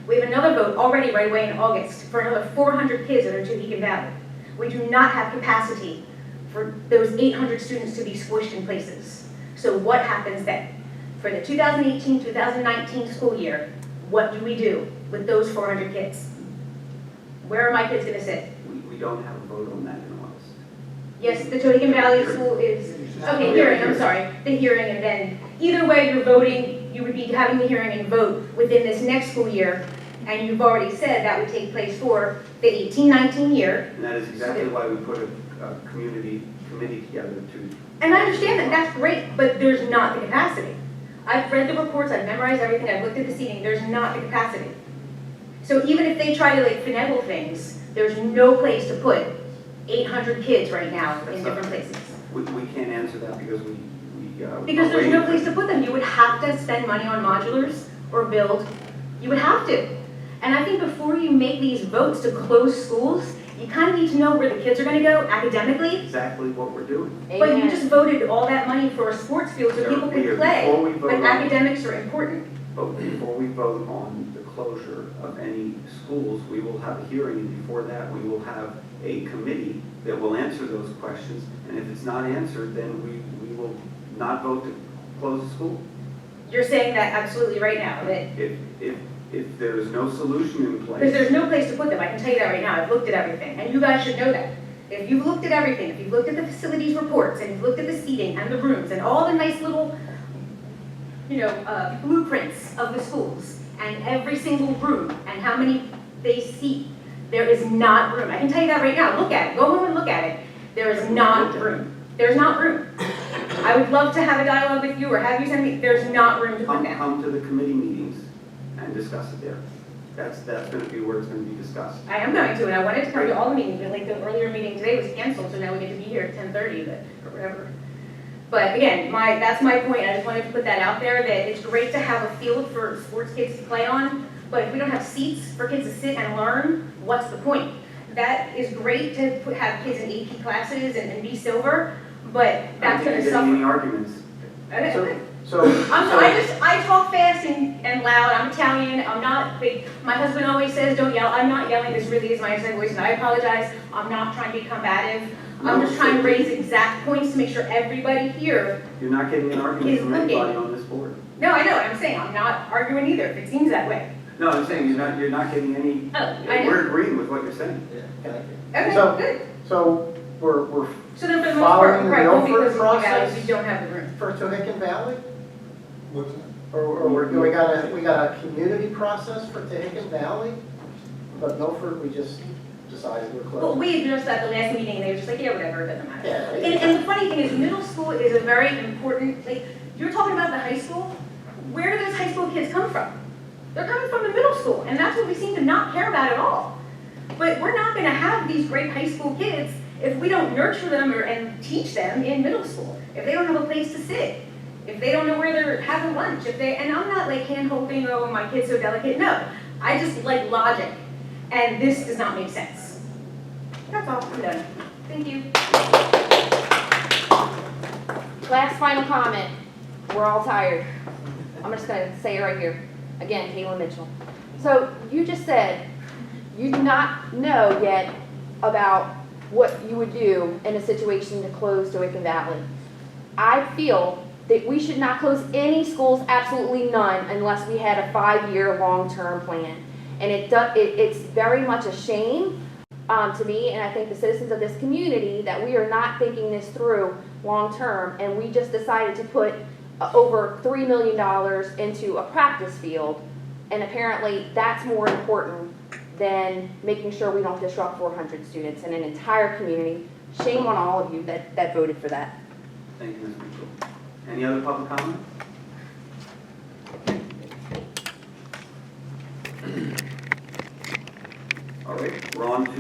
[SPEAKER 17] We have another vote already right away in August for another 400 kids that are in Tuhegan Valley. We do not have capacity for those 800 students to be squished in places. So what happens then? For the 2018-2019 school year, what do we do with those 400 kids? Where are my kids going to sit?
[SPEAKER 14] We don't have a vote on that in August.
[SPEAKER 17] Yes, the Tuhegan Valley School is, okay, hearing, I'm sorry, the hearing, and then either way you're voting, you would be having the hearing and vote within this next school year, and you've already said that would take place for the 18-19 year.
[SPEAKER 14] And that is exactly why we put a community committee together to.
[SPEAKER 17] And I understand that, that's great, but there's not the capacity. I've read the reports, I've memorized everything, I've looked at the seating, there's not the capacity. So even if they try to like finagle things, there's no place to put 800 kids right now in different places.
[SPEAKER 14] We can't answer that because
[SPEAKER 17] Because there's no place to put them. You would have to spend money on modulars or build. You would have to. And I think before you make these votes to close schools, you kind of need to know where the kids are going to go academically.
[SPEAKER 14] Exactly what we're doing.
[SPEAKER 17] But you just voted all that money for a sports field so people could play. But academics are important.
[SPEAKER 14] But before we vote on the closure of any schools, we will have a hearing, and before that, we will have a committee that will answer those questions. And if it's not answered, then we will not vote to close the school.
[SPEAKER 17] You're saying that absolutely right now, that
[SPEAKER 14] If there is no solution in place.
[SPEAKER 17] because there's no place to put them, I can tell you that right now. I've looked at everything, and you guys should know that. If you've looked at everything, if you've looked at the facilities reports, and you've looked at the seating and the rooms, and all the nice little, blueprints of the schools, and every single room, and how many they seat, there is not room. I can tell you that right now. Look at it. Go home and look at it. There is not room. There's not room. I would love to have a dialogue with you, or have you send me, there's not room to put them.
[SPEAKER 14] Come to the committee meetings and discuss it there. That's going to be where it's going to be discussed.
[SPEAKER 17] I am going to, and I wanted to come to all the meetings, but like the earlier meeting today was canceled, so now we get to be here at 10:30, or whatever. But again, that's my point, I just wanted to put that out there, that it's great to have a field for sports kids to play on, but if we don't have seats for kids to sit and learn, what's the point? That is great to have kids in AP classes and be silver, but that's going to suffer.
[SPEAKER 14] Any arguments?
[SPEAKER 17] Okay.
[SPEAKER 14] So
[SPEAKER 17] I talk fast and loud. I'm Italian. I'm not big. My husband always says, "Don't yell." I'm not yelling. This really is my inside voice, and I apologize. I'm not trying to be combative. I'm just trying to raise exact points to make sure everybody here.
[SPEAKER 14] You're not getting an argument from anybody on this board.
[SPEAKER 17] No, I know. I'm saying I'm not arguing either. If it seems that way.
[SPEAKER 14] No, I'm saying you're not getting any.
[SPEAKER 17] I know.
[SPEAKER 14] We're agreeing with what you're saying.
[SPEAKER 17] Okay,
[SPEAKER 5] So-
[SPEAKER 17] good.
[SPEAKER 5] So we're
[SPEAKER 17] So then, for the most part,
[SPEAKER 5] following
[SPEAKER 17] right,
[SPEAKER 5] the
[SPEAKER 17] well, because
[SPEAKER 5] Milford
[SPEAKER 17] of the values,
[SPEAKER 5] process
[SPEAKER 17] we don't have the room.
[SPEAKER 5] for Tuhegan Valley? Or we got a community process for Tuhegan Valley? But Milford, we just decided we're
[SPEAKER 17] Well,
[SPEAKER 5] closing.
[SPEAKER 17] we addressed that the last meeting, and they were just like, yeah, whatever, it doesn't matter.
[SPEAKER 5] Yeah.
[SPEAKER 17] And the funny thing is, middle school is a very important, like, you're talking about the high school, where do those high school kids come from? They're coming from the middle school, and that's what we seem to not care about at all. But we're not gonna have these great high school kids if we don't nurture them and teach them in middle school. If they don't have a place to sit, if they don't know where they're having lunch, and I'm not like hand-holding, oh, my kid's so delicate, no. I just like logic, and this does not make sense. That's all, I'm done. Thank you.
[SPEAKER 20] Last final comment. We're all tired. I'm just going to say it right here. Again, Kaylyn Mitchell. So you just said you do not know yet about what you would do in a situation to close Tuhegan Valley. I feel that we should not close any schools, absolutely none, unless we had a 5-year long-term plan. And it's very much a shame to me, and I think the citizens of this community, that we are not thinking this through long-term, and we just decided to put over $3 million into a practice field And apparently, that's more important than making sure we don't disrupt 400 students in an entire community. Shame on all of you that voted for that.
[SPEAKER 3] Thank you, Ms. Mitchell. Any other public comment? All right, we're on to